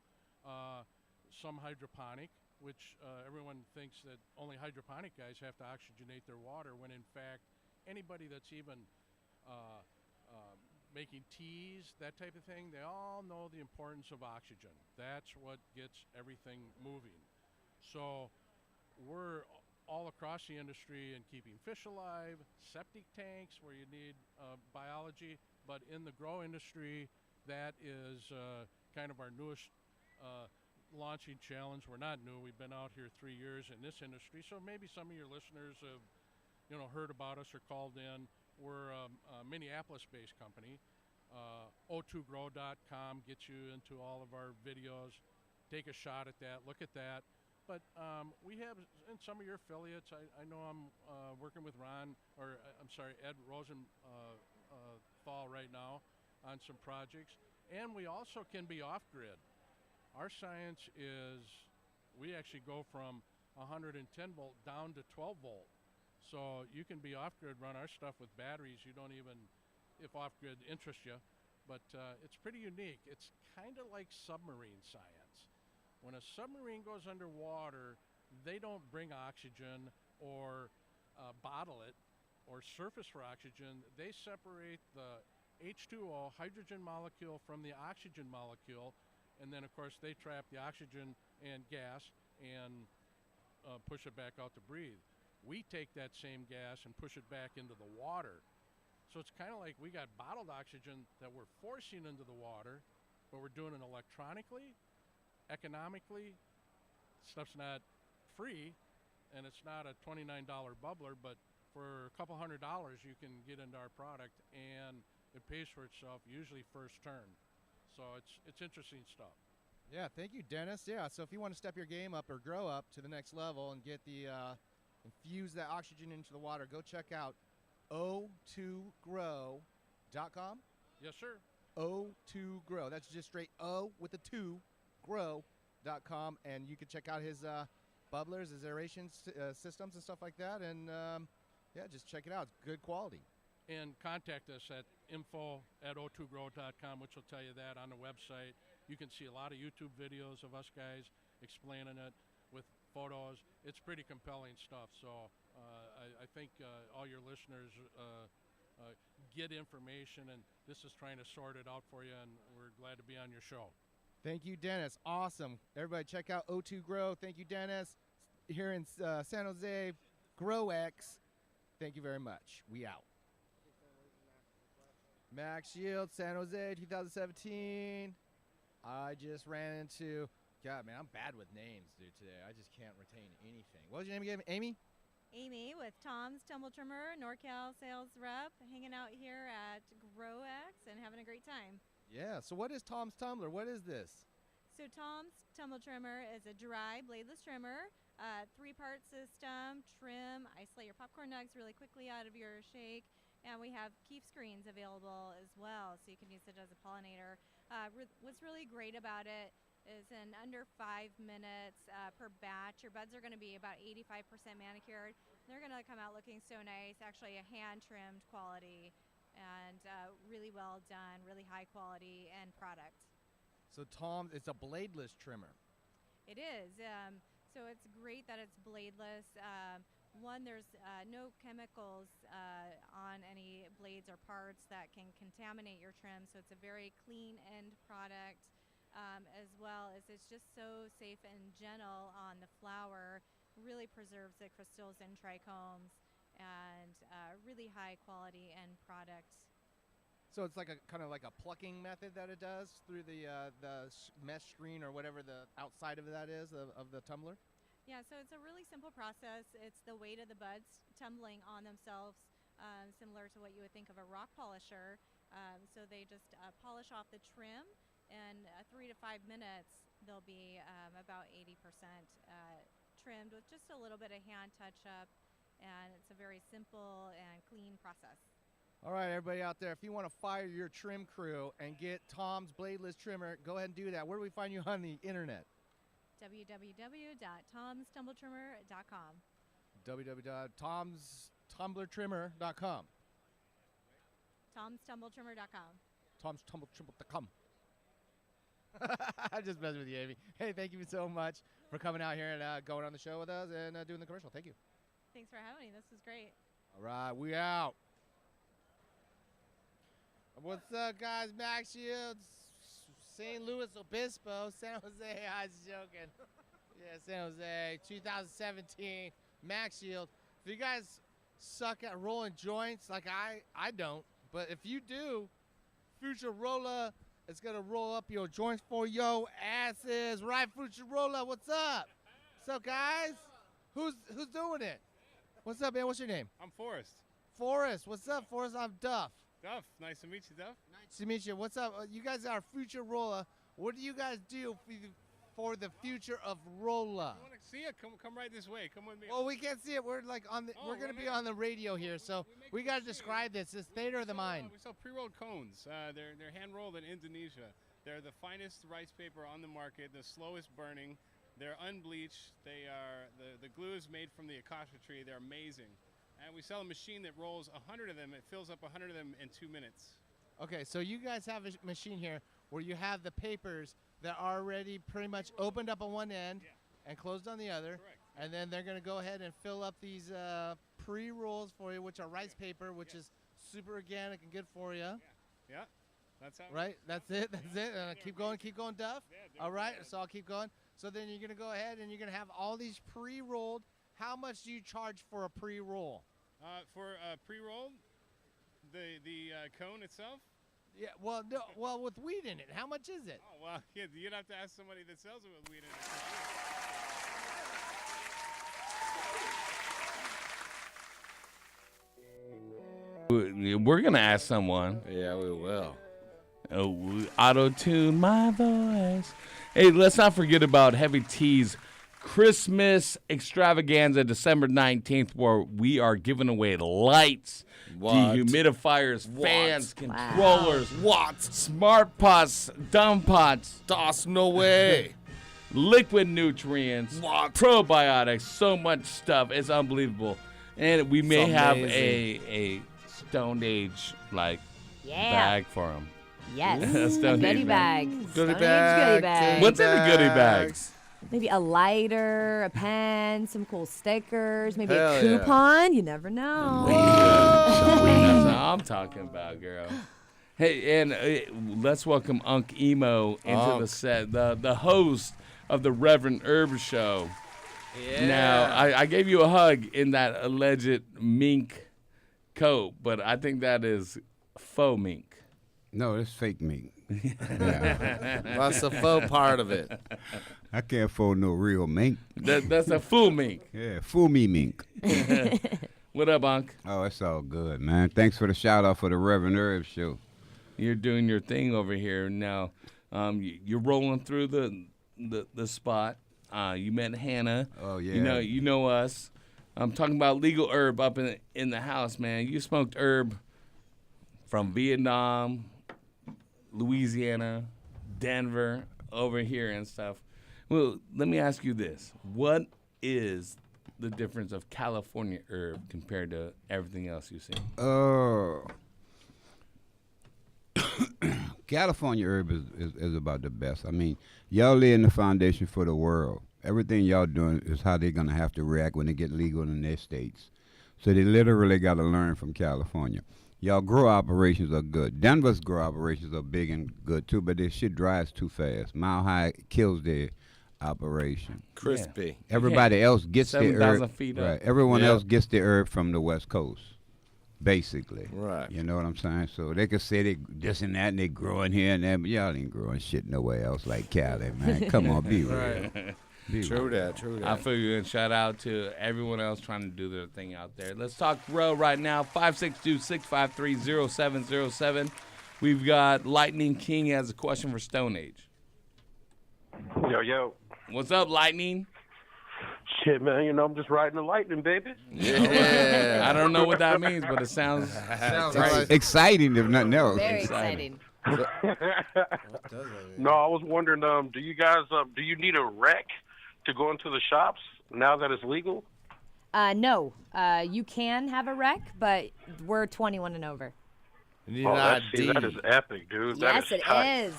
some hydroponic, which everyone thinks that only hydroponic guys have to oxygenate their water, when in fact anybody that's even making teas, that type of thing, they all know the importance of oxygen. That's what gets everything moving. So we're all across the industry and keeping fish alive, septic tanks where you need biology, but in the grow industry, that is kind of our newest launching challenge. We're not new. We've been out here 3 years in this industry, so maybe some of your listeners have heard about us or called in, we're a Minneapolis-based company. O2grow.com gets you into all of our videos. Take a shot at that. Look at that. But we have in some of your affiliates. I know I'm working with Ed Rosenthal right now on some projects, and we also can be off-grid. Our science is we actually go from 110 volt down to 12 volt. So you can be off-grid, run our stuff with batteries. You don't even, if off-grid interests you, but it's pretty unique. It's kind of like submarine science. When a submarine goes underwater, they don't bring oxygen or bottle it or surface for oxygen. They separate the H2O, hydrogen molecule, from the oxygen molecule, and then of course they trap the oxygen and gas and push it back out to breathe. We take that same gas and push it back into the water. So it's kind of like we got bottled oxygen that we're forcing into the water, but we're doing it electronically, economically. Stuff's not free, and it's not a $29 bubbler, but for a couple $100 you can get into our product, and it pays for itself usually first turn. So it's interesting stuff. Yeah, thank you, Dennis. Yeah, so if you want to step your game up or grow up to the next level and get the infuse that oxygen into the water, go check out O2grow.com. Yes, sir. O2grow. That's just straight O with a 2, grow.com, and you can check out his bubblers, his aeration systems and stuff like that, and just check it out. It's good quality. And contact us at info@o2grow.com, which will tell you that on the website. You can see a lot of YouTube videos of us guys explaining it with photos. It's pretty compelling stuff. So I think all your listeners get information, and this is trying to sort it out for you, and we're glad to be on your show. Thank you, Dennis. Awesome. Everybody check out O2Grow. Thank you, Dennis. Here in San Jose, GrowX. Thank you very much. We out. Max Shield, San Jose, 2017. I just ran into, God, man, I'm bad with names, dude, today. I just can't retain anything. What was your name again, Amy? Amy with Tom's Tumble Trimmer, NorCal sales rep, hanging out here at GrowX and having a great time. Yeah, so what is Tom's Tumbler? What is this? So Tom's Tumble Trimmer is a dry bladeless trimmer, 3-part system, trim, isolate your popcorn nugs really quickly out of your shake, and we have keef screens available as well, so you can use it as a pollinator. What's really great about it is in under 5 minutes per batch, your buds are going to be about 85% manicured. They're going to come out looking so nice, actually a hand-trimmed quality, and really well done, really high quality end product. So Tom, it's a bladeless trimmer. It is. So it's great that it's bladeless. One, there's no chemicals on any blades or parts that can contaminate your trim, so it's a very clean end product, as well as it's just so safe and gentle on the flower, really preserves the crystals and trichomes, and really high quality end product. So it's like a kind of like a plucking method that it does through the mesh screen or whatever the outside of that is of the tumbler? Yeah, so it's a really simple process. It's the weight of the buds tumbling on themselves, similar to what you would think of a rock polisher. So they just polish off the trim, and 3 to 5 minutes, they'll be about 80% trimmed with just a little bit of hand touch-up, and it's a very simple and clean process. All right, everybody out there, if you want to fire your trim crew and get Tom's bladeless trimmer, go ahead and do that. Where do we find you on the internet? www.tomstumbletrimmer.com. www.tomstumbletrimmer.com. tomstumbletrimmer.com. tomstumbletrimmer.com. I just messing with you, Amy. Hey, thank you so much for coming out here and going on the show with us and doing the commercial. Thank you. Thanks for having me. This was great. All right, we out. What's up, guys? Max Shields, St. Louis Obispo, San Jose. I was joking. Yeah, San Jose, 2017, Max Shield. If you guys suck at rolling joints like I don't, but if you do, Futurola is going to roll up your joints for yo asses. Right, Futurola, what's up? What's up, guys? Who's doing it? What's up, man? What's your name? I'm Forrest. Forrest. What's up, Forrest? I'm Duff. Duff, nice to meet you, Duff. Nice to meet you. What's up? You guys are Future Rolla. What do you guys do for the future of Rolla? You want to see it? Come right this way. Come with me. Well, we can't see it. We're like on the. we're gonna be on the radio here, so we gotta describe this. It's theater of the mind. We sell pre-rolled cones. They're hand rolled in Indonesia. They're the finest rice paper on the market, the slowest burning. They're unbleached. They are the glue is made from the acacia tree. They're amazing, and we sell a machine that rolls 100 of them. It fills up 100 of them in 2 minutes. Okay, so you guys have a machine here where you have the papers that are already pretty much opened up on one end and closed on the other. Correct. And then they're going to go ahead and fill up these pre-rolls for you, which are rice paper, which is super organic and good for you. Yeah, that's how. Right? That's it. That's it. Keep going, Duff. All right, so I'll keep going. So then you're going to go ahead and you're going to have all these pre-rolled. How much do you charge for a pre-roll? For pre-rolled, the cone itself. Yeah, well, no, well, with weed in it, how much is it? Oh, well, yeah, you'd have to ask somebody that sells it with weed in it. We're going to ask someone. Yeah, we will. Oh, auto-tune my voice. Hey, let's not forget about Heavy T's Christmas extravaganza, December 19th, where we are giving away lights, dehumidifiers, fans, controllers, smart pots, dumb pots. Das no way. Liquid nutrients, probiotics, so much stuff. It's unbelievable. And we may have a Stone Age bag for them. Yes, a goodie bag. Goodie Stone Age bag. goodie bag. What's in the goodie bags? Maybe a lighter, a pen, some cool stickers, maybe Hell a yeah. coupon. You never know. That's what I'm talking about, girl. Hey, and let's welcome Unc Emo into the set, the host of the Reverend Herb Show. Yeah. Now, I gave you a hug in that alleged mink coat, but I think that is faux mink. No, it's fake mink. That's the faux part of it. I can't afford no real mink. That's a full mink. Yeah, fool me mink. What up, Unc? Oh, it's all good, man. Thanks for the shout out for the Reverend Herb Show. You're doing your thing over here now. You're rolling through the spot. You met Hannah. Oh yeah. You know us. I'm talking about legal herb up in the house, man. You smoked herb from Vietnam, Louisiana, Denver, over here and stuff. Well, let me ask you this. What is the difference of California herb compared to everything else you see? California herb is about the best. I mean, y'all laying the foundation for the world. Everything y'all doing is how they're going to have to react when they get legal in their states. So they literally got to learn from California. Y'all grow operations are good. Denver's grow operations are big and good too, but their shit dries too fast. Mile High kills their operation. Crispy. Everybody else gets their 7,000 herb. feet Right. up. Everyone else gets their herb from the West Coast, basically. Right. You know what I'm saying? So they could say they this and that, and they growing here and there, but y'all ain't growing shit nowhere else like Cali, man. Come on, be real. Right. Be True real. that. True that. I feel you, and shout out to everyone else trying to do their thing out there. Let's talk real right now. 562-653-0707. We've got Lightning King has a question for Stone Age. Yo. What's up, Lightning? Shit, man, I'm just riding the lightning, baby. Yeah. I don't know what that means, but it sounds It's exciting if nothing else. Very exciting. No, I was wondering, do you guys, do you need a rec to go into the shops now that it's legal? No, you can have a rec, but we're 21 and over. That is epic, dude. Yes, it is.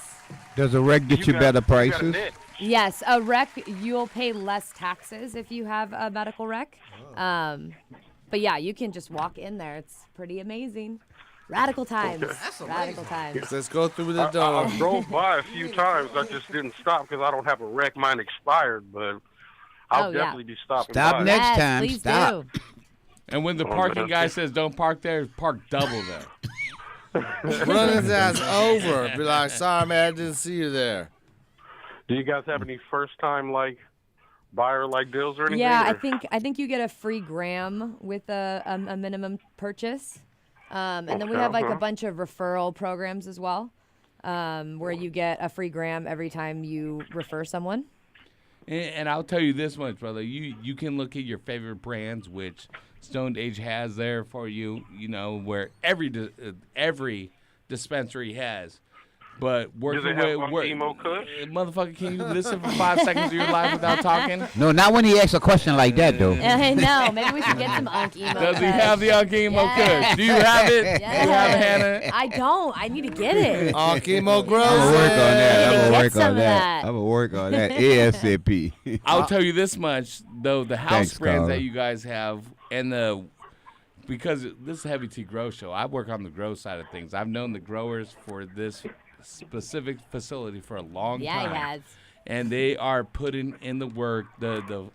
Does a rec get you better prices? Yes, a rec, you'll pay less taxes if you have a medical rec. But yeah, you can just walk in there. It's pretty amazing. Radical times. Radical times. Let's go through the door. I drove by a few times. I just didn't stop because I don't have a rec. Mine expired, but I'll definitely be stopping by. Next time. Please Stop. do. And when the parking guy says don't park there, park double there. Run his ass over. Be like, sorry, man, I didn't see you there. Do you guys have any first-time, buyer-like deals or anything? Yeah, or? I think you get a free gram with a minimum purchase, and then we Okay, have like a okay. bunch of referral programs as well, where you get a free gram every time you refer someone. And I'll tell you this much, brother. You can look at your favorite brands, which Stoned Age has there for you. You know where every dispensary has. But working Do they have with emo Kush? motherfucker, can you listen for 5 seconds of your life without talking? No, not when he asks a question like that, though. I know. Maybe we should get some Unk Emo. Does he Kush. have the Unk Emo Yes. Kush? Do you have it? Yes. Do you have it, Hannah? I don't. I need to get it. Emo I'm gonna work on that. I'm gonna work some on of that. that. I'm gonna work on that ASAP. I'll tell you this much, though, the house Thanks, brands caller. that you guys have and because this is a Heavy Tea Grow Show, I work on the grow side of things. I've known the growers for this specific facility for a long Yeah, time. he has. And they are putting in the work, the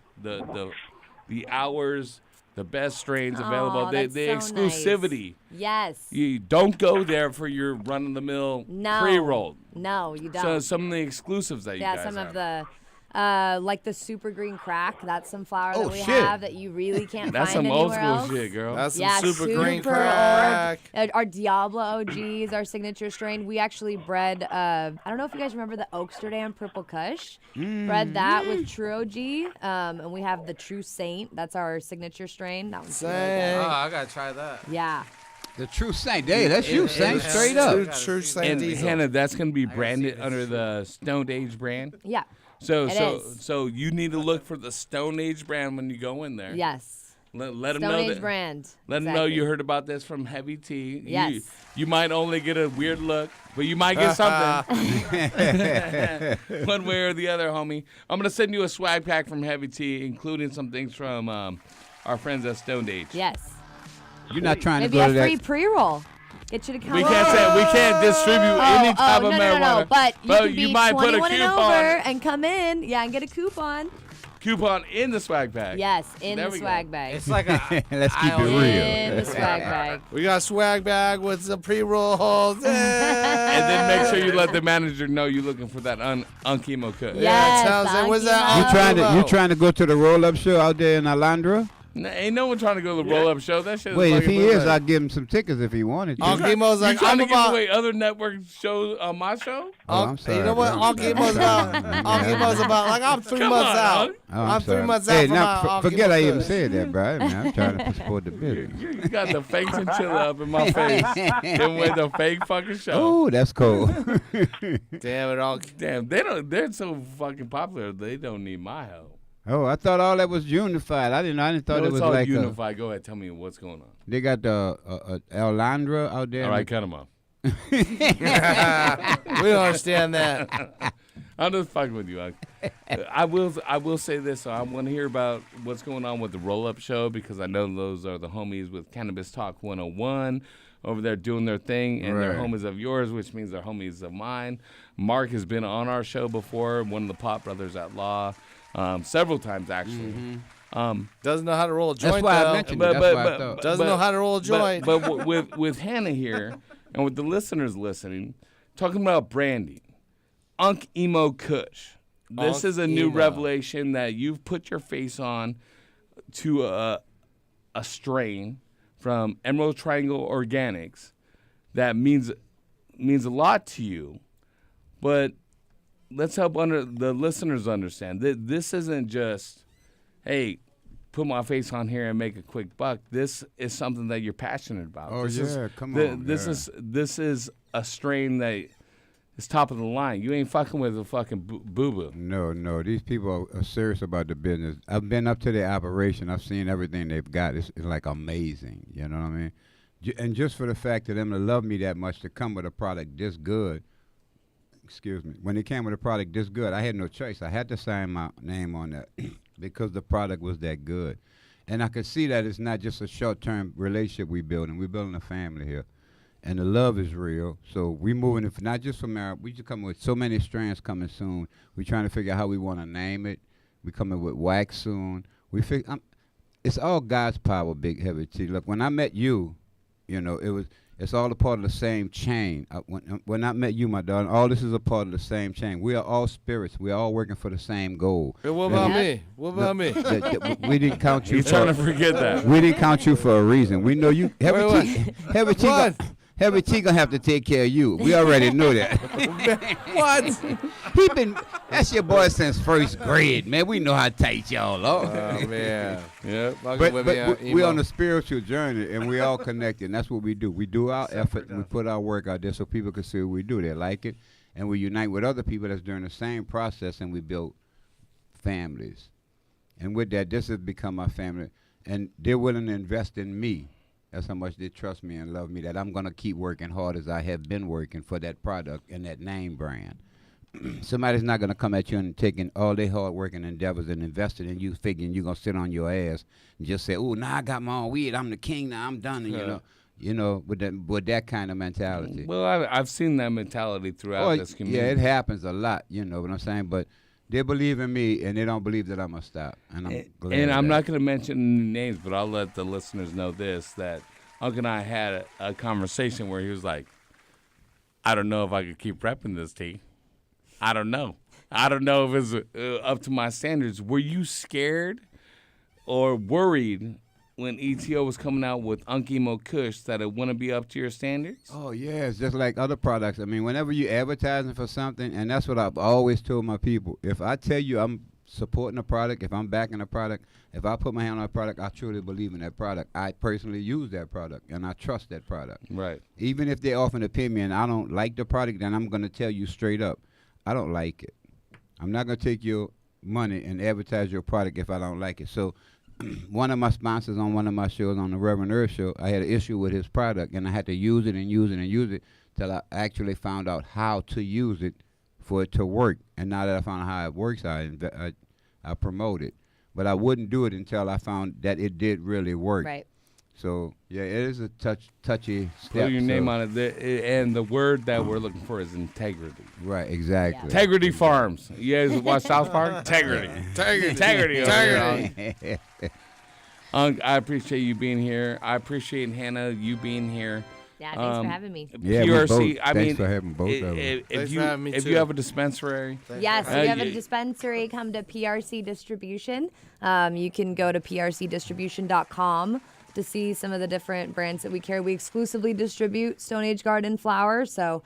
hours, the best strains available, the that's so exclusivity. Nice. Yes. You don't go there for your run-of-the-mill No. pre-rolled. No, you don't. So some of the exclusives that you guys some have. of the like the super green crack. That's some flower Oh, that we shit. have that you really can't That's find some old anywhere school else. shit, girl. That's some Yeah, super green old. crack. Our Diablo OG is our signature strain. We actually bred, I don't know if you guys remember the Oaksterdam Purple Kush. Bred that with True OG. And we have the True Saint. That's our signature strain. That one's really good. Oh, I gotta try that. Yeah. The True Saint. Hey, that's you, Saint, straight up. True Saint And Diesel. Hannah, that's going to be branded under the Stone Age brand. Yeah. So It is. so you need to look for the Stone Age brand when you go in there. Yes. Let them Stone know Age that. brand. Let them know you heard about this from Heavy Tea. Yes. You might only get a weird look, but you might get something. One way or the other, homie. I'm gonna send you a swag pack from Heavy Tea, including some things from our friends at Stone Age. Yes. You're not trying Maybe to go a to free that. pre-roll. Get you to come. We can't distribute any type of no, marijuana. No. But you can you be might put a 21 and coupon over and come in. Yeah, and get a coupon. in the swag bag. Yes, in There the we go. swag bag. It's like a. Let's keep it real. In the swag bag. We got a swag bag with some pre-rolls. And then make sure you let the manager know you're looking for that Unk-Emo Kush. Yes, tell them, what's that? You trying to go to the roll-up show out there in Alondra? Ain't no one trying to go to the roll-up show. That shit. Wait, is if he fucking is, bootleg. I'll give him some tickets if he wanted to. Unk-Emo's like, you trying I'm to give about. away other network shows on my show? Oh, I'm sorry. You know what? bro. Unk-Emo's about. Unk-Emo's about. Like I'm 3 Come months on, out. Unk. Oh, I'm 3 sorry. months Hey, out from now my forget I Unk-Emo even Kush. said that, bro. I'm trying to support the business. You got the fake chinchilla up in my face. Then with the fake fucking show. Oh, that's cool. Damn it, all. Damn, they're so fucking popular. They don't need my help. Oh, I thought all that was unified. I didn't thought No, it it's was all like unified. Go ahead, tell me what's going on. they got the Alondra out there. All right, cut them off. We don't understand that. I'm just fucking with you. I will say this. So I want to hear about what's going on with the roll-up show because I know those are the homies with Cannabis Talk 101 over there doing their thing, and they're Right. homies of yours, which means they're homies of mine. Mark has been on our show before, one of the Pop Brothers at Law, several times actually. Doesn't know how to roll a joint. That's why though. I mentioned it. That's why I thought. Doesn't know how to roll a joint. But with Hannah here and with the listeners listening, talking about branding, Unk-Emo Kush. This is a new Unk-Emo. revelation that you've put your face on to a strain from Emerald Triangle Organics that means a lot to you. But let's help the listeners understand that this isn't just, hey, put my face on here and make a quick buck. This is something that you're passionate about. Oh, this yeah, come on, This is a strain that is top of the line. You ain't fucking with a fucking boo-boo. No. These people are serious about the business. I've been up to their operation. I've seen everything they've got. It's like amazing. You know what I mean? And just for the fact of them to love me that much to come with a product this good, excuse me, when they came with a product this good, I had no choice. I had to sign my name on that because the product was that good. And I could see that it's not just a short-term relationship we're building a family here. And the love is real. So we moving it not just from America. We just coming with so many strands coming soon. We're trying to figure out how we want to name it. We coming with wax soon. It's all God's power, Big Heavy Tea. Look, when I met you, you know, It's all a part of the same chain. When I met you, my darling, all this is a part of the same chain. We are all spirits. We are all working for the same goal. Hey, what about me? What about me? We didn't count you. He's trying to forget that. We didn't count you for a reason. We know you. Heavy T gonna have to take care of you. We already know that. What? That's your boy since first grade, man. We know how tight y'all are. Oh man. Yeah. But we're on a spiritual journey, and we all connected. And that's what we do. We do our effort, and we put our work out there so people can see what we do. They like it, and we unite with other people that's doing the same process, and we build families. And with that, this has become my family, and they're willing to invest in me. That's how much they trust me and love me, that I'm going to keep working hard as I have been working for that product and that name brand. Somebody's not going to come at you and taking all their hard work and endeavors and invested in you, figuring you're going to sit on your ass and just say, oh, now I got my own weed. I'm the king now. I'm done. And, you know, with that kind of mentality. Well, I've seen that mentality throughout this community. Yeah, it happens a lot, you know what I'm saying? But they believe in me, and they don't believe that I'm going to stop. And I'm glad And I'm of not going to mention names, but I'll let the listeners know this, that Uncle and I had a conversation where he was like, I don't know if I could keep repping this, T. I don't know. I don't know if it's up to my standards. Were you scared or worried when ETO was coming out with Unkimo Kush that it wouldn't be up to your standards? Oh, yeah, it's just like other products. I mean, whenever you're advertising for something, and that's what I've always told my people, if I tell you I'm supporting a product, if I'm backing a product, if I put my hand on a product, I truly believe in that product. I personally use that product, and I trust that product. Right. Even if they offer an opinion, I don't like the product, then I'm going to tell you straight up, I don't like it. I'm not going to take your money and advertise your product if I don't like it. So one of my sponsors on one of my shows, on the Reverend Earth show, I had an issue with his product, and I had to use it and use it and use it till I actually found out how to use it for it to work. And now that I found out how it works, I promote it. But I wouldn't do it until I found that it did really work. Right. So, yeah, it is a touchy step. Put your name on it. And the word that we're looking for is integrity. Right, exactly. Yeah. Integrity Farms. You guys watch South Park? Integrity. Integrity. I appreciate you being here. I appreciate, Hannah, you being here. Yeah, thanks for having me. Yeah, PRC, I thanks mean, for having both of them. If you have a dispensary. Yes, if you have a dispensary, come to PRC Distribution. You can go to prcdistribution.com to see some of the different brands that we carry. We exclusively distribute Stone Age Garden flower, so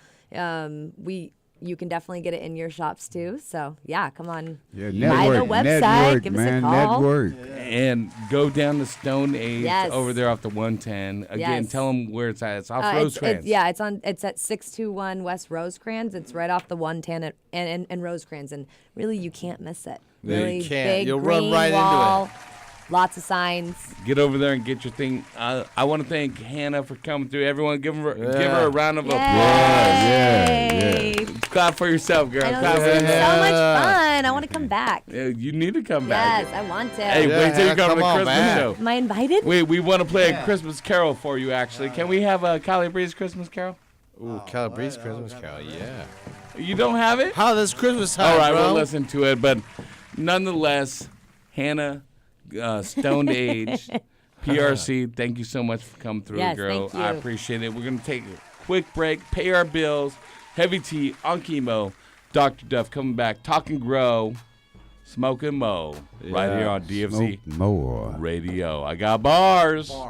you can definitely get it in your shops too. So yeah, come on. Yeah, buy the website, give us a call. Network. And go down to Stone Age Yes. over there off the 110. Again, Yes. tell them where it's at. It's off Rosecrans. It's at 621 West Rosecrans. It's right off the 110 and Rosecrans, and really you can't miss it. Really you can't. big You'll green run right wall, into it. lots of signs. Get over there and get your thing. I want to thank Hannah for coming through. Everyone, give her a round of applause. Yay. Clap for yourself, girl. I know, Clap this for is so yourself. much fun. I want to come back. You need to come back. Yes, I want to. Hey, wait till you come to the Christmas show. Am I invited? We want to play a Christmas Carol for you, actually. Can we have a Cali-Breeze Christmas Carol? Ooh, Cali-Breeze Christmas Carol, yeah. You don't have it? How this Christmas time, All right, bro? we'll listen to it. But nonetheless, Hannah, Stone Age, PRC, thank you so much for coming through, Yes, girl. thank you. I appreciate it. We're going to take a quick break, pay our bills. Heavy T, Unkimo, Dr. Duff coming back, Talk and Grow, Smoke and Mo, right here on DFZ Smoke more. Radio. I got bars. At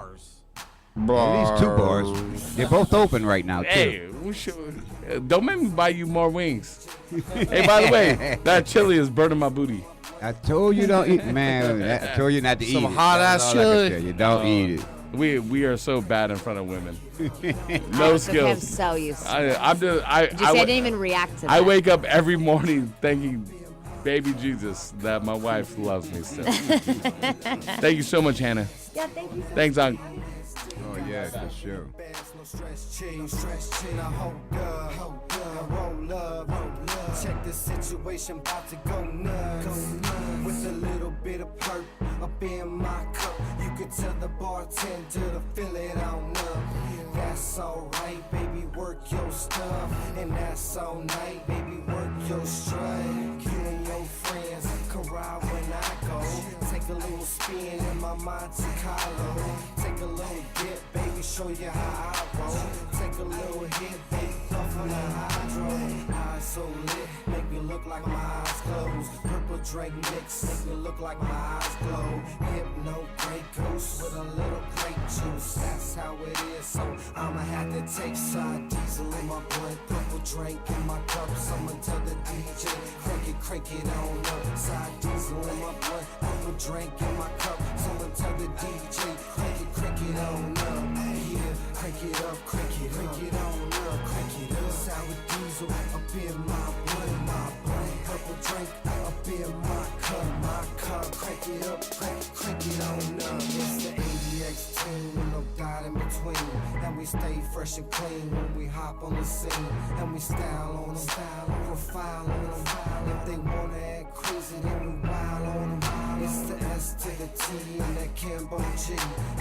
least 2 bars. They're both open right now, too. Hey, don't make me buy you more wings. Hey, by the way, that chili is burning my booty. I told you don't eat, man. I told you not to eat it. Some hot-ass That's all I can chili. tell you. Don't eat it. We are so bad in front of women. Okay, No I'm skills. so used to I'm just. Did you say I didn't even react to that? I wake up every morning thanking baby Jesus that my wife loves me still. Thank you so much, Hannah. Yeah, thank you so Thanks, Unc. Oh, yeah, for sure. Check the situation, about to go nuts. With a little bit of perk up in my cup, you could tell the bartender to fill it on up. That's alright, baby, work your stuff. And that's all night, baby, work your strut. You and your friends can ride when I go. Take a little full spin in my Monte Carlo. Take a little dip, baby, show you how I roll. Take a little hit, baby, puff on the hydro. Eyes so lit, make me look like my eyes closed. Purple drink mix, make me look like my eyes glow. Hypno, Grey Goose with a little grape juice. That's how it is, so I'ma have to take side diesel in my blood. Purple drink in my cup, someone tell the DJ, crank it on up. Side diesel in my blood, purple drink in my cup. Someone tell the DJ, crank it on up. Yeah, crank it up, crank it on up, crank it up. Sour diesel up in my blood, purple drink up in my cup, crank it up, crank it on up. It's the ADX team with no doubt in between, and we stay fresh and clean when we hop on the scene, and we style on them, profile on them. If they wanna act crazy, then we wild on them. It's the S to the T and that Cambo G,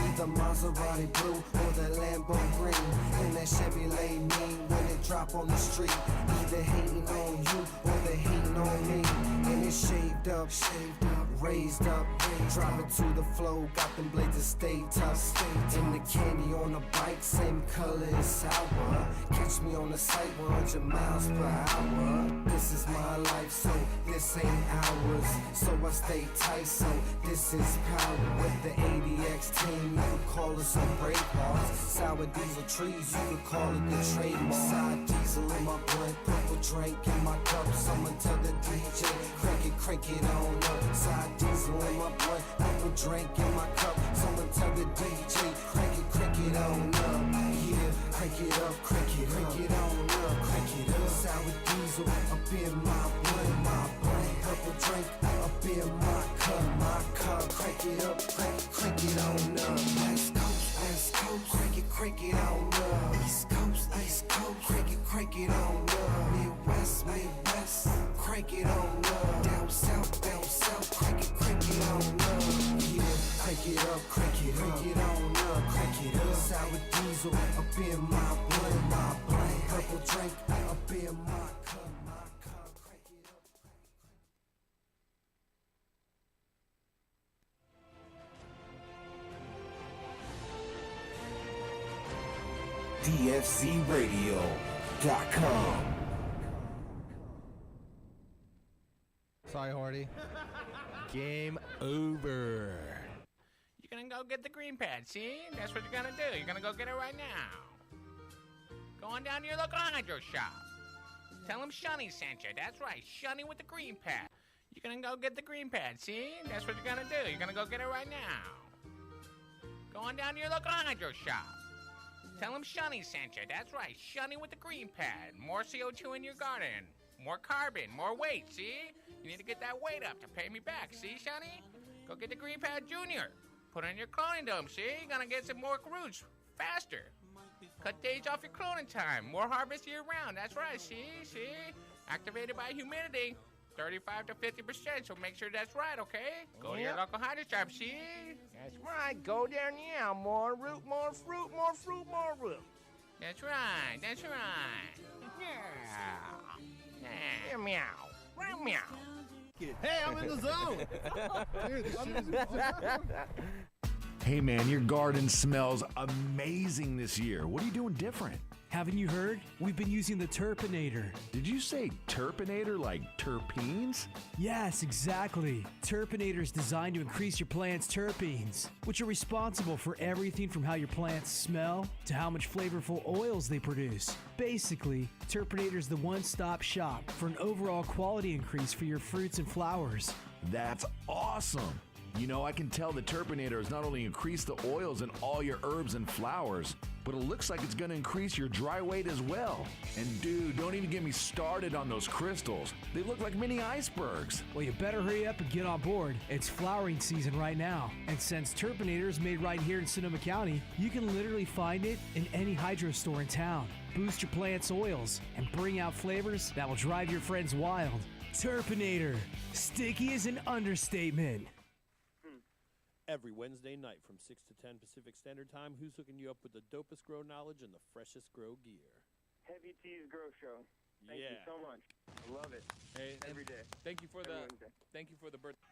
either Maserati blue or the Lambo green, and that Chevrolet mean when it drop on the street. Either hating on you or they hating on me, and it's shaved up, raised up, drop it to the flow. Got them blades that stay tough, and the candy on the bike, same color as sour. Catch me on the site 100 miles per hour. This is my life, so this ain't ours. So I stay tight, so this is power. With the ADX team, you could call us some brake hearts. Sour diesel trees, you could call it the trademark. Side diesel in my blood, purple drink in my cup. Someone tell the DJ, crank it on up. Side diesel in my blood, purple drink in my cup. Someone tell the DJ, crank it on up. Yeah, crank it up, crank it on up, crank it up. Sour diesel up in my blood, purple drink up in my cup, crank it up, crank it on up. West Coast, crank it on up. East Coast, crank it on up. Midwest, crank it on up. Down south, crank it on up. Yeah, crank it up, crank it on up, crank it up. Sour diesel up in my blood, purple drink up in my cup, crank it up. DFCRadio.com. Sorry, Horty. Game over. You're gonna go get the green pad, see? That's what you're gonna do. You're gonna go get it right now. Go on down to your local hydro shop. Tell them Shunny sent you. That's right, Shunny with the green pad. You're gonna go get the green pad, see? That's what you're gonna do. You're gonna go get it right now. Go on down to your local hydro shop. Tell them Shunny sent you. That's right, Shunny with the green pad. More CO2 in your garden. More carbon, more weight, see? You need to get that weight up to pay me back, see, Shunny? Go get the green pad junior. Put it in your cloning dome, see? You're gonna get some more roots faster. Cut days off your cloning time. More harvest year round. That's right, see? Activated by humidity. 35 to 50%, so make sure that's right, okay? Go to your local hydro shop, see? That's right. Go there now. More root, more fruit, more fruit, more root. That's right. Yeah, meow. Right, meow. Hey, I'm in the zone. Hey man, your garden smells amazing this year. What are you doing different? Haven't you heard? We've been using the Terpinator. Did you say terpinator like terpenes? Yes, exactly. Terpinator is designed to increase your plant's terpenes, which are responsible for everything from how your plants smell to how much flavorful oils they produce. Basically, Terpinator is the one-stop shop for an overall quality increase for your fruits and flowers. That's awesome. You know, I can tell the Terpinator has not only increased the oils in all your herbs and flowers, but it looks like it's going to increase your dry weight as well. And dude, don't even get me started on those crystals. They look like mini icebergs. Well, you better hurry up and get on board. It's flowering season right now. And since Terpinator is made right here in Sonoma County, you can literally find it in any hydro store in town. Boost your plant's oils and bring out flavors that will drive your friends wild. Terpinator. Sticky is an understatement. Every Wednesday night from 6 to 10 Pacific Standard Time, who's hooking you up with the dopest grow knowledge and the freshest grow gear? Heavy T's Grow Show. Thank you so much. I love it. Hey, every day. Thank you for Every the Wednesday. thank you for the birthday.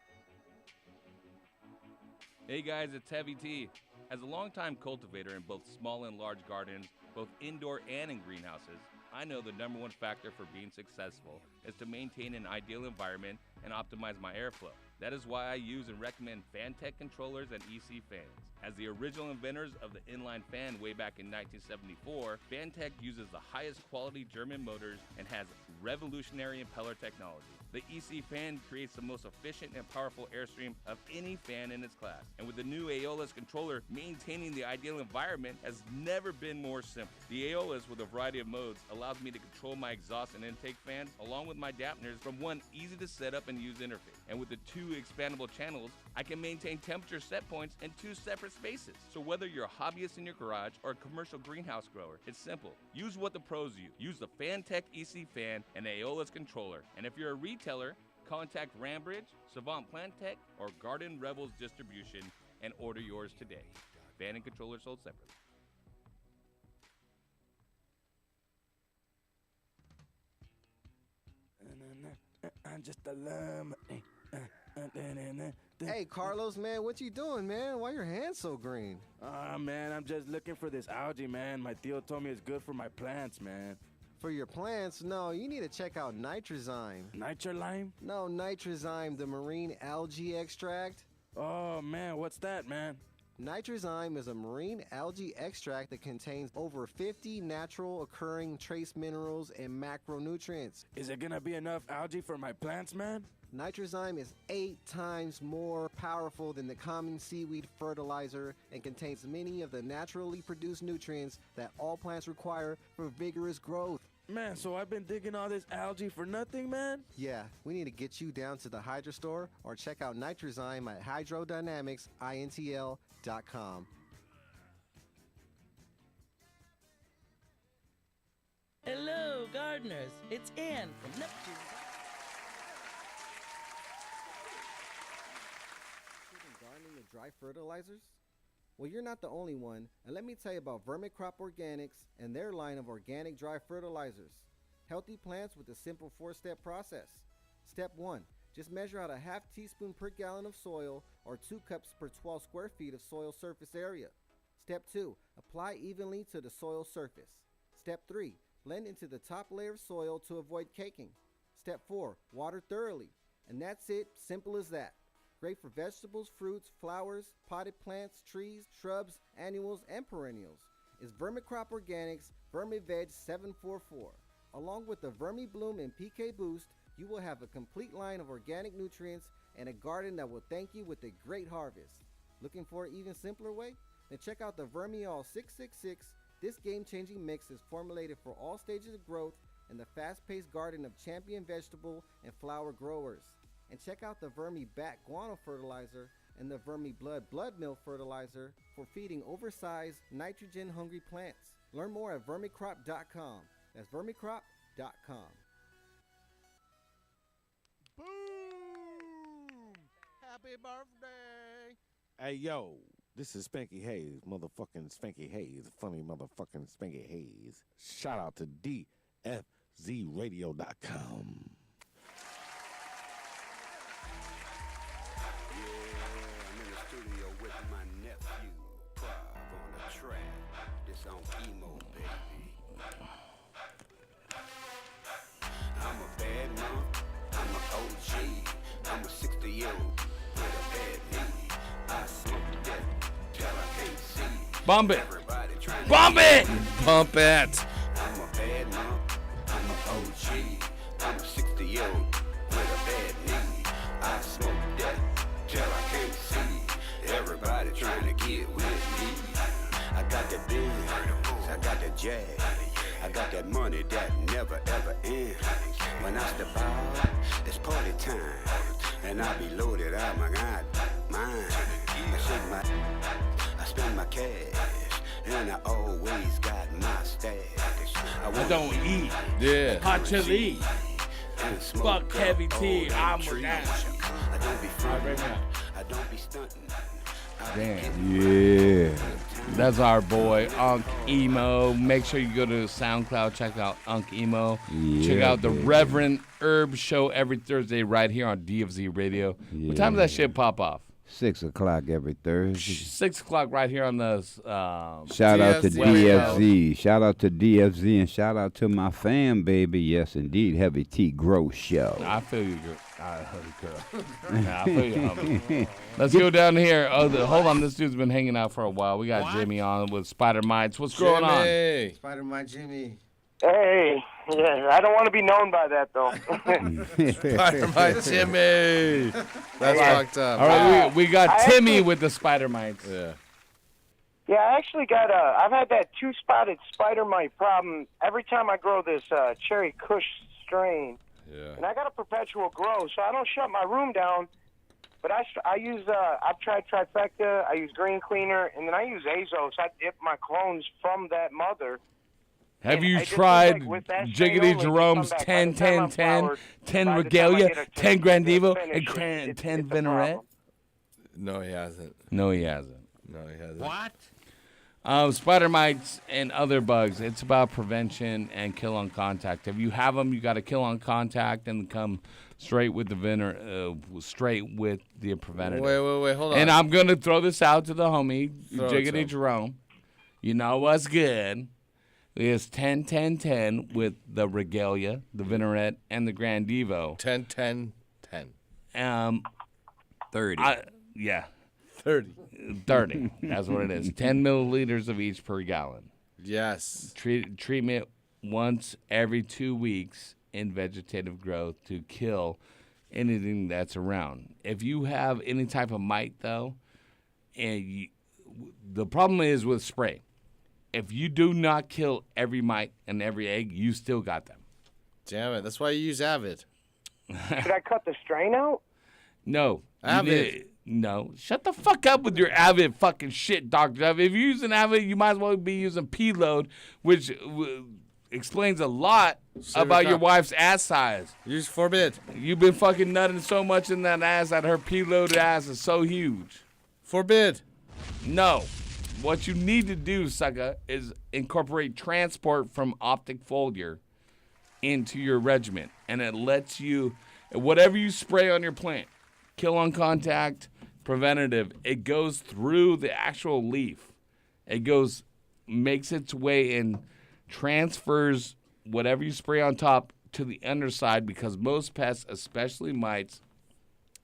Hey guys, it's Heavy T. As a longtime cultivator in both small and large gardens, both indoor and in greenhouses, I know the number one factor for being successful is to maintain an ideal environment and optimize my airflow. That is why I use and recommend Fantech controllers and EC fans. As the original inventors of the inline fan way back in 1974, Fantech uses the highest quality German motors and has revolutionary impeller technology. The EC fan creates the most efficient and powerful airstream of any fan in its class. And with the new Aeolus controller, maintaining the ideal environment has never been more simple. The Aeolus, with a variety of modes, allows me to control my exhaust and intake fans along with my dampeners from one easy to set up and use interface. And with the two expandable channels, I can maintain temperature set points in two separate spaces. So whether you're a hobbyist in your garage or a commercial greenhouse grower, it's simple. Use what the pros use. Use the Fantech EC fan and Aeolus controller. And if you're a retailer, contact Rambridge, Savant Plant Tech, or Garden Rebels Distribution and order yours today. Fan and controller sold separately. I'm just a lum. Hey, Carlos, man, what you doing, man? Why your hands so green? Man, I'm just looking for this algae, man. My tío told me it's good for my plants, man. For your plants? No, you need to check out Nitrozyme. Nitrolime? No, Nitrozyme, the marine algae extract. Oh, man, what's that, man? Nitrozyme is a marine algae extract that contains over 50 natural occurring trace minerals and macronutrients. Is it gonna be enough algae for my plants, man? Nitrozyme is 8 times more powerful than the common seaweed fertilizer and contains many of the naturally produced nutrients that all plants require for vigorous growth. Man, so I've been digging all this algae for nothing, man? Yeah, we need to get you down to the Hydro store or check out Nitrozyme at hydrodynamicsintl.com. Hello, gardeners. It's Ann from Neptune. Gardening with dry fertilizers? Well, you're not the only one, and let me tell you about Vermicrop Organics and their line of organic dry fertilizers. Healthy plants with a simple 4-step process. Step 1, just measure out a half teaspoon per gallon of soil or 2 cups per 12 square feet of soil surface area. Step 2, apply evenly to the soil surface. Step 3, blend into the top layer of soil to avoid caking. Step 4, water thoroughly. And that's it, simple as that. Great for vegetables, fruits, flowers, potted plants, trees, shrubs, annuals, and perennials. It's Vermicrop Organics VermiVeg 744. Along with the VermiBloom and PK Boost, you will have a complete line of organic nutrients and a garden that will thank you with a great harvest. Looking for an even simpler way? Then check out the Vermiall 666. This game-changing mix is formulated for all stages of growth in the fast-paced garden of champion vegetable and flower growers. And check out the Vermi Bat Guano Fertilizer and the Vermi Blood Meal Fertilizer for feeding oversized, nitrogen-hungry plants. Learn more at vermicrop.com. That's vermicrop.com. Boom! Happy birthday! Hey, yo, this is Spanky Hayes, motherfucking Spanky Hayes, funny motherfucking Spanky Hayes. Shout out to DFZRadio.com. I'm in the studio with my nephew, Prav on the track. This on emo, baby. I'm a bad mom, I'm an OG. I'm a 60-year-old with a bad knee. I smoke that till I can't see. Bump it. Bump it. Bump it. I'm a bad mom, I'm an OG. I'm a 60-year-old with a bad knee. I smoke that till I can't see. Everybody trying to get with me. I got that Benz, I got that Jag, I got that money that never ever ends. When I step out, it's party time, and I be loaded out my god mind. I spend my cash, and I always got my stash. I don't eat. Yeah. Hot chili. Fuck Heavy T. I'm with that. I don't be frontin', I don't be stunting. Damn. Yeah. That's our boy, Unk Emo. Make sure you go to SoundCloud, check out Unk Emo. Check Yeah, out the baby. Reverend Herb show every Thursday right here on DFZ Radio. What time does that shit pop off? 6 o'clock every Thursday. 6 o'clock right here on the. Shout out to DFZ. DFZ. Shout out to DFZ and shout out to my fam, baby. Yes, indeed. Heavy T Grow Show. I feel you, girl. I feel you, homie. Let's go down here. Hold on. This dude's been hanging out for a while. We got Jimmy on with Spider Mites. What's going on? Spider-Man Jimmy. Hey, yeah, I don't want to be known by that though. Spider-Man Jimmy. That's fucked up. All right, we got Timmy with the Spider Mites. Yeah. Yeah, I actually got I've had that two-spotted spider mite problem every time I grow this cherry Kush strain. Yeah. And I got a perpetual grow, so I don't shut my room down. But I use I've tried Trifecta, I use Green Cleaner, and then I use Azos. I dip my clones from that mother. Have And you I just tried feel like with that strain Jiggity only, Jerome's they come 10, back. By the 10, time I'm 10, flowered, 10 by the time I Regalia, get a 10 turn to Grandivo, finish, and 10 it's a Venerette? problem. No, he hasn't. No, he hasn't. No, he hasn't. What? Spider mites and other bugs. It's about prevention and kill on contact. If you have them, you got to kill on contact and come straight with the straight with the preventative. Wait, hold on. And I'm gonna throw this out to the homie Throw it to Jiggity him. Jerome. You know what's good? It's 10, 10, 10 with the Regalia, the Venerette, and the Grandivo. 10, 10, 10. 30. Yeah. 30. 30. That's what it is. 10 milliliters of each per gallon. Yes. Treatment once every 2 weeks in vegetative growth to kill anything that's around. If you have any type of mite, though, the problem is with spray. If you do not kill every mite and every egg, you still got them. Damn it. That's why you use Avid. Should I cut the strain out? No. Avid. No. Shut the fuck up with your Avid fucking shit, Dr. Jeff. If you're using Avid, you might as well be using P-Load, which explains a lot about your wife's ass size. Use Forbid. You've been fucking nutting so much in that ass that her P-Loaded ass is so huge. Forbid. No. What you need to do, sucker, is incorporate transport from optic foliar into your regimen. And it lets you, whatever you spray on your plant, kill on contact, preventative, it goes through the actual leaf. It goes, makes its way and transfers whatever you spray on top to the underside because most pests, especially mites,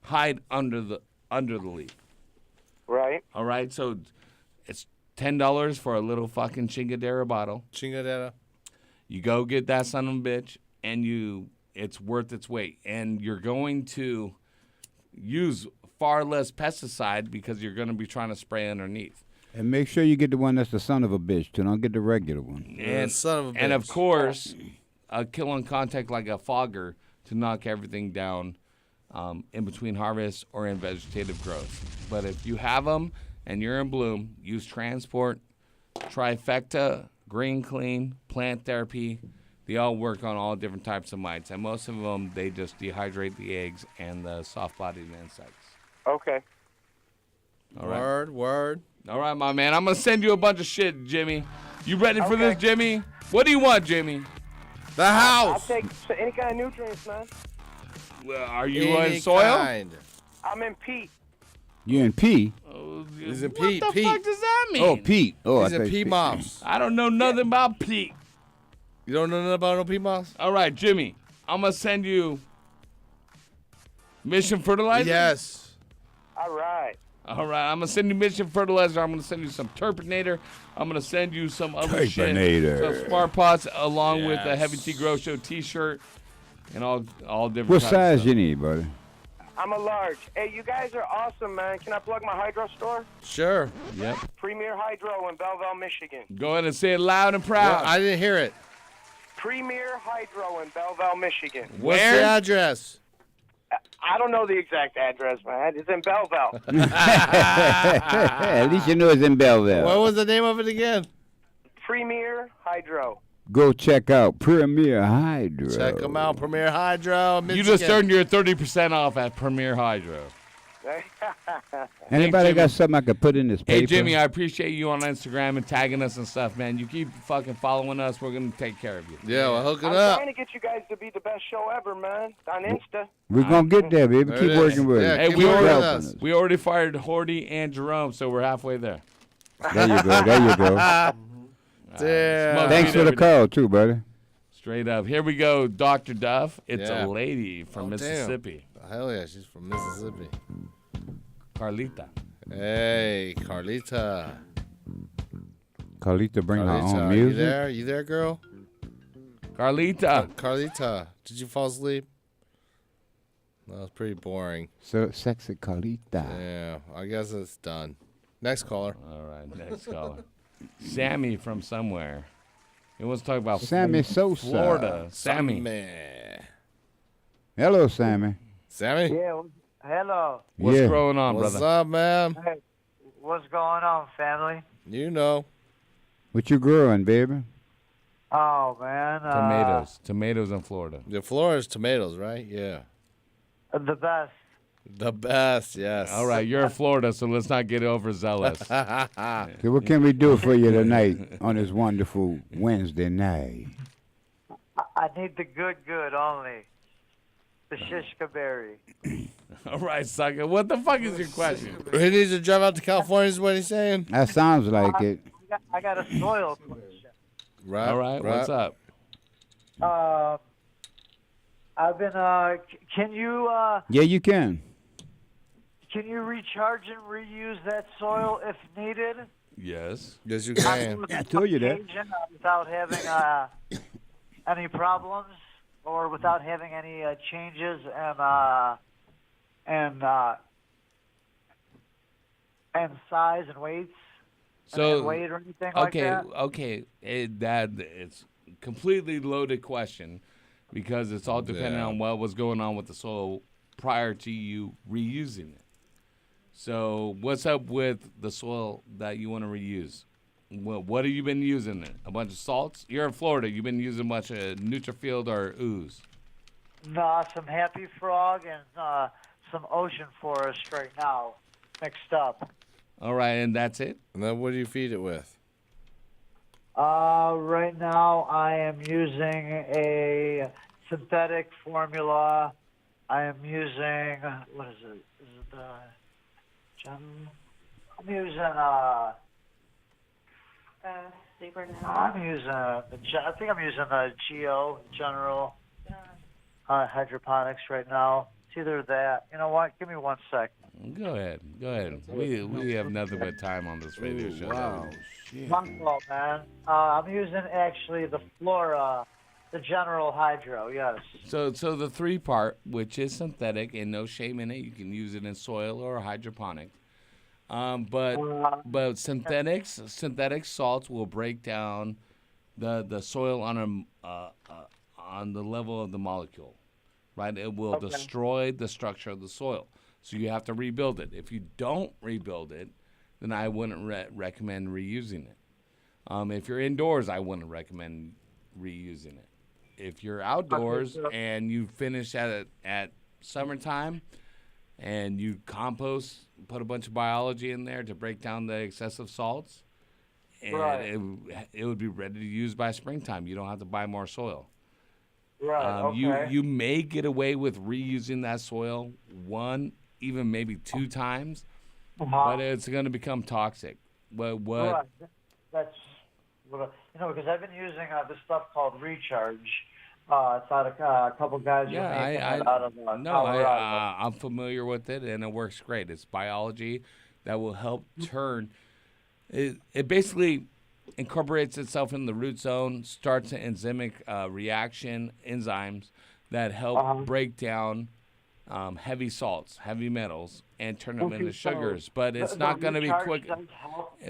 hide under the leaf. Right. All right, so it's $10 for a little fucking Chingadera bottle. Chingadera. You go get that son of a bitch, and it's worth its weight. And you're going to use far less pesticide because you're going to be trying to spray underneath. And make sure you get the one that's the son of a bitch, too. Don't get the regular one. And, son of a bitch. And, of course, a kill on contact like a fogger to knock everything down in between harvest or in vegetative growth. But if you have them and you're in bloom, use Transport, Trifecta, Green Clean, Plant Therapy. They all work on all different types of mites. And most of them, they just dehydrate the eggs and the soft-bodied insects. Okay. All right. Word. All right, my man. I'm going to send you a bunch of shit, Jimmy. You ready for this, Jimmy? What do you want, Jimmy? The house. I'll take any kind of nutrients, man. Well, are you in soil? I'm in peat. You in P? He's in What Pete. the fuck does that mean? Oh, Pete. Oh, He's I in thought Pete Moss. I don't know nothing about Pete. You don't know nothing about no Pete Moss? All right, Jimmy. I'm going to send you Mission Fertilizer? Yes. All right. All right, I'm going to send you Mission Fertilizer. I'm going to send you some Turpinator. I'm going to send you some other shit. Turpinator. Some Smart Pots along with the Heavy T Grow Show t-shirt and all different What types of size stuff. you need, buddy? I'm a large. Hey, you guys are awesome, man. Can I plug my hydro store? Sure. Yep. Premier Hydro in Belleville, Michigan. Go ahead and say it loud and proud. Well, I didn't hear it. Premier Hydro in Belleville, Michigan. What's the address? I don't know the exact address, man. It's in Belleville. At least you know it's in Belleville. What was the name of it again? Premier Hydro. Go check out Premier Hydro. Check them out, Premier Hydro, Michigan. You just earned your 30% off at Premier Hydro. Anybody Jimmy. got something I could put in this paper? Hey, Jimmy, I appreciate you on Instagram and tagging us and stuff, man. You keep fucking following us. We're going to take care of you. Yeah, well, hook it I'm up. trying to get you guys to be the best show ever, man. On Insta. We're going to get there, baby. There Keep it is. working with Yeah, it. Hey, keep we working already, with us. we already fired Horty and Jerome, so we're halfway there. There you go. There you go. Damn. Smoke Thanks weed for the every day. call, too, buddy. Straight up. Here we go, Dr. Duff. It's Yeah. a lady from Oh, damn. Mississippi. Hell yeah, she's from Mississippi. Carlita. Hey, Carlita. Carlita bring her Carlita, own are music. you there? You there, girl? Carlita. Carlita, did you fall asleep? That was pretty boring. So sexy Carlita. Yeah, I guess it's done. Next caller. All right, next caller. Sammy from somewhere. He wants to talk about Sammy Sosa. Florida. Sammy. Hello, Sammy. Sammy? Yeah, hello. What's Yeah. going on, What's brother? up, man? Hey, what's going on, family? You know. What you growing, baby? Oh, man. Tomatoes. Tomatoes in Florida. The Florida's tomatoes, right? Yeah. The best. The best, yes. All right, you're in Florida, so let's not get overzealous. So what can we do for you tonight on this wonderful Wednesday night? I need the good only. The shishka berry. All right, sucker. What the fuck is your question? He needs to drive out to California, is what he's saying? That sounds like it. I got a soil question. Right. All right, what's up? I've been, can you, Yeah, you can. can you recharge and reuse that soil if needed? Yes. Yes, you can. I told you that. Without having, any problems or without having any, changes and size and weights? So weight or anything okay, like that? okay, it's a completely loaded question because it's all dependent Yeah. on what was going on with the soil prior to you reusing it. So what's up with the soil that you want to reuse? What have you been using? A bunch of salts? You're in Florida. You've been using a bunch of Nutrifield or ooze. No, some Happy Frog and some Ocean Forest right now mixed up. All right, and that's it? And then what do you feed it with? Right now I am using a synthetic formula. I am using, what is it? Is it I'm using, I'm using, I think I'm using the Geo General hydroponics right now. It's either that. You know what? Give me 1 sec. Go ahead. Go ahead. We have nothing but time on this radio show. Wow. My fault, man. I'm using actually the Flora, the General Hydro, yes. So the 3-part, which is synthetic and no shame in it, you can use it in soil or hydroponic. But synthetic salts will break down the soil on the level of the molecule, right? It will destroy the structure of the soil. So you have to rebuild it. If you don't rebuild it, then I wouldn't recommend reusing it. If you're indoors, I wouldn't recommend reusing it. If you're outdoors and you finish at summertime and you compost, put a bunch of biology in there to break down the excessive salts, and it would be ready to use by springtime. You don't have to buy more soil. Right, You may get away with reusing that soil 1, even maybe 2 times, but it's going to become toxic. What? Right. That's what because I've been using this stuff called Recharge. It's out of a couple guys. Yeah, out of Colorado. I'm familiar with it, and it works great. It's biology that will help turn. It basically incorporates itself in the root zone, starts an enzymic reaction, enzymes that help break down heavy salts, heavy metals, and turn them into sugars. But it's not going to be quick.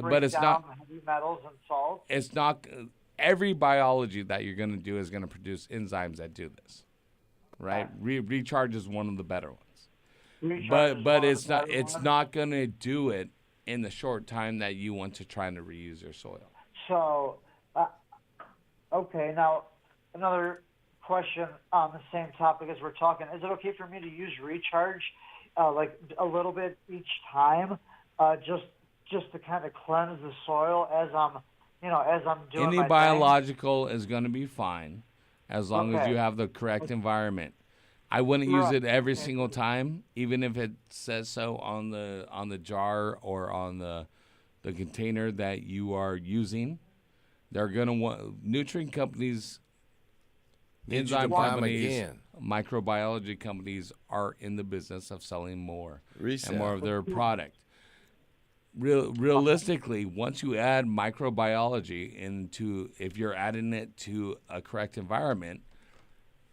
But it's not. Heavy metals and salts. It's not. Every biology that you're going to do is going to produce enzymes that do this, right? Recharge is one of the better ones. But it's not. It's not going to do it in the short time that you want to try to reuse your soil. So, okay. Now, another question on the same topic as we're talking. Is it okay for me to use Recharge like a little bit each time, just to kind of cleanse the soil as I'm doing Any my thing? biological is going to be fine as long as Okay. you have the correct environment. I wouldn't use Right. it every single time, even if it says so on the jar or on the container that you are using. They're going to want nutrient companies, Need you enzyme to buy 'em companies, again. microbiology companies are in the business of selling more Resale. and more of their product. Realistically, once you add microbiology into, if you're adding it to a correct environment,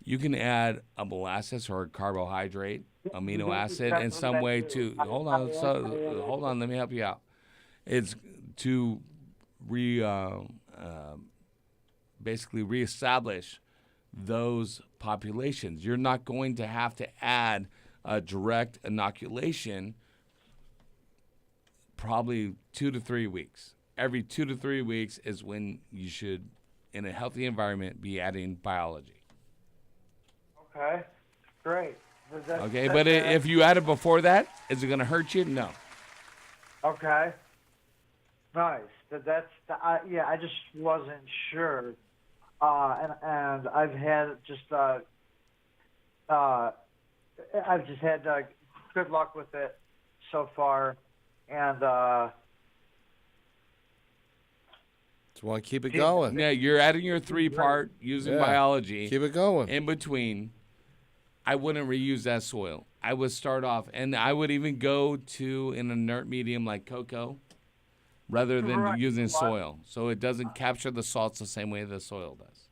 you can add a molasses or a carbohydrate, amino acid in some way to hold on, let me help you out. It's to basically reestablish those populations. You're not going to have to add a direct inoculation probably 2 to 3 weeks. Every 2 to 3 weeks is when you should, in a healthy environment, be adding biology. Okay, great. Okay, but if you add it before that, is it going to hurt you? No. Okay. Nice. I just wasn't sure. And I've had good luck with it so far, and just want to keep it going. Yeah, you're adding your 3-part using biology. Keep it going. In between, I wouldn't reuse that soil. I would start off, and I would even go to an inert medium like cocoa rather than using soil. So it doesn't capture the salts the same way the soil does.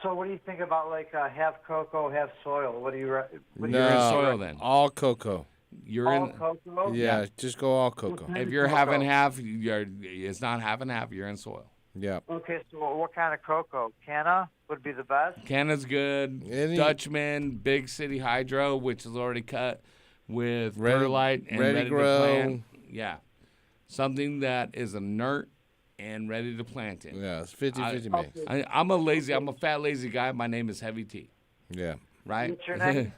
So what do you think about like half cocoa, half soil? What do you? You're in soil then. All cocoa. You're all in cocoa. Yeah, just go all cocoa. If you're half and half, it's not half and half. You're in soil. Yeah. Okay, so what kind of cocoa? Canna would be the best. Canada's good. Dutchman, Big City Hydro, which is already cut with perlite and ready to plant. Yeah. Something that is inert and ready to plant in. Yeah, it's 50-50 mix. I'm a fat, lazy guy. My name is Heavy T. Yeah. Right? What's your name?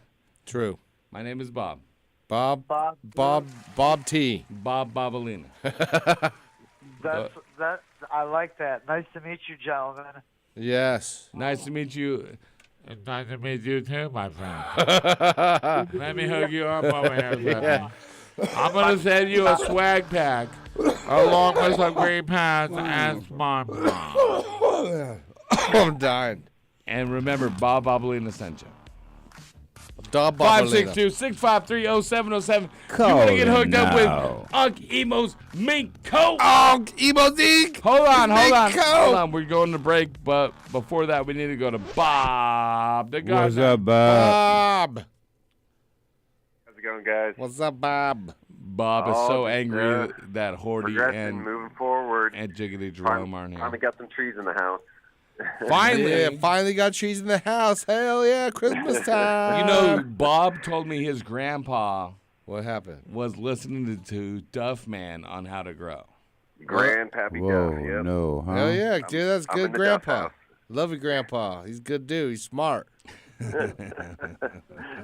True. My name is Bob. Bob T. Bob Bobalina. That's I like that. Nice to meet you, gentlemen. Yes. Nice to meet you. Nice to meet you too, my friend. Let me hook you up over here. Yeah. I'm going to send you a swag pack along with some green pants and smart. I'm dying. And remember, Bob Bobalina sent you. 562-653-0707. You want to get hooked up with Unk Emo's Mink Coat? Unk Emo's Inc. Hold on. We're going to break, but before that, we need to go to Bob. What's up, Bob? How's it going, guys? What's up, Bob? Bob is so angry that Horty progressing, moving forward. and Jiggly Jerome aren't here. Finally got some trees in the house. Finally got trees in the house. Hell yeah, Christmas time. You know, Bob told me his grandpa. What happened? Was listening to Duff Man on how to grow. Grandpappy Whoa, Duff, yep. no, huh? Hell yeah, dude, that's I'm good in the Duff grandpa. house. Love your grandpa. He's a good dude. He's smart. Love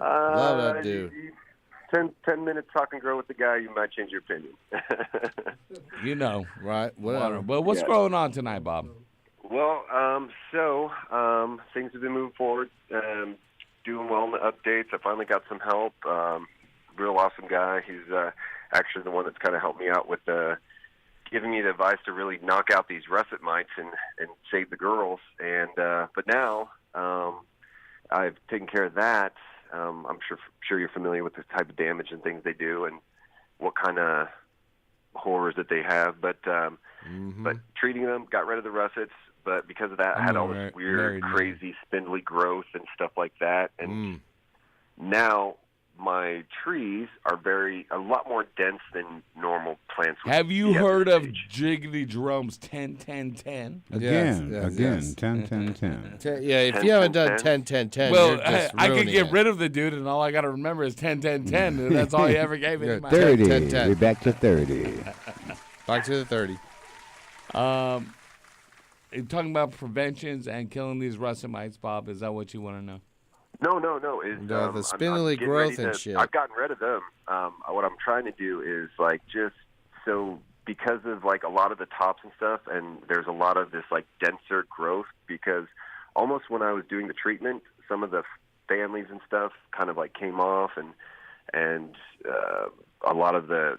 that dude. 10 minutes talk and grow with the guy, you might change your opinion. You know. Right. Whatever. Well, what's going on tonight, Bob? Well, things have been moving forward, doing well in the updates. I finally got some help. Real awesome guy. He's actually the one that's kind of helped me out with giving me the advice to really knock out these russet mites and save the girls. And but now I've taken care of that. I'm sure you're familiar with the type of damage and things they do and what kind of horrors that they have. But but treating them, got rid of the russets. But because of that, I had all this weird, crazy, spindly growth and stuff like that. And now my trees are a lot more dense than normal plants. Have you heard of Jiggly Jerome's 10-10-10? Again, 10-10-10. Yeah, if you haven't done 10-10-10, well, you're just I could get it. rid of the dude, and all I got to remember is 10-10-10. That's all he ever gave me. 30. We're back to 30. Back to the 30. You're talking about preventions and killing these russet mites, Bob. Is that what you want to know? No. The I'm spindly getting growth ready and to, shit. I've gotten rid of them. What I'm trying to do is like just so because of like a lot of the tops and stuff, and there's a lot of this like denser growth because almost when I was doing the treatment, some of the families and stuff kind of like came off and a lot of the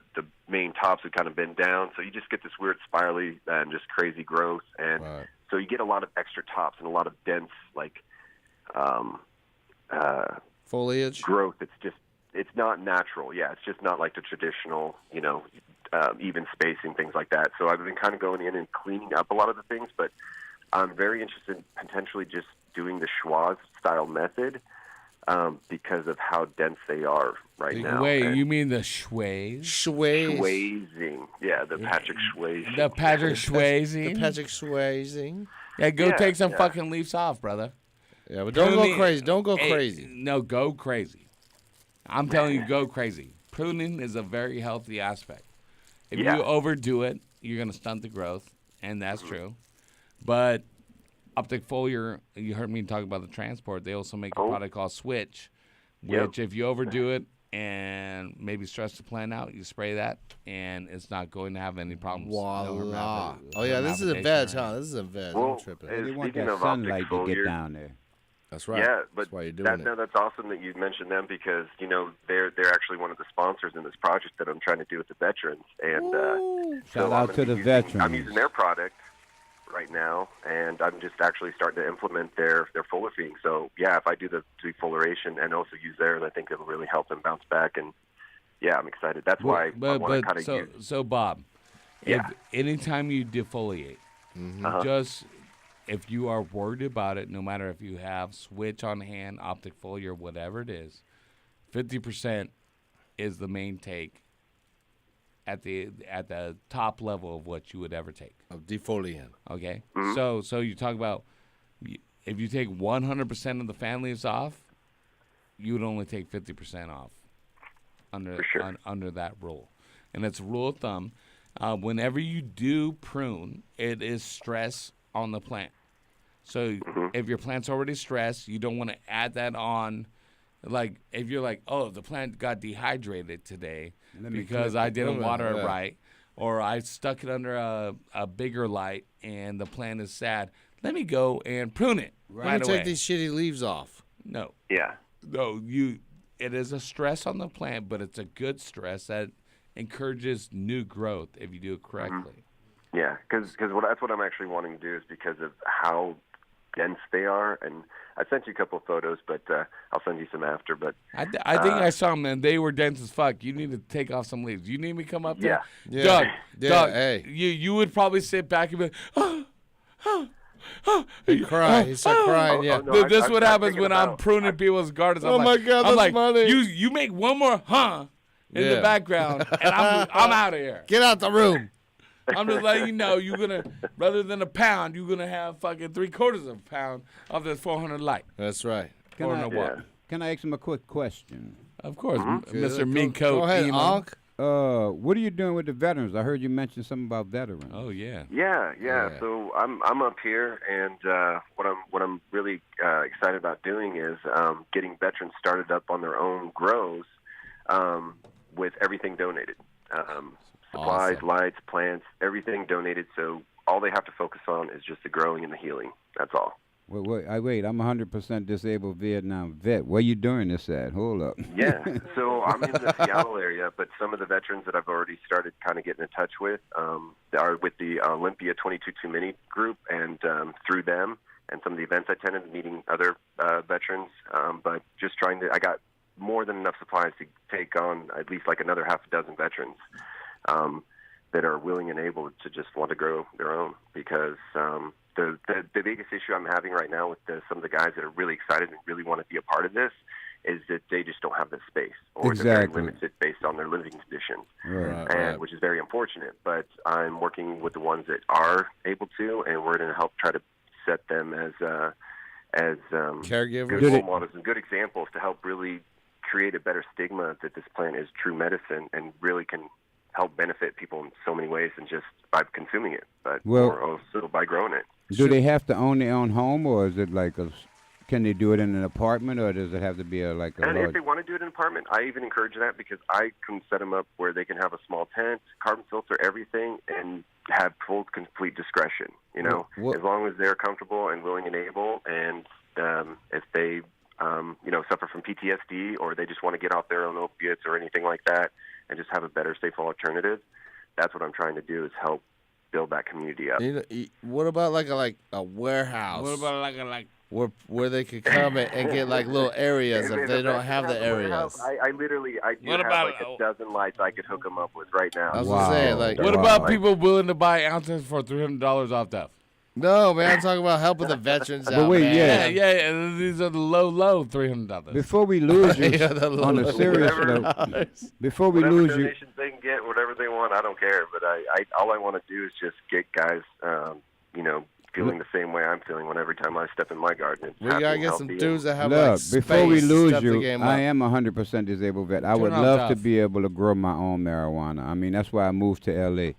main tops had kind of been down. So you just get this weird spirally and just crazy growth. And so you get a lot of extra tops and a lot of dense, like, foliage growth. It's not natural. Yeah. It's just not like the traditional, even spacing, things like that. So I've been kind of going in and cleaning up a lot of the things, but I'm very interested in potentially just doing the Schwarz style method. Because of how dense they are right now. Wait, you mean the Schways? Schwazing. Yeah, the Patrick Schwazing. The Patrick Schwazing? The Patrick Schwazing. Yeah, go take some fucking leaves off, brother. Yeah, but don't go crazy. Don't go crazy. No, go crazy. I'm telling you, go crazy. Pruning is a very healthy aspect. If you overdo it, you're going to stunt the growth, and that's true. But optic foliar, you heard me talk about the transport. They also make a product called Switch, which if you overdo it and maybe stress the plant out, you spray that, and it's not going to have any problems. Voila. Oh, yeah, this is a veg, huh? This is a veg. I'm tripping. They want speaking that of sunlight optic to get foliar- down there. That's right. Yeah, but that's why you're doing it. that's awesome that you mentioned them because they're actually one of the sponsors in this project that I'm trying to do with the veterans. And Shout so out to the veterans. I'm using their product right now, and I'm just actually starting to implement their foliar feeding. So yeah, if I do the defoliation and also use theirs, I think it'll really help them bounce back. And yeah, I'm excited. That's why I want to kind of use. So Bob, if anytime you defoliate, just if you are worried about it, no matter if you have switch on hand, optic foliar, whatever it is, 50% is the main take at the top level of what you would ever take. Of defoliant. Okay? So you talk about if you take 100% of the families off, you would only take 50% off under that rule. And it's a rule of thumb. Whenever you do prune, it is stress on the plant. So if your plant's already stressed, you don't want to add that on. Like if you're like, oh, the plant got dehydrated today because I didn't water it right, or I stuck it under a bigger light and the plant is sad. Let me go and prune it right away. Take these shitty leaves off. No. Yeah. No, it is a stress on the plant, but it's a good stress that encourages new growth if you do it correctly. Yeah, because that's what I'm actually wanting to do is because of how dense they are. And I sent you a couple of photos, but I'll send you some after. But I think I saw them, and they were dense as fuck. You need to take off some leaves. You need me to come up there? Yeah. Doug, Hey. you would probably sit back and be like, He cried. He started crying, yeah. This is what happens when I'm pruning people's gardens. Oh, my God, that's I'm like, funny. You make one more in the background, and I'm out of here. Get out the room. I'm just letting you know, you're going to, rather than a pound, you're going to have fucking 3/4 of a pound of this 400 light. That's right. Can I ask him a quick question? Of course, Mr. Go Minko. ahead, Onk. What are you doing with the veterans? I heard you mention something about veterans. Oh yeah. Yeah. So I'm up here, and what I'm really excited about doing is getting veterans started up on their own grows with everything donated. Supplies, lights, plants, everything donated. So all they have to focus on is just the growing and the healing. That's all. Wait, I'm 100% disabled Vietnam vet. Where you doing this at? Hold up. Yeah, so I'm in the Seattle area, but some of the veterans that I've already started kind of getting in touch with are with the Olympia 22 Mini group, and through them and some of the events I attended, meeting other veterans, but just I got more than enough supplies to take on at least like another half a dozen veterans that are willing and able to just want to grow their own, because the biggest issue I'm having right now with some of the guys that are really excited and really want to be a part of this is that they just don't have the space, or they're very limited based on their living conditions, which is very unfortunate. But I'm working with the ones that are able to, and we're going to help try to set them as caregivers, good role models and good examples to help really create a better stigma that this plant is true medicine and really can help benefit people in so many ways, and just by consuming it, but also by growing it. Do they have to own their own home, or is it like Can they do it in an apartment, or does it have to be like a And large? if they want to do it in an apartment, I even encourage that because I can set them up where they can have a small tent, carbon filter everything, and have full, complete discretion. You know, as long as they're comfortable and willing and able, and if they, suffer from PTSD or they just want to get off their own opiates or anything like that, and just have a better, safer alternative. That's what I'm trying to do is help build that community up. What about like a warehouse? What about like where they could come and get like little areas if they don't have the areas? I literally do What have about- like a dozen lights I could hook them up with right now. I was gonna say, like, what about people willing to buy ounces for $300 off that? No, man, I'm talking about helping the veterans But out, wait, man. Yeah, and these are the low $300. Before we lose you, Yeah, the on a low serious Whatever- note, before we whatever lose you, donations they can get, whatever they want, I don't care. But I all I want to do is just get guys, feeling the same way I'm feeling every time I step in my garden. It's We happy gotta and get some healthy dudes that have look, like before we space, lose step the you, game I up. am 100% disabled vet. I would Turn off love to Duff. be able to grow my own marijuana. I mean, that's why I moved to L.A.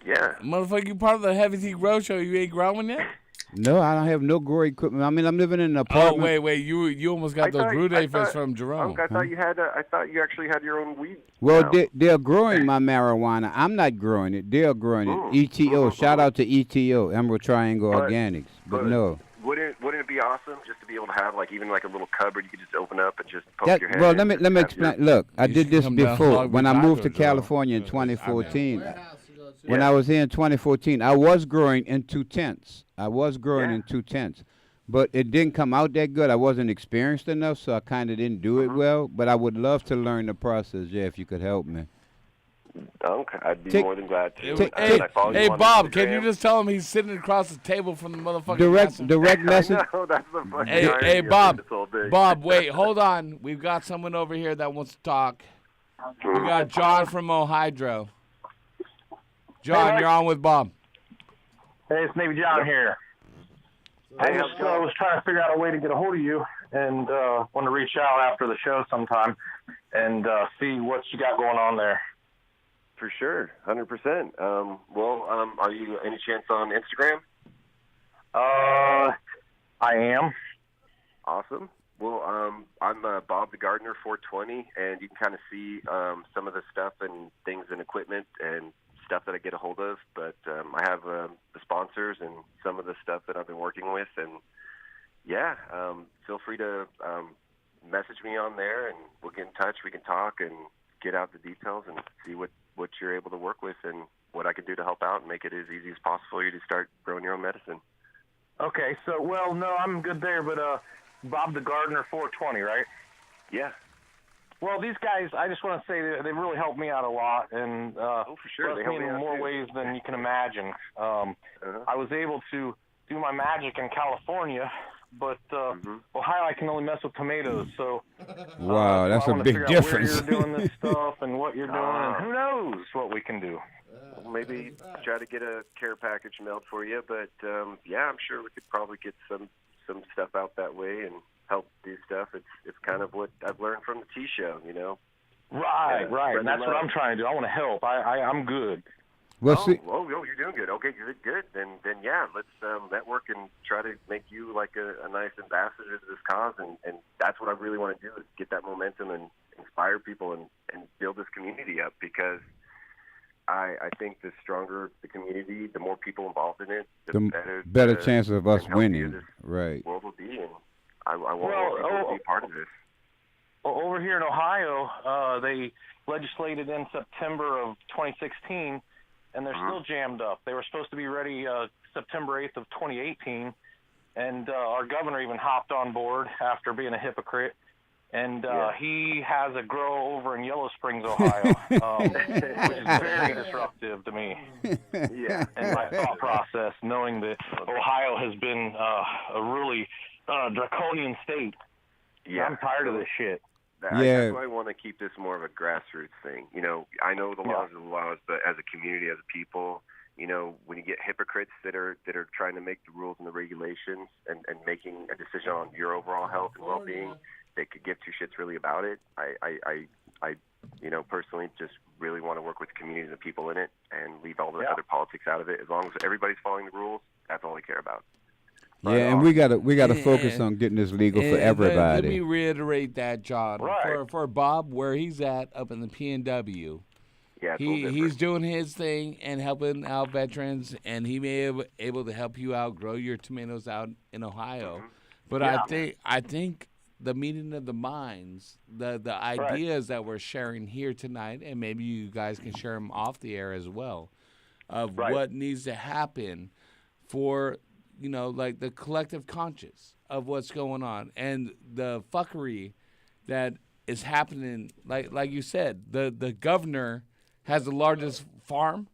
Yeah. Motherfucker, you part of the Heavy Tea Grow Show. You ain't growing yet? No, I don't have no grow equipment. I mean, I'm living in an Oh, apartment. wait. You almost got those Rude fish from Jerome. I thought you had. I thought you actually had your own weed. Well, now. they're growing my marijuana. I'm not growing it. They're growing it. ETO. Shout out to ETO, Emerald Triangle But- Organics. But but no. Wouldn't it be awesome just to be able to have like even like a little cupboard you could just open up and just poke That, your head? well, in let me and let me have your- explain. Look, I You did should this come down before Hog when I with moved to tacos, Joe. California in 2014. When I was here in 2014, I was growing in 2 tents. I was growing in 2 tents, but it didn't come out that good. I wasn't experienced enough, so I kind of didn't do it well. But I would love to learn the process, yeah, if you could help me. Okay, I'd be more than glad to. Hey, I follow hey you on Bob, can Instagram. you just tell him he's sitting across the table from the motherfucking master? Direct message. I know, that's the fucking Hey, irony hey, of Bob. this whole thing. Bob, wait, hold on. We've got someone over here that wants to talk. We got John from Ohydro. John, you're on with Bob. Hey, it's Navy John here. I just was trying to figure out a way to get a hold of you and want to reach out after the show sometime and see what you got going on there. For sure, 100%. Are you any chance on Instagram? I am. Awesome. Well, I'm Bob the Gardener 420, and you can kind of see some of the stuff and things and equipment and stuff that I get a hold of. But I have the sponsors and some of the stuff that I've been working with. And, yeah, feel free to message me on there, and we'll get in touch. We can talk and get out the details and see what you're able to work with and what I can do to help out and make it as easy as possible for you to start growing your own medicine. Okay, so, well, no, I'm good there, but Bob the Gardener 420, right? Yeah. Well, these guys, I just want to say they've really helped me out a lot, and for sure. They blessed me helped me in out more too. ways than you can imagine. I was able to do my magic in California, but Ohio, I can only mess with tomatoes. So Wow, that's I a wanna big figure out difference. Where you're doing this stuff and what you're doing, and who knows what we can do. Well, maybe try to get a care package mailed for you, but yeah, I'm sure we could probably get some stuff out that way and help do stuff. It's kind of what I've learned from the T show, you know. Right, right, spread and that's the what love. I'm trying to do. I want to help. I'm good. Well, oh, see, you're doing good. Okay, good. Then yeah, let's network and try to make you like a nice ambassador to this cause, and that's what I really want to do is get that momentum and inspire people and build this community up, because I think the stronger the community, the more people involved in it, the better chance of us and healthier winning. this Right. world will be, and I want more people to be part of this. Well, over here in Ohio, they legislated in September of 2016, and they're still jammed up. They were supposed to be ready September 8th of 2018, and our governor even hopped on board after being a hypocrite. And he has a grow over in Yellow Springs, Ohio, which is very disruptive to me. Yeah. And my thought process, knowing that Ohio has been a really draconian state. Yeah. I'm tired of this shit. That's why I want to keep this more of a grassroots thing. You know, I know the laws are the laws, but as a community, as a people, you know, when you get hypocrites that are trying to make the rules and the regulations and making a decision on your overall health and well-being, they could give two shits really about it. I you know, personally just really want to work with the community and the people in it and leave all the other politics out of it. As long as everybody's following the rules, that's all I care about. Yeah, and we gotta focus on getting this legal for Let everybody. me reiterate that, John. Right. For Bob, where he's at up in the PNW, Yeah, it's a little he's doing his thing and helping out veterans, and he may be able to help you out, grow your tomatoes out in Ohio. But Yeah. I think the meeting of the minds, the ideas that we're sharing here tonight, and maybe you guys can share them off the air as well, of what needs to happen for, like the collective conscious of what's going on and the fuckery that is happening. Like you said, the governor has the largest farm.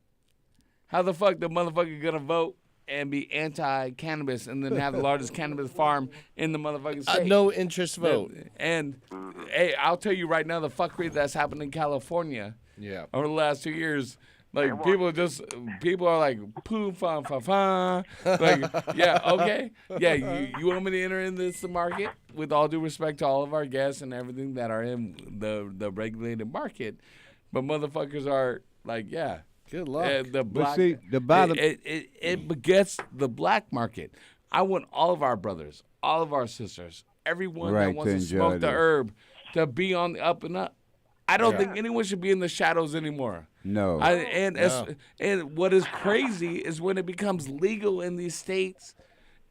How the fuck the motherfucker gonna vote and be anti-cannabis and then have the largest cannabis farm in the motherfucking state? No interest vote. And hey, I'll tell you right now, the fuckery that's happened in California over the last 2 years. Like people are like poo fa fa fa. Like yeah, okay, yeah. You want me to enter in this market? With all due respect to all of our guests and everything that are in the regulated market, but motherfuckers are like, yeah. Good luck. The black, see, the bottom, it begets the black market. I want all of our brothers, all of our sisters, everyone that wants to smoke the herb to be on the up and up. I don't think anyone should be in the shadows anymore. No. And what is crazy is when it becomes legal in these states,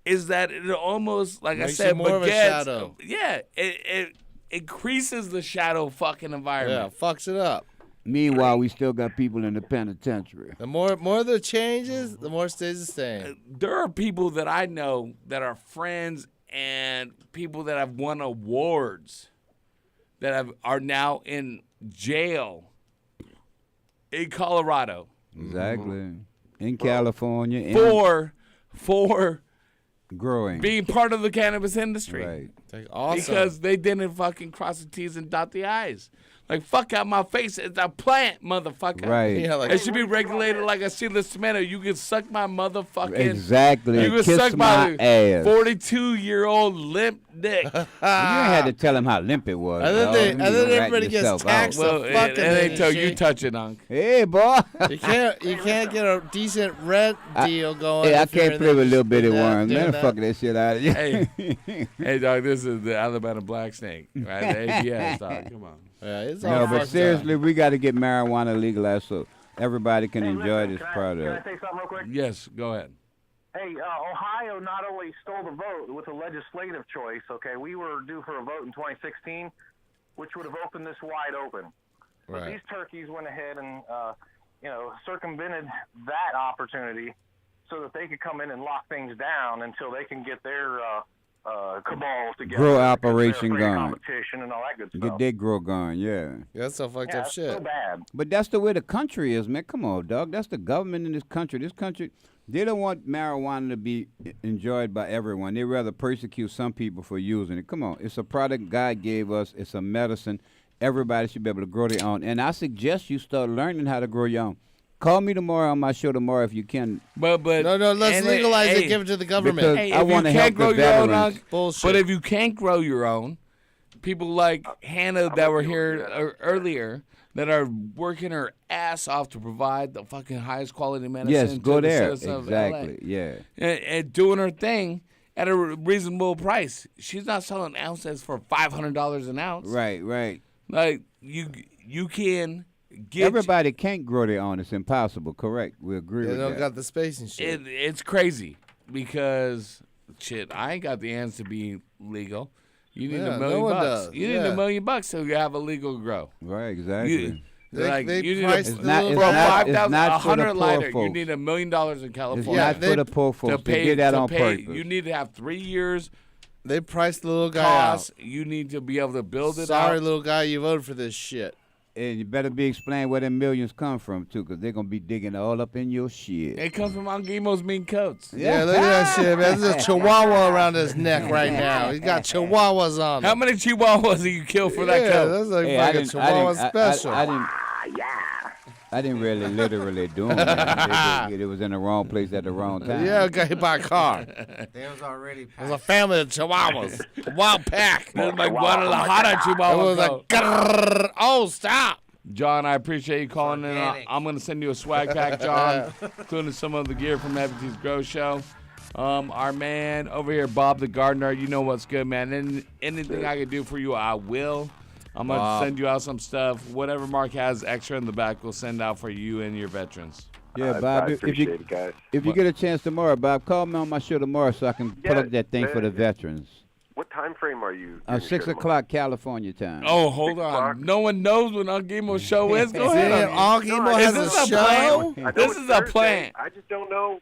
is that it almost, like Makes I said, you more of a begets, shadow. Yeah, it increases the shadow fucking environment. Yeah, fucks it up. Meanwhile, we still got people in the penitentiary. The more the changes, the more it stays the same. There are people that I know that are friends and people that have won awards that are now in jail in Colorado. Exactly. In California. For growing. Being part of the cannabis industry. Right. Awesome. Because they didn't fucking cross the T's and dot the I's. Like, fuck out my face. It's a plant, motherfucker. Right. Yeah, it should be regulated like a seedless tomato. You can suck my motherfucking... Exactly. You can Kiss suck my ass. 42-year-old limp dick. You ain't had to tell him how limp it was. And then everybody gets taxed well, the fucking it ain't till shit. you touch it, Unc. Hey, boy. You can't get a decent rent deal going. Hey, I if you're can't in play there with little just bitty doing worms. doing Man, that. fuck that shit out of you. Hey, dog, this is the Alabama Black Snake, right? The ABS, dog. Come on. Yeah, it's all No, but fucked seriously, up. we got to get marijuana legalized so everybody can enjoy this Can I product. say something real quick? Yes, go ahead. Hey, Ohio not only stole the vote with a legislative choice, okay, we were due for a vote in 2016, which would have opened this wide open. But Right. these turkeys went ahead and, circumvented that opportunity so that they could come in and lock things down until they can get their cabals together. Grow because they're operation afraid of going. competition and all that good Get stuff. that grow going, yeah. That's some fucked Yeah, up it's shit. so bad. But that's the way the country is, man. Come on, dog. That's the government in this country. This country, they don't want marijuana to be enjoyed by everyone. They rather persecute some people for using it. Come on. It's a product God gave us. It's a medicine. Everybody should be able to grow their own. And I suggest you start learning how to grow your own. Call me tomorrow on my show tomorrow if you can. But No, let's legalize it. Give it to the government. Because Hey, I if you want to can't help grow the your own, veterans. Unc, Bullshit. but if you can't grow your own, people like Hannah that were here earlier that are working her ass off to provide the fucking highest quality medicine Yes, to go the there. citizens of Exactly, LA. yeah. And doing her thing at a reasonable price. She's not selling ounces for $500 an ounce. Right. Like, you can get... Everybody can't grow their own. It's impossible. Correct. We agree They with don't that. got the space and shit. It's crazy because, shit, I ain't got the ends to be legal. You need Yeah, $1 no million one bucks. does. You need Yeah. $1 million so you have a legal grow. Right, exactly. They you need price a, the It's not- little it's for not- it's 5,000, not for the 100 poor lighter, you folks. need $1 million in It's California. not for the poor folks. They did that on purpose. You need to have 3 years They priced the little guy cost. out. You need to be able to build it Sorry, out. little guy, you voted for this shit. And you better be explaining where them millions come from, too, because they're going to be digging all up in your shit. It comes from Angimo's mean coats. Yeah, look at that shit, man. There's a chihuahua around his neck right now. He's got chihuahuas on him. How many chihuahuas do you kill for that Yeah, coat? that's like Hey, I fucking didn't- chihuahua I- special. I didn't really literally do it. It was in the wrong place at the wrong time. Yeah, got hit by a car. There was already There's a family of chihuahuas. A wild pack. That was my Guadalajara chihuahua It was coat. like, grrr, oh, stop. John, I appreciate you calling in. I'm going to send you a swag pack, John, including some of the gear from FT's Grow Show. Our man over here, Bob the Gardener, you know what's good, man. And anything I can do for you, I will. I'm going to send you out some stuff. Whatever Mark has extra in the back, we'll send out for you and your veterans. Yeah, Bob. I appreciate it, guys. If you get a chance tomorrow, Bob, call me on my show tomorrow so I can put up that thing for the veterans. What time frame are you? 6 o'clock California time. Oh, hold on. No one knows when Ungimo's show is. Go ahead. Ungimo has a show? This is a plant. I just don't know,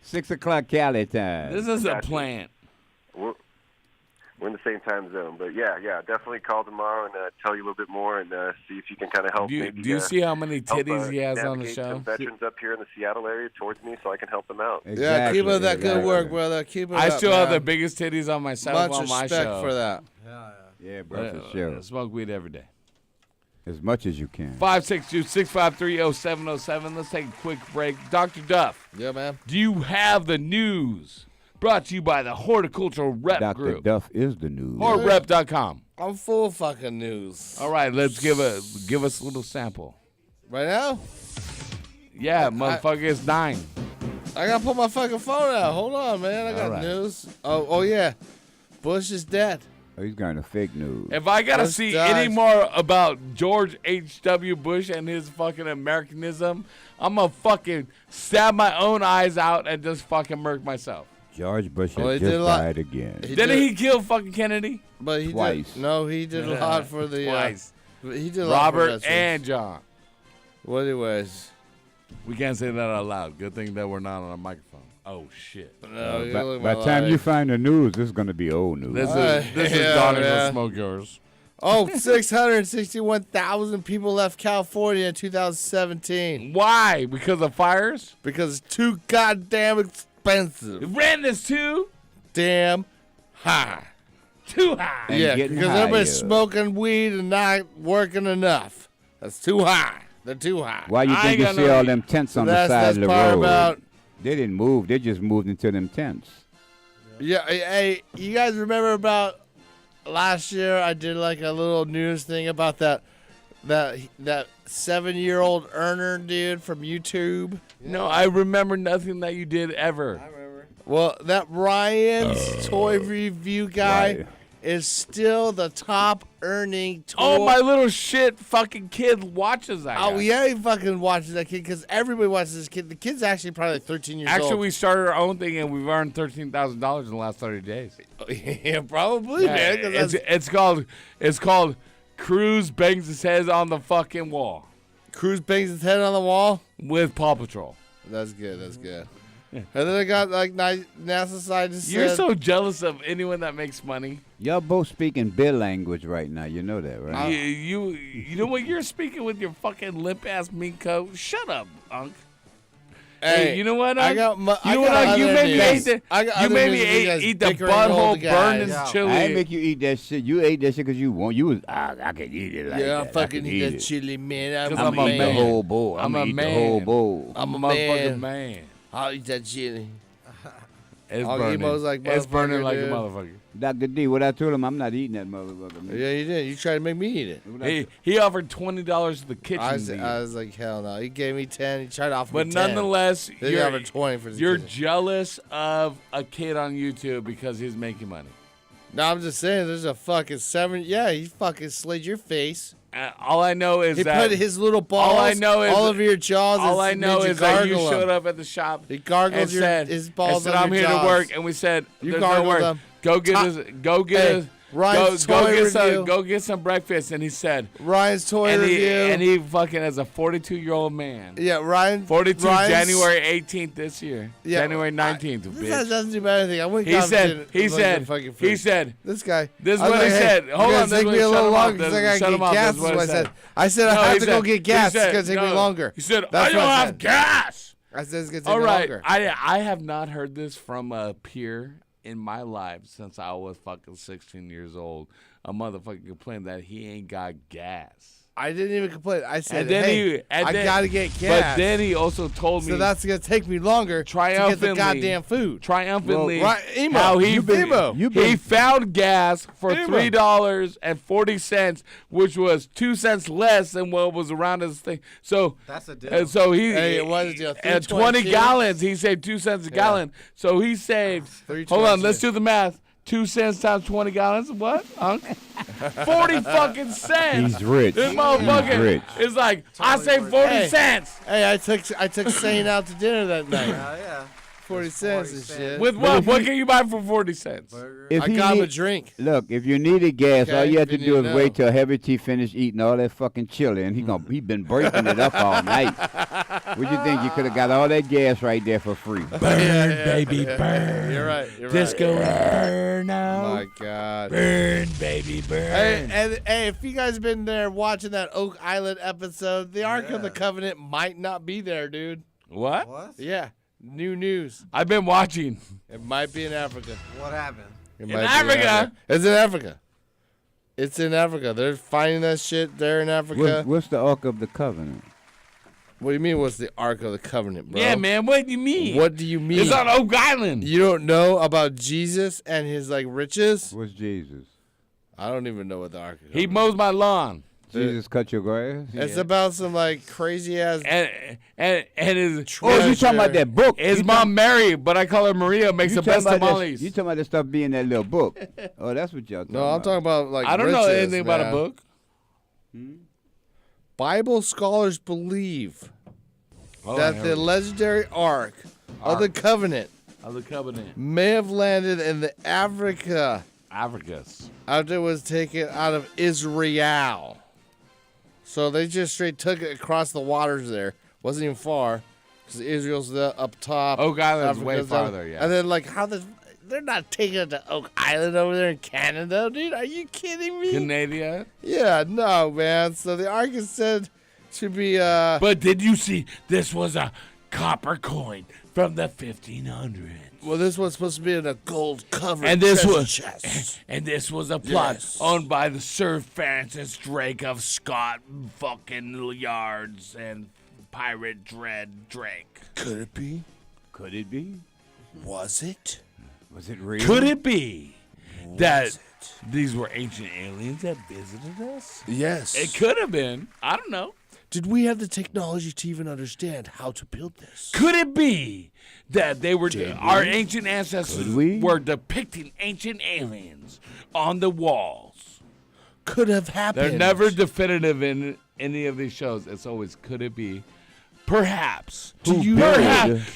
6 o'clock Cali time. This is a plant. We're in the same time zone. But, yeah, definitely call tomorrow and tell you a little bit more and see if you can kind of help. Do you see how many titties he has on the navigate show? some veterans up here in the Seattle area towards me so I can help them out. Exactly. Yeah, keep up that good work, brother. Keep it up, I still have the man. biggest titties on myself Much on my respect show. for that. Yeah, bro, for sure. Smoke weed every day. As much as you can. 562-653-0707. Let's take a quick break. Dr. Duff. Yeah, man. Do you have the news? Brought to you by the Horticultural Rep Dr. Group. Duff is the news. Hortrep.com. I'm full of fucking news. All right, let's give us a little sample. Right now? Yeah, motherfucker, it's 9. I gotta put my fucking phone out. Hold on, man. I got right. news. Oh yeah. Bush is dead. Oh, he's going to fake news. If I gotta Bush see died. any more about George H.W. Bush and his fucking Americanism, I'm gonna fucking stab my own eyes out and just fucking murk myself. George Bush Well, has he did just a lot- died again. Didn't he kill fucking Kennedy? But he Twice. did. No, he did a lot for the. Twice. He did a lot for Robert veterans. and John. Well, anyways. We can't say that out loud. Good thing that we're not on a microphone. Oh shit. No, By the time you find the news, this is going to be old news. This is Daughters of Smoke Yours. Oh, 661,000 people left California in 2017. Why? Because of fires? Because it's too goddamn expensive. Rent is too damn high. Too high. And Yeah, getting because everybody's higher. smoking weed and not working enough. That's too high. They're too high. Why you I think you ain't see got all no- them tents on the That's side of the part road? about. They didn't move. They just moved into them tents. Yeah, hey, you guys remember about last year? I did like a little news thing about that 7-year-old earner dude from YouTube. No, I remember nothing that you did ever. Well, that Ryan's toy review guy Right. is still the top earning toy. Oh, my little shit fucking kid watches that Oh, guy. yeah, he fucking watches that kid because everybody watches this kid. The kid's actually probably like 13 years old. Actually, we started our own thing and we've earned $13,000 in the last 30 days. Yeah, probably, man. 'cause It's called Cruz Bangs His Head on the fucking wall Cruz bangs his head on the wall. with Paw Patrol. That's good. That's good. And then I got like NASA scientists. You're said, so jealous of anyone that makes money. Y'all both speaking bill language right now. You know that, right? You know what? You're speaking with your fucking limp ass mink coat. Shut up, Unc. Hey, you know what? I Unc? got my- You I know what? got Unc? You other made me news. eat the. I got You other made news me with you guys eat the bickering over butthole the guys. burning Yeah. chili. I didn't make you eat that shit. You ate that shit because you want. You was, I can eat it like Yeah, that. I fucking can eat that it. chili, man. Cause I'm I'm a a Eat the man. whole bowl. I'm I'm a gonna eat man. the whole bowl. I'm a motherfucking man. man. I'll eat that chili. It's All burning. Emo's like It's burning motherfucker, like dude. a motherfucker. Dr. D, what I told him, I'm not eating that motherfucker. Man. Yeah, you did. You tried to make me eat it. He offered $20 to the kitchen. I was, to eat. I was like, hell no. He gave me 10. He tried to offer But me 10. nonetheless, Then he you're, offered 20 for the you're kitchen. jealous of a kid on YouTube because he's making money. No, I'm just saying, there's a fucking 7. Yeah, he fucking slid your face. All I know is He that put his little balls all I know is all over your jaws. All and I know made is that you gargle 'em. showed up at the shop. He gargled and your, said, his balls and said, on I'm your here jaws. to work, and we said, You there's no gargled work. them. Go get Top- us, go get Hey, us, Ryan's go toy get some, review. go get some breakfast. And he said, Ryan's toy and review. he fucking as a 42-year-old man. Yeah, Ryan. 42, Ryan's, January 18th this year. Yeah, January 19th, This bitch. doesn't do anything. I wouldn't. He said, he said, this guy. This is I was what he like, said. hey, Hold you on, guys this take is me a what- little shut him off. longer because I Shut gotta him get off. gas. That's Is what what I he said. I said I No, have he to go said- get gas. he It's said- gonna take me no, longer. He said, That's I don't what I have said. gas. I said it's gonna take All me right, longer. I have not heard this from a peer in my life since I was fucking 16 years old. a motherfucker complained that he ain't got gas. I didn't even complain. I said, And then hey, I gotta get gas. But then he also told me, so that's gonna take me longer to get the goddamn food. Triumphantly, Emo, how he he found gas for $3.40, which was 2 cents less than what was around his thing. So that's a deal. And so he it was a deal. at 20 gallons, he saved 2 cents a gallon. So he saved. Hold on, let's do the math. 2 cents times 20 gallons. What, Unc? 40 fucking cents. He's rich. This motherfucker He's rich. is like, I saved 40 cents. Hey, I took Sane out to dinner that night. Yeah. 40 cents and shit. With what? What can you buy for 40 cents? If I he got him a need- drink. Look, if you needed gas, all Okay, you have to if you do is need to wait know. till Heavy T finish eating all that fucking chili, and he been breaking it up all night. What you think? You could have got all that gas right there for free. Burn, baby, burn. You're right. You're Disco right. burn now. My God. Burn, baby, burn. Hey, if you guys been there watching that Oak Island episode, the Ark of the Covenant might not be there, dude. What? Yeah. New news. I've been watching. It might be in Africa. What happened? It In might be Africa? It's in Africa. It's in Africa. They're finding that shit there in Africa. What's the Ark of the Covenant? What do you mean, what's the Ark of the Covenant, bro? Yeah, man. What do you mean? What do you mean? It's on Oak Island. You don't know about Jesus and his, riches? What's Jesus? I don't even know what the Ark of the He mows my lawn. Jesus cut your grass? It's about some, crazy ass... And his... Oh, you talking about that book? His mom Mary, but I call her Maria, makes You the best talking about tamales. that- You talking about that stuff being in that little book? Oh, that's what y'all talking No, I'm about. talking about, I don't know riches, anything about a man. book. Bible scholars believe Oh, that here the we go. legendary Ark of the Covenant Of the Covenant. may have landed in the Africa Africas. after it was taken out of Israel. So they just straight took it across the waters there. Wasn't even far, because Israel's up top. Oak Island's way Africa's down- farther, yeah. And then they're not taking it to Oak Island over there in Canada, dude. Are you kidding me? Canada. Yeah, no, man. So the Ark is said to be But did you see this was a copper coin from the 1500s? well, this one's supposed to be in a gold covered And this treasure was chest. and this was a plot Yes. owned by the Sir Francis Drake of Scott fucking Yards and Pirate Dread Drake. Could it be? Could it be? Was it? Was it real? Could it be that these were ancient aliens that visited us? Yes. It could have been. I don't know. Did we have the technology to even understand how to build this? Could it be that they were Did our we? ancient ancestors Could we? were depicting ancient aliens on the walls? Could have happened. They're never definitive in any of these shows. It's always could it be? Perhaps.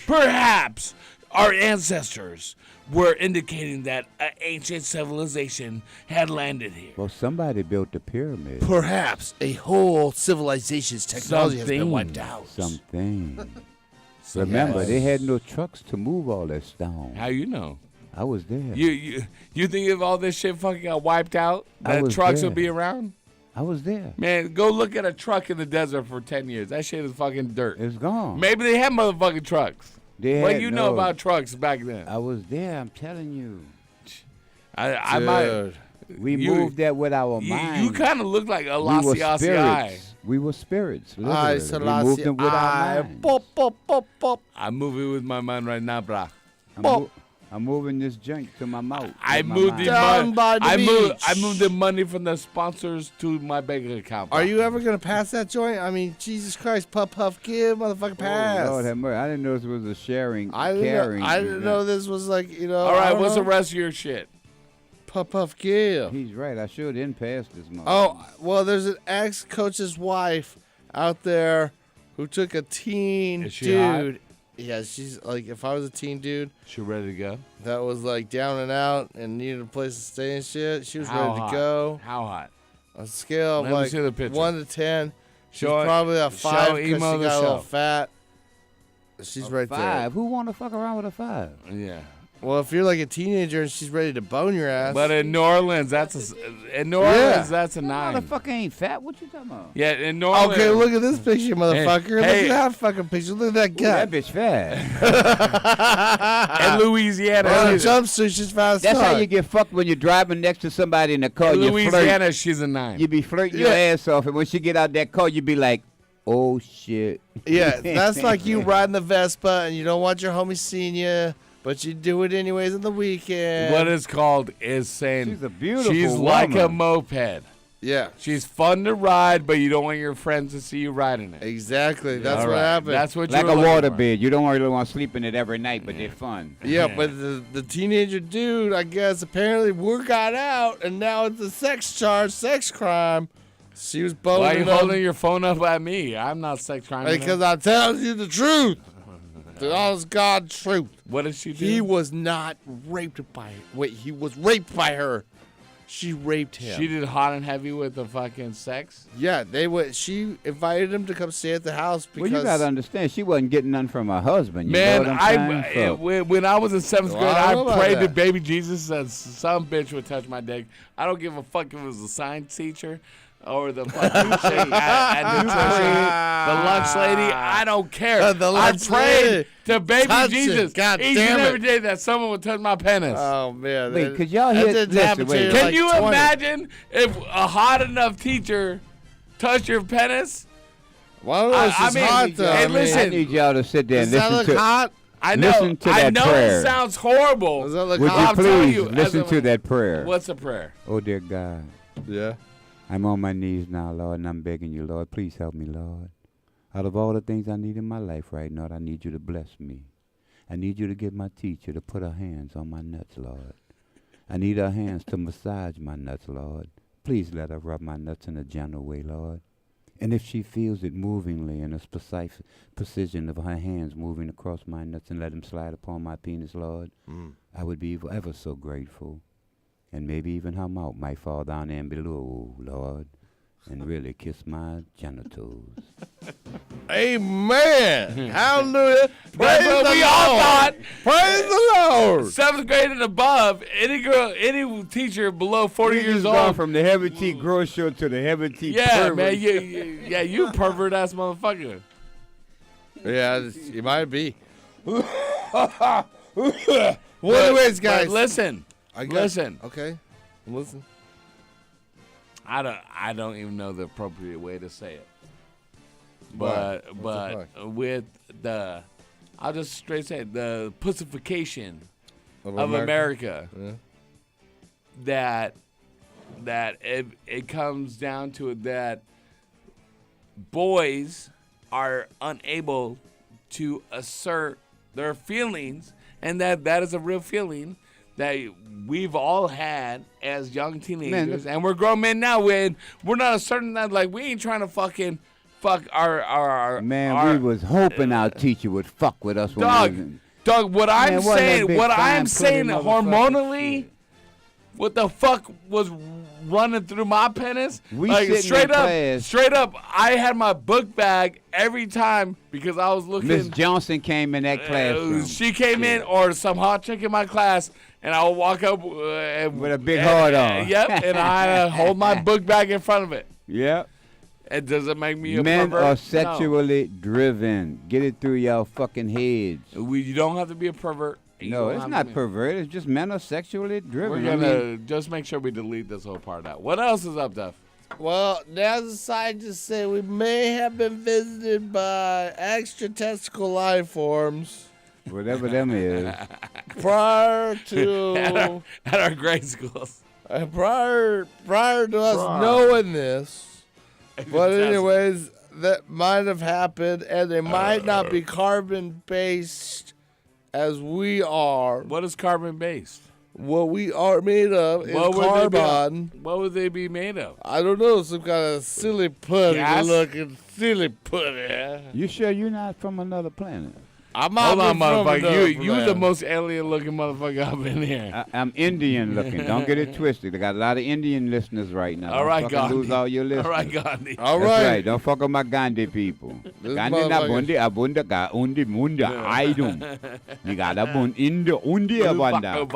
Perhaps our ancestors were indicating that an ancient civilization had landed here. Well, somebody built the pyramid. Perhaps a whole civilization's technology has been wiped out. Something. Remember, they had no trucks to move all that stone. How you know? I was there. You think if all this shit fucking got wiped out, I that was trucks there. would be around? I was there. Man, go look at a truck in the desert for 10 years. That shit is fucking dirt. It's gone. Maybe they had motherfucking trucks. They What had you know no- about trucks back then? I was there. I'm telling you. I might. We you- moved that with our mind. You kind of look like a We were Lassie spirits. We were spirits. Literally. We moved them with our mind. Pop, pop, pop, pop. I'm moving with my mind right now, brah. I'm moving this junk to my mouth. I with my moved the mind. money. I moved the money from the sponsors to my bank account. Are you ever gonna pass that joint? I mean, Jesus Christ, puff puff give, motherfucker, pass. Oh, Lord have mercy. I didn't know this was a sharing, I caring. didn't know this was like, All right, what's the rest of your shit? Puff puff give. He's right. I sure didn't pass this month. Oh, well, there's an ex-coach's wife out there who took a teen Is she dude. hot? Yeah, she's like, if I was a teen dude, She ready to go? that was like down and out and needed a place to stay and shit, she was How ready hot? to go. How hot? On a scale of Let me like see the picture. 1 to 10, she's Show it- probably a show 5 because she emo got the a little show. fat. She's right there. Five. Who want to fuck around with a 5? Yeah. Well, if you're like a teenager and she's ready to bone your ass. But in New Orleans, that's a 9. Motherfucker ain't fat. What you talking about? Yeah, in New Orleans. Okay, look at this picture, motherfucker. Hey. Look at that fucking picture. Look at that gut. That bitch fat. In Louisiana. On a jumpsuit, she's fat as That's fuck. how you get fucked when you're driving next to somebody in the car. In You Louisiana, flirt. she's a 9. You be flirting your ass off, and when she get out that car, you be like, oh, shit. Yeah, that's like you riding the Vespa and you don't want your homie seeing you, but you do it anyways on the weekend. What it's called is saying She's a beautiful she's like a woman. moped. Yeah. She's fun to ride, but you don't want your friends to see you riding it. Exactly. That's All what right. happened. That's what Like you're a looking water for. bed. You don't really want to sleep in it every night, but they're fun. Yeah, but the teenager dude, I guess, apparently word got out, and now it's a sex crime. She was boning Why are you him holding your phone up at me? I'm not sex crime. because I'm telling you the truth. The honest God truth. What did she do? He was not raped by her. Wait, he was raped by her. She raped him. She did hot and heavy with the fucking sex? Yeah, they would. She invited him to come stay at the house because. Well, you got to understand, she wasn't getting none from her husband. You Man, know what I'm saying? So- when I was in 7th Well, grade, I I don't know about prayed to that. baby Jesus that some bitch would touch my dick. I don't give a fuck if it was a science teacher or the fucking chick at nutrition, the lunch lady. I don't care. The I lunch prayed lady. to baby Touch it. Jesus God each damn and it. every day that someone would touch my penis. Oh man! Wait, that- could y'all that hear- didn't listen, happen to wait. you Can like you 20. imagine if a hot enough teacher touched your penis? Well, I don't know if she's hot though. Hey, I mean, listen. I need y'all to sit there and Does that listen look to. hot? I know. Listen to I that know prayer. it sounds horrible. Does that look Would hot? you I'm telling please you, listen as a- to that prayer? What's a prayer? Oh, dear God. Yeah. I'm on my knees now, Lord, and I'm begging you, Lord, please help me, Lord. Out of all the things I need in my life right now, I need you to bless me. I need you to get my teacher to put her hands on my nuts, Lord. I need her hands to massage my nuts, Lord. Please let her rub my nuts in a gentle way, Lord. And if she feels it movingly in a precise precision of her hands moving across my nuts and let them slide upon my penis, Lord, I would be ever so grateful. And maybe even her mouth might fall down there and below, Lord, and really kiss my genitals. Amen. Hallelujah. Praise That's what the we all Lord. thought. Praise the Lord. 7th grade and above, any girl, any teacher below 40 You years just gone old. from the heavy tea grocer to the heavy tea Yeah, pervert. man, you pervert ass motherfucker. Yeah, you might be. Well, anyways, guys. But listen, listen. Okay, listen. I don't even know the appropriate way to say it. What? But What's the with the, I'll just straight say it, the pussification Of of America, Yeah. that it comes down to it that boys are unable to assert their feelings, and that is a real feeling that we've all had as young teenagers, and we're grown men now. When we're not asserting that, like, we ain't trying to fucking fuck our Man, we was hoping our teacher would fuck with us when Dog, we was in. Dog, what Man, I'm wasn't that saying, big what fine I'm saying pretty motherfucker hormonally, shit. what the fuck was running through my penis? We like sitting straight in up, class. straight up, I had my book bag every time because I was looking. Miss Johnson came in that classroom. She came in, or some hot chick in my class, and I would walk up with a big hard on. Yep, and I hold my book bag in front of it. Yep. It doesn't make me a Men pervert. are No. sexually driven. Get it through y'all fucking heads. You don't have to be a pervert. You No, don't it's have not to be- pervert. It's just men are sexually driven. We're I gonna mean, just make sure we delete this whole part out. What else is up, Duff? Well, now the scientists say we may have been visited by extra testicle life forms whatever them is. prior to at our grade schools. prior to us knowing this. But anyways, that might have happened, and they might not be carbon based as we are. What is carbon based? What we are made of is What would they be- carbon. What would they be made of? I don't know, some kind of silly putty Gas? looking silly putty. You sure you're not from another planet? I'm Hold on, motherfucker. You the most. most alien looking motherfucker up in here. I'm Indian looking. Don't get it twisted. I got a lot of Indian listeners right now. All Don't right, fucking Gandhi. lose all your listeners. All right, Gandhi. All That's right. right. Don't fuck with my Gandhi people. Kanina bundi abunda ka undi munda aidum. Nigada bun India banda.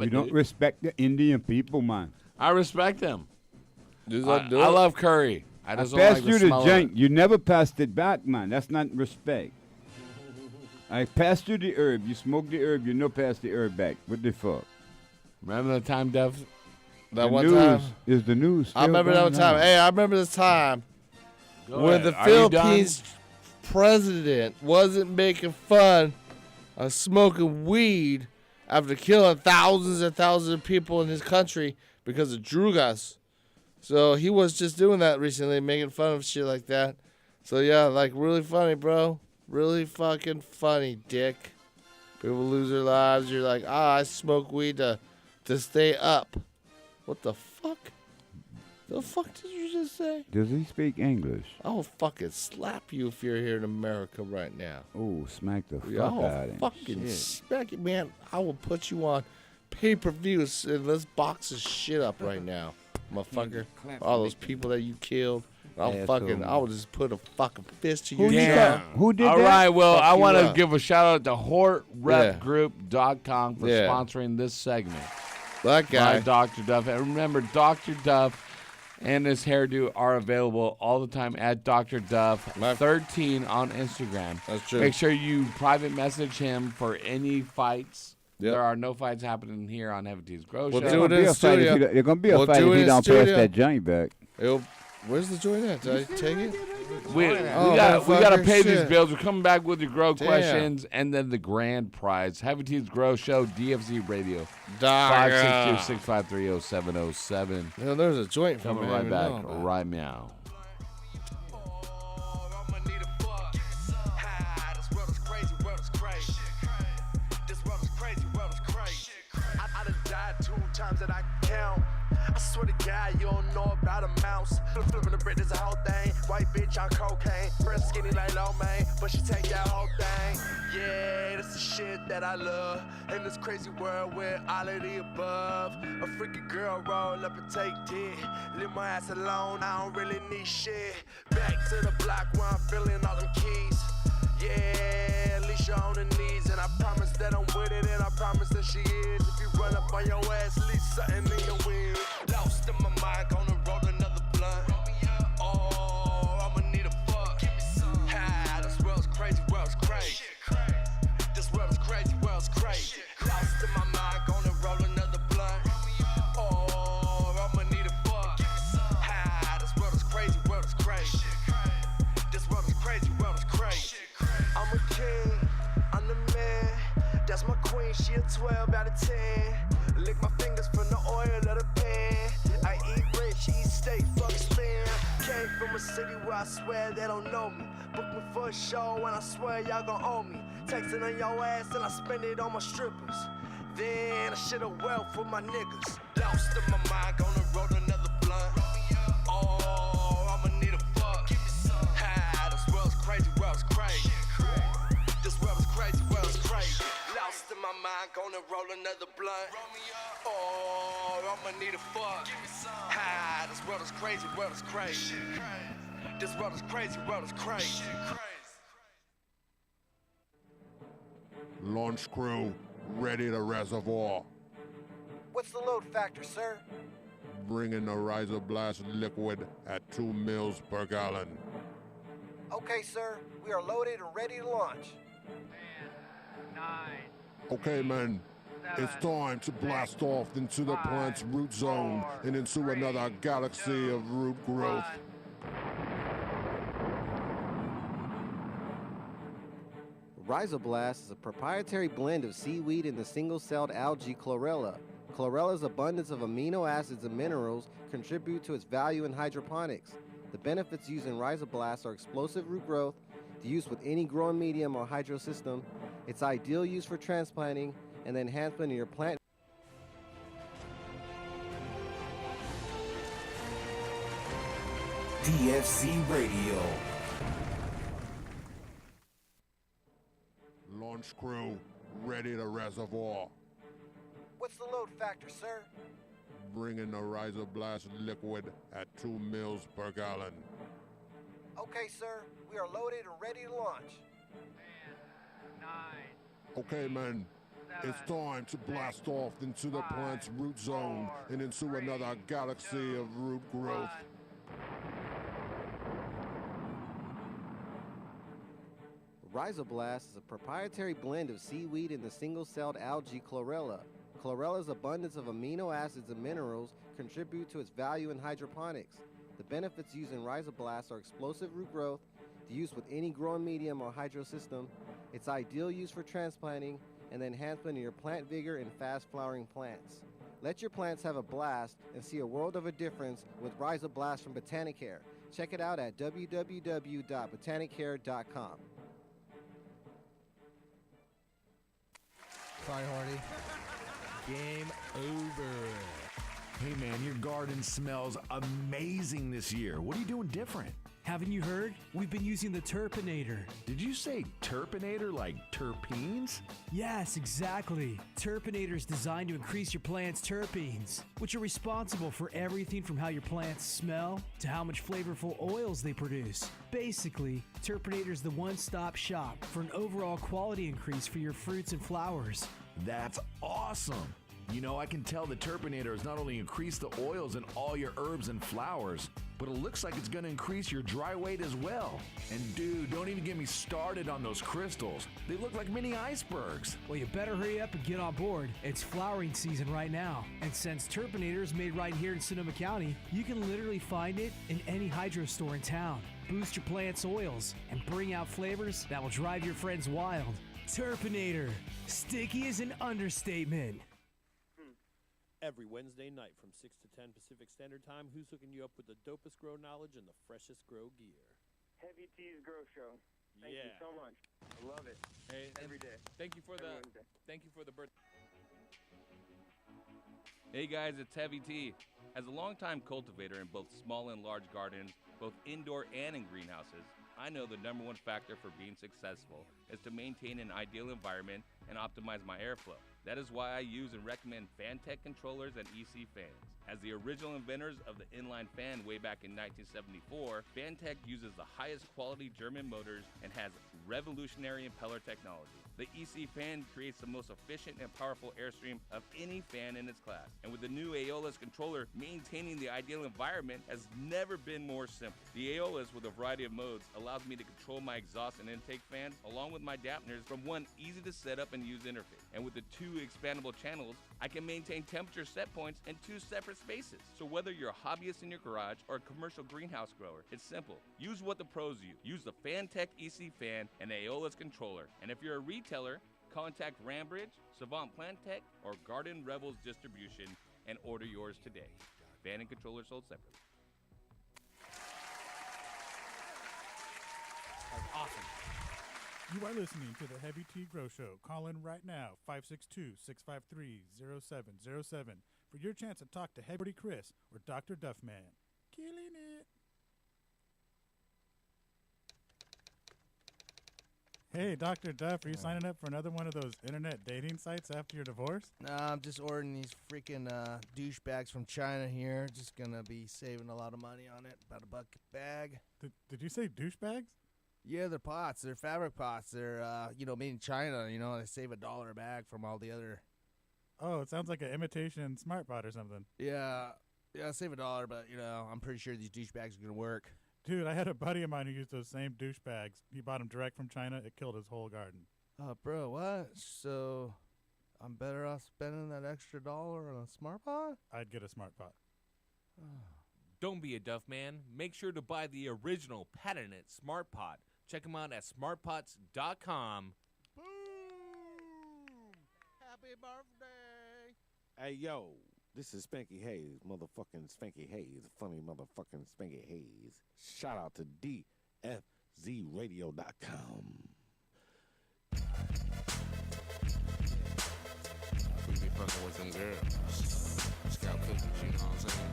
You don't respect the Indian people, man. I respect them. I I love curry. I just don't passed like the you the smell of joint. it. You never passed it back, man. That's not respect. I passed you the herb. You smoked the herb. You no pass the herb back. What the fuck? Remember the time, Dev? That one time is the news. I remember that one time. Hey, I remember this time when the Are you done? Philippines president wasn't making fun of smoking weed after killing thousands and thousands of people in his country because of drugas. So he was just doing that recently, making fun of shit like that. So yeah, like really funny, bro. Really fucking funny, dick. People lose their lives. You're like, I smoke weed to stay up. What the fuck? The fuck did you just say? Does he speak English? I'll fucking slap you if you're here in America right now. Oh, smack the fuck I'll out of him. fucking Shit. smack it, man. I will put you on pay-per-view and let's box this shit up right now, motherfucker. All those people that you killed. I will just put a fucking fist to your Damn. Who did All that? right, well, Fuck I you want to up. give a shout out to HortRepGroup.com for Yeah. sponsoring this segment. That guy. By Dr. Duff. And remember, Dr. Duff and his hairdo are available all the time at Dr. Duff 13 on Instagram. That's true. Make sure you private message him for any fights. Yep. There are no fights happening here on Heavy T's Grow We'll Show. do it in the studio. There's gonna be a We'll fight do if it he in don't studio. pass that joint back. Where's the joint at? Did I take it? We Oh, gotta pay these shit. bills. We're coming back with your grow Damn. questions and then the grand prize. Heavy T's Grow Show, DFZ Radio. Dog. 562-653-0707. Yeah, there's a joint from Coming me I right didn't back, know about. right meow. I done died 2 times that I can count. I swear to God, you don't know about a mouse. Flipping the bread is a whole thing. White bitch on cocaine. Breast skinny like low man, but she take that whole thing. Yeah, that's the shit that I love. In this crazy world with all of the above. A freaky girl roll up and take dick. Leave my ass alone, I don't really need shit. Back to the block where I'm feeling all them keys. Yeah, Alicia on the knees, and I promise that I'm with it, and I promise that she is. If you run up on your ass, leave something in your wheel. Lost in my mind, gonna roll another blunt. Oh, I'ma need a fuck. Ha, this world's crazy, world's crazy. This world's crazy, world's crazy. Lost in my mind, gonna roll another blunt. Oh, I'ma need a fuck. Ha, this world is crazy, world is crazy. This world is crazy, world is crazy. I'm a king, I'm the man. That's my queen, she a 12 out of 10. Lick my fingers from the oil of the pan. I eat rich, eat steak, fuck spam. Came from a city where I swear they don't know me. Book me for a show and I swear y'all gon' owe me. Texting on your ass and I spend it on my strippers. Then I shit a wealth for my niggas. Lost in my mind, gonna roll another blunt. Oh, I'ma need a fuck. Ha, this world's crazy, world's crazy. This world is crazy, world is crazy. Lost in my mind, gonna roll another blunt. Oh, I'ma need a fuck. Ha, this world is crazy, world is crazy. This world is crazy, world is crazy. Launch crew, ready to reservoir. What's the load factor, sir? Bringing the Riser Blast liquid at 2 mils per gallon. Okay, sir. We are loaded and ready to launch. 9. Okay, men, it's time to blast off into the plant's root zone and into another galaxy of root growth. Rhizoblast is a proprietary blend of seaweed and the single-celled algae chlorella. Chlorella's abundance of amino acids and minerals contribute to its value in hydroponics. The benefits used in Rhizoblast are explosive root growth, the use with any growing medium or hydro system, its ideal use for transplanting, and the enhancement of your plant. DFC Radio. Launch crew, ready to reservoir. What's the load factor, sir? Bringing the Riser Blast liquid at 2 mils per gallon. Okay, sir. We are loaded and ready to launch. 9. Okay, men. It's time to blast off into the plant's root zone and into another galaxy of root growth. Rhizoblast is a proprietary blend of seaweed and the single-celled algae chlorella. Chlorella's abundance of amino acids and minerals contribute to its value in hydroponics. The benefits used in Rhizoblast are explosive root growth, the use with any growing medium or hydro system, its ideal use for transplanting, and the enhancement of your plant vigor and fast-flowering plants. Let your plants have a blast and see a world of a difference with Rhizoblast from Botanicare. Check it out at www.botanicare.com. Sorry, Hardy. Game over. Hey man, your garden smells amazing this year. What are you doing different? Haven't you heard? We've been using the Turpinator. Did you say Turpinator like terpenes? Yes, exactly. Turpinator is designed to increase your plant's terpenes, which are responsible for everything from how your plants smell to how much flavorful oils they produce. Basically, Turpinator is the one-stop shop for an overall quality increase for your fruits and flowers. That's awesome. You know, I can tell the Turpinator has not only increased the oils in all your herbs and flowers, but it looks like it's going to increase your dry weight as well. And dude, don't even get me started on those crystals. They look like mini icebergs. Well, you better hurry up and get on board. It's flowering season right now. And since Turpinator is made right here in Sonoma County, you can literally find it in any hydro store in town. Boost your plant's oils and bring out flavors that will drive your friends wild. Turpinator. Sticky is an understatement. Every Wednesday night from 6 to 10 Pacific Standard Time, who's hooking you up with the dopest grow knowledge and the freshest grow gear? Htgs Grow Show. Thank you so much. I love it. Hey, every day. Thank you for Every the Wednesday. thank you for the birthday. Hey guys, it's Heavy T. As a longtime cultivator in both small and large gardens, both indoor and in greenhouses, I know the number one factor for being successful is to maintain an ideal environment and optimize my airflow. That is why I use and recommend Fantech controllers and EC fans. As the original inventors of the inline fan way back in 1974, Fantech uses the highest quality German motors and has revolutionary impeller technology. The EC fan creates the most efficient and powerful airstream of any fan in its class. And with the new Aeolus controller, maintaining the ideal environment has never been more simple. The Aeolus, with a variety of modes, allows me to control my exhaust and intake fans along with my dampeners from one easy to set up and use interface. And with the two expandable channels, I can maintain temperature set points in two separate spaces. So whether you're a hobbyist in your garage or a commercial greenhouse grower, it's simple. Use what the pros use. Use the Fantech EC fan and Aeolus controller. And if you're a retailer, contact Rambridge, Savant Plantech, or Garden Rebels Distribution and order yours today. Fan and controller sold separately. That's awesome. You are listening to the Heavy Tea Grow Show. Call in right now, 562-653-0707 for your chance to talk to Heavy Chris or Dr. Duffman. Killing it. Hey, Dr. Duff, are you signing up for another one of those internet dating sites after your divorce? Nah, I'm just ordering these freaking douchebags from China here. Just gonna be saving a lot of money on it. About $1 a bag. Did you say douchebags? Yeah, they're pots. They're fabric pots. They're, made in China. They save $1 a bag from all the other. Oh, it sounds like an imitation smart pot or something. Yeah, save $1, but, I'm pretty sure these douchebags are gonna work. Dude, I had a buddy of mine who used those same douchebags. He bought them direct from China. It killed his whole garden. Oh, bro, what? So, I'm better off spending that extra $1 on a smart pot? I'd get a smart pot. Don't be a Duff man. Make sure to buy the original patented Smart Pot. Check them out at smartpots.com. Boom! Happy birthday! Hey, yo, this is Spanky Hayes, motherfucking Spanky Hayes, funny motherfucking Spanky Hayes. Shout out to DFZRadio.com. We be fucking with them girls. Scout cookies, you know what I'm saying?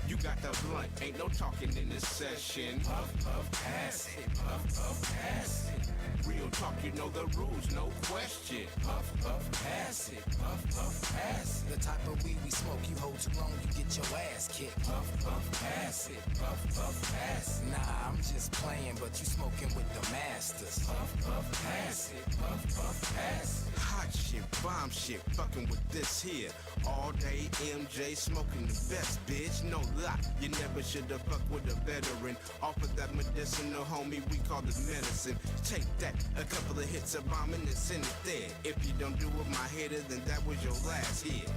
You got the blunt, ain't no talking in this session. Puff, puff, pass it, puff, puff, pass it. Real talk, you know the rules, no question. Puff, puff, pass it, puff, puff, pass it. The type of weed we smoke, you hold too long, you get your ass kicked. Puff, puff, pass it, puff, puff, pass it. Nah, I'm just playing, but you smoking with the masters. Puff, puff, pass it, puff, puff, pass it. Hot shit, bomb shit, fucking with this here. All day MJ smoking the best, bitch. No lie, you never should have fucked with a veteran. Off of that medicinal, homie, we call it medicine. Take that, a couple of hits of bombing and send it there. If you don't do it, my hitter, then that was your last hit.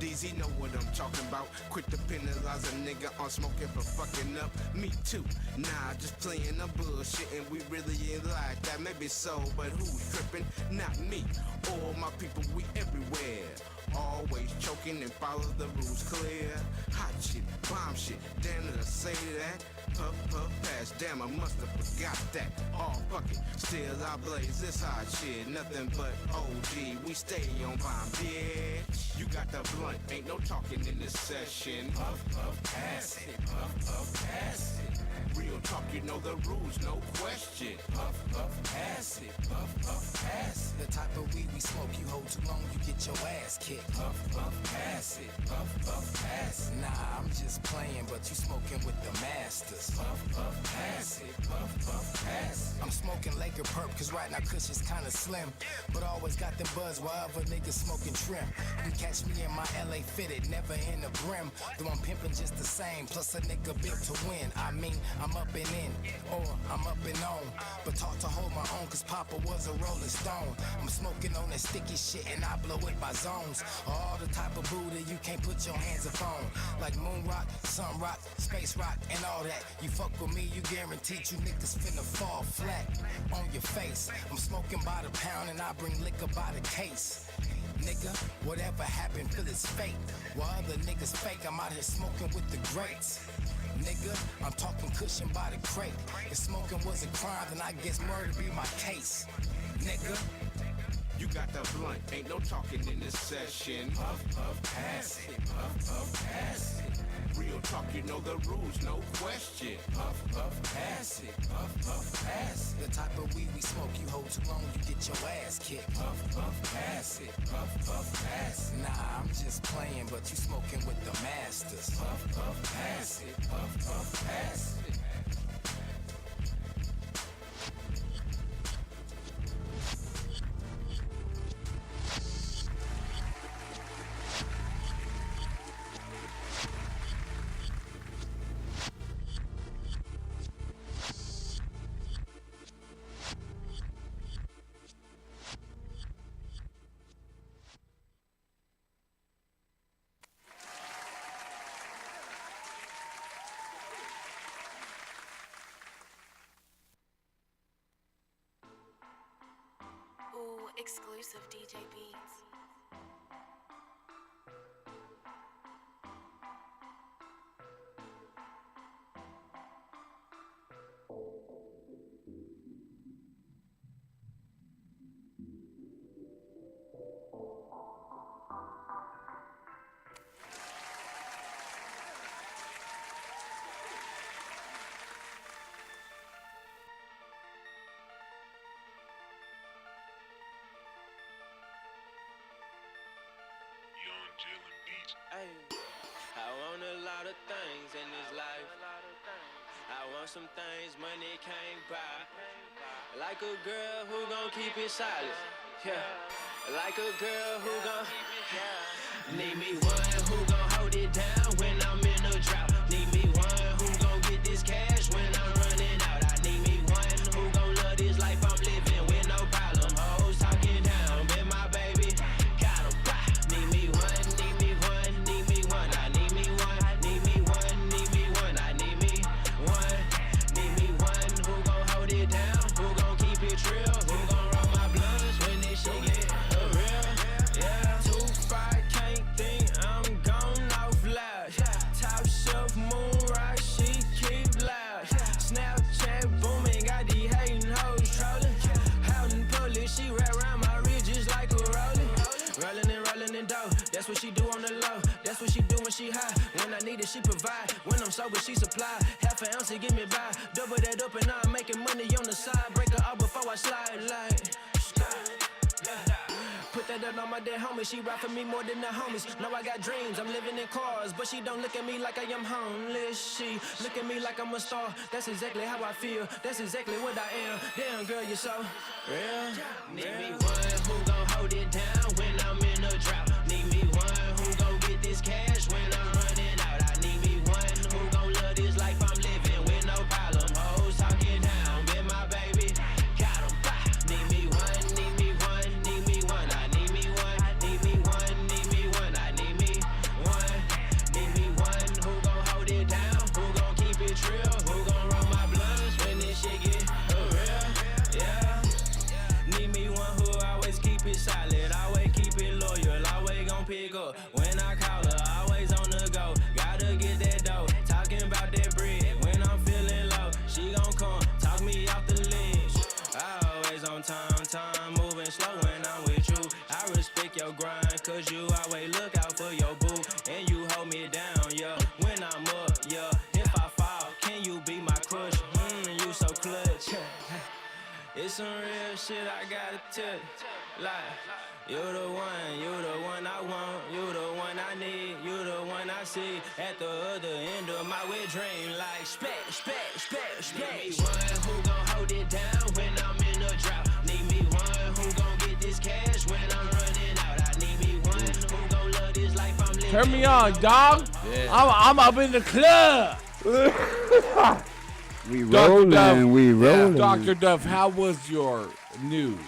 DZ know what I'm talking about. Quick to penalize a nigga on smoking for fucking up. Me too. Nah, just playing a bullshit and we really ain't like that. Maybe so, but who's tripping? Not me. All my people, we everywhere. Always choking and follow the rules clear. Hot shit, bomb shit, damn it, I say that. Puff, puff, pass, damn, I must have forgot that. Oh, fuck it, still I blaze this hot shit. Nothing but OG, we stay on bomb, bitch. You got the blunt, ain't no talking in this session. Puff, puff, pass it, puff, puff, pass it. Real talk, you know the rules, no question. Puff, puff, pass it, puff, puff, pass it. The type of weed we smoke, you hold too long, you get your ass kicked. Puff, puff, pass it, puff, puff, pass it. Nah, I'm just playing, but you smoking with the masters. Puff, puff, pass it, puff, puff, pass it. I'm smoking Laker perp, cause right now Kush is kinda slim. But always got the buzz while other niggas smoking trim. You catch me in my LA fitted, never in the brim. Though I'm pimping just the same, plus a nigga built to win. I mean, I'm up and in, or I'm up and on. But taught to hold my own, cause Papa was a rolling stone. I'm smoking on that sticky shit and I blow it by zones. All the type of Buddha you can't put your hands upon. Like moon rock, sun rock, space rock, and all that. You fuck with me, you guaranteed you niggas finna fall flat on your face. I'm smoking by the pound and I bring liquor by the case. Nigga, whatever happened, feel it's fake. While other niggas fake, I'm out here smoking with the greats. Nigga, I'm talking cushion by the crate. If smoking was a crime, then I guess murder be my case. Nigga, you got the blunt, ain't no talking in this session. Puff, puff, pass it, puff, puff, pass it. Real talk, you know the rules, no question. Puff, puff, pass it, puff, puff, pass it. The type of weed we smoke, you hold too long, you get your ass kicked. Puff, puff, pass it, puff, puff, pass it. Nah, I'm just playing, but you smoking with the masters. Puff, puff, pass it, puff, puff, pass it. Exclusive DJ beats. Ay, I want a lot of things in this life. I want some things money can't buy. Like a girl who gon' keep it solid. Yeah. Like a girl who gon' need me one who gon' hold it down when I'm in a drought. Need me one who gon' get this cash when I'm running out. I need me one who gon' love this life I'm living with no problem. Hoes talking down, been my baby. Got 'em, bah. Need me one, need me one, need me one. I need me one, need me one, need me one. I need me one, need me one who gon' hold it down, who gon' keep it real, who gon' roll my blunts when this shit get real. Yeah, 2-5 can't think I'm gone off loud. she supply. Half an ounce to get me by. Double that up and now I'm making money on the side. Break her out before I slide like. Put that up on my dead homie. She ride for me more than the homies. Now I got dreams. I'm living in cars, but she don't look at me like I am homeless. She look at me like I'm a star. That's exactly how I feel. That's exactly what I am. Damn girl, you're so real. Need me one who gon' hold it down when I'm in a drought. Need me one who gon' get this cash when I'm running out. I need me one who gon' love this life I'm living with no problem. Hoes talking down with my baby. Got 'em. Need me one, need me one, need me one. I need me one, need me one, need me one. I need me one, need me one. Who gon' hold it down? Who gon' keep it real? Who gon' roll my blunts when this shit get real? Yeah. Need me one who always keep it solid, always keep it loyal, always gon' pick up when I call her, always on the go. Gotta get that dough, talking about that bread when I'm feeling low. She gon' come, talk me off the ledge. Always on time moving slow when I'm with you. I respect your grind, cause you always look out for your boo. And you hold me down, yeah, when I'm up, yeah. If I fall, can you be my crush? You so clutch. It's some real shit I gotta tell you. Like, you the one I want, you the one I need, you the one I see at the other end of my wet dream. Like, splash. Need me one who gon' hold it down when I'm in a drought. Need me one who gon' get this cash when I'm running out. I need me one who gon' love this life I'm living. Turn me on, dog. Yeah. I'm up in the club. We rolling. Dr. Duff, how was your news?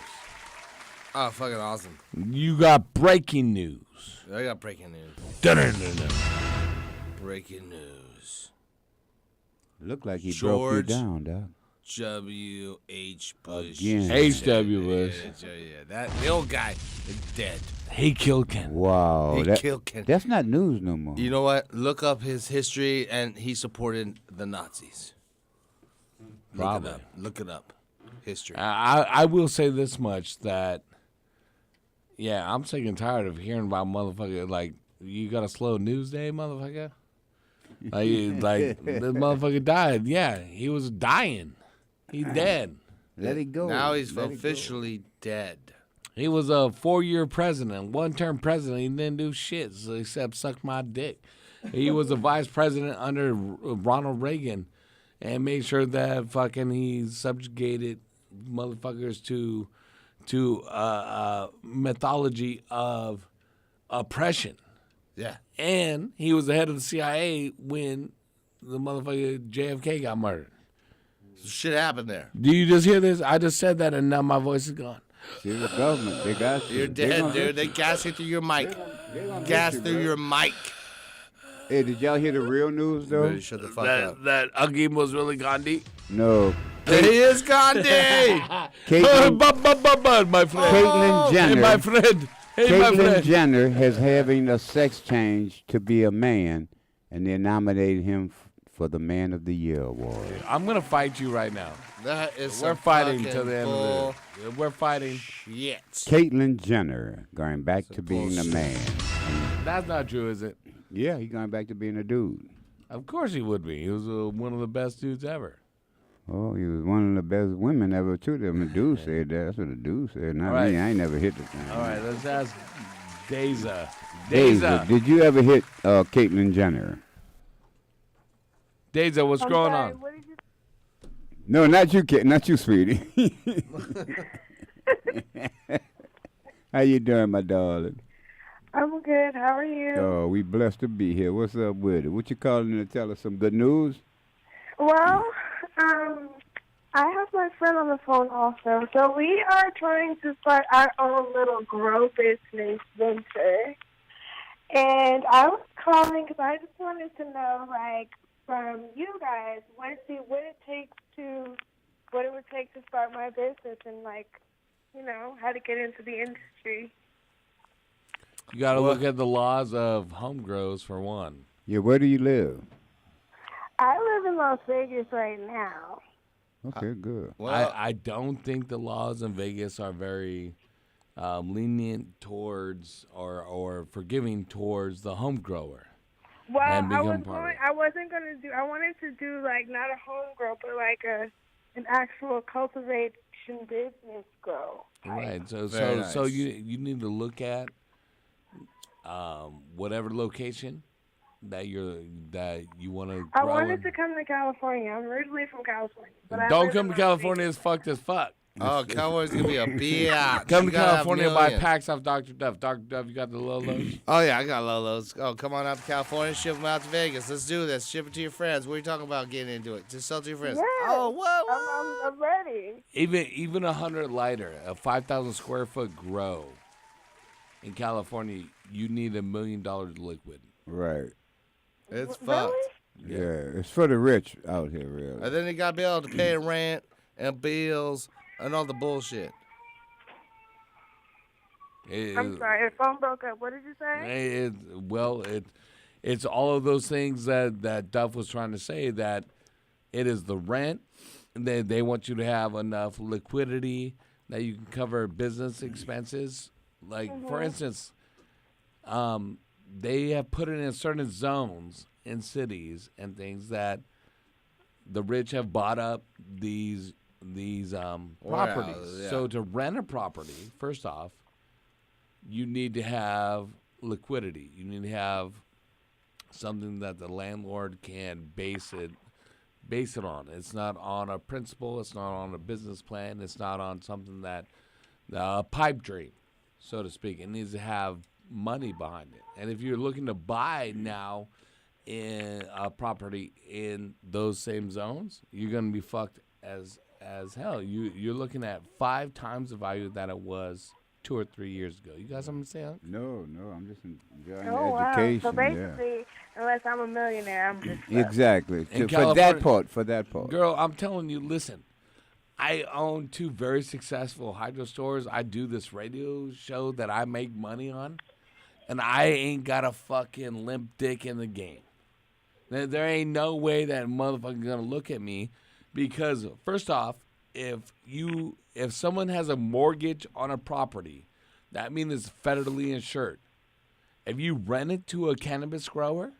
Oh, fucking awesome. You got breaking news. I got breaking news. Dun-dun-dun-dun. Breaking news. Look like he George broke you down, dog. W.H. Bush. Again. H.W. Bush. Yeah, that the old guy is dead. He killed Ken. Wow. He killed Ken. That's not news no more. You know what? Look up his history, and he supported the Nazis. Probably. Look it up. History. I will say this much, that, yeah, I'm sick and tired of hearing about motherfucker, like, you got a slow news day, motherfucker? Like this motherfucker died. Yeah, he was dying. He's dead. Let it go. Now he's officially dead. He was a 4-year president, one-term president. He didn't do shit except suck my dick. He was a vice president under Ronald Reagan and made sure that fucking he subjugated motherfuckers to mythology of oppression. Yeah. And he was the head of the CIA when the motherfucker JFK got murdered. Shit happened there. Do you just hear this? I just said that and now my voice is gone. See the government. They got you. You're dead, dude. They gas you through your mic. Gas through your mic. Hey, did y'all hear the real news, though? Ready, shut the fuck up. That Agim was really Gandhi? No. There he is, Gandhi! Caitlyn, my friend. Caitlyn Jenner. Hey, my friend. Hey, Caitlyn my friend. Jenner is having a sex change to be a man, and they nominated him for the Man of the Year award. I'm going to fight you right now. That is We're fighting to the end of the... We're fighting. Shit. Caitlyn Jenner going back to being a man. That's not true, is it? Yeah, he's going back to being a dude. Of course he would be. He was one of the best dudes ever. Oh, he was one of the best women ever, too. The dude said that. That's what the dude said. Not right. me. I ain't never hit the thing. All right, let's ask Deza. Deza, did you ever hit Caitlyn Jenner? Deza, what's going on? What did you... No, not you, kid. Not you, sweetie. How you doing, my darling? I'm good. How are you? Oh, we blessed to be here. What's up with it? What you calling to tell us some good news? Well, I have my friend on the phone also. So we are trying to start our own little grow business venture. And I was calling because I just wanted to know, like, from you guys, what it would take to start my business and, like, you know, how to get into the industry. You got to look at the laws of home grows for one. Yeah, where do you live? I live in Las Vegas right now. Okay, good. Well, I don't think the laws in Vegas are very lenient towards or forgiving towards the home grower. Well, and I become part of it. I wasn't gonna do. I wanted to do like not a home grow, but like an actual cultivation business grow. Right. So Very so nice. you need to look at whatever location that you want to I grow wanted in. to come to California. I'm originally from California, but I Don't live come in to Las California. Vegas. It's fucked as fuck. Oh, California's gonna be a bitch. Come You to gotta have California, buy millions. packs off Dr. Duff. Dr. Duff, you got the Lolos? Oh yeah, I got Lolos. Oh, come on out to California, ship them out to Vegas. Let's do this. Ship it to your friends. What are you talking about getting into it? Just sell it to your friends. Yes. Oh, what? I'm ready. Even 100 lighter, a 5,000 square foot grow in California, you need $1 million liquid. Right. It's Really? fucked. Yeah, it's for the rich out here, really. And then you gotta be able to pay rent and bills and all the bullshit. I'm sorry, your phone broke up. What did you say? It's all of those things that Duff was trying to say, that it is the rent. They want you to have enough liquidity that you can cover business expenses. Like, for instance, they have put it in certain zones in cities and things that the rich have bought up these properties. yeah. So to rent a property, first off, you need to have liquidity. You need to have something that the landlord can base it on. It's not on a principle. It's not on a business plan. It's not on something that pipe dream, so to speak. It needs to have money behind it. And if you're looking to buy now in a property in those same zones, you're gonna be fucked as hell. You're looking at 5 times the value that it was 2 or 3 years ago. You got something to say? No, I'm just enjoying Oh, wow. education. So basically, unless I'm a millionaire, I'm just Yeah. Exactly. In For that part. Girl, I'm telling you, listen. I own 2 very successful hydro stores. I do this radio show that I make money on, and I ain't got a fucking limp dick in the game. There ain't no way that motherfucker's gonna look at me, because first off, if someone has a mortgage on a property, that means it's federally insured. If you rent it to a cannabis grower,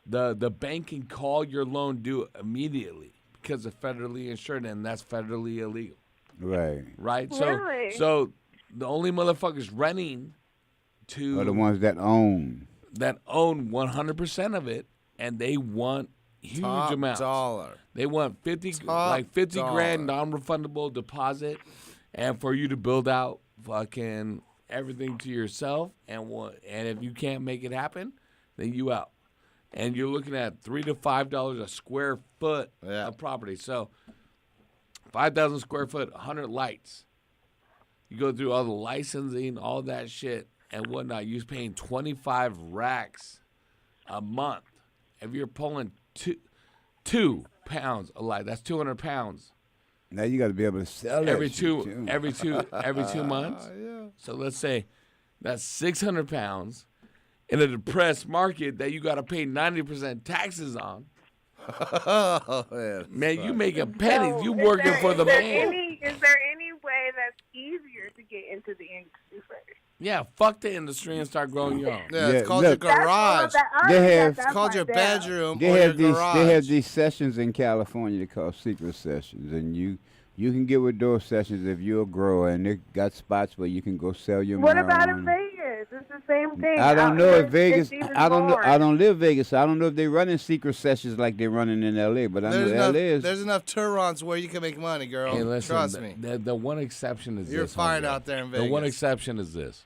the bank can call your loan due immediately because it's federally insured, and that's federally illegal. Right. Right? Really? So the only motherfuckers renting to Are the ones that own. 100% of it, and they want huge Top amounts. dollar. They want 50 Top grand non-refundable deposit, and for you to build out fucking everything to yourself, and if you can't make it happen, then you out. And you're looking at $3 to $5 a square foot of property. So 5,000 square foot, 100 lights. You go through all the licensing, all that shit and whatnot. You're paying 25 racks a month. If you're pulling 2 pounds a light, that's 200 pounds. Now you got to be able to sell that every shit, two too. every 2 months. Yeah. So let's say that's 600 pounds in a depressed market that you got to pay 90% taxes on. Man, you making pennies. You working for the man. Is there any way that's easier to get into the industry first? Yeah, fuck the industry and start growing your own. Yeah, it's called your garage. It's called your bedroom They or have your these. garage. They have these sessions in California they call secret sessions, and you can get with those sessions if you're a grower, and they got spots where you can go sell your What marijuana. about in Vegas? It's the same thing. I don't Out know here, if Vegas. it's even I don't know. more. I don't live Vegas. So I don't know if they're running secret sessions like they're running in L.A. But I know L.A. is. There's enough Turons where you can make money, girl. Hey, listen, Trust me. The one exception is You're this. fine homie. out there in The one Vegas. exception is this.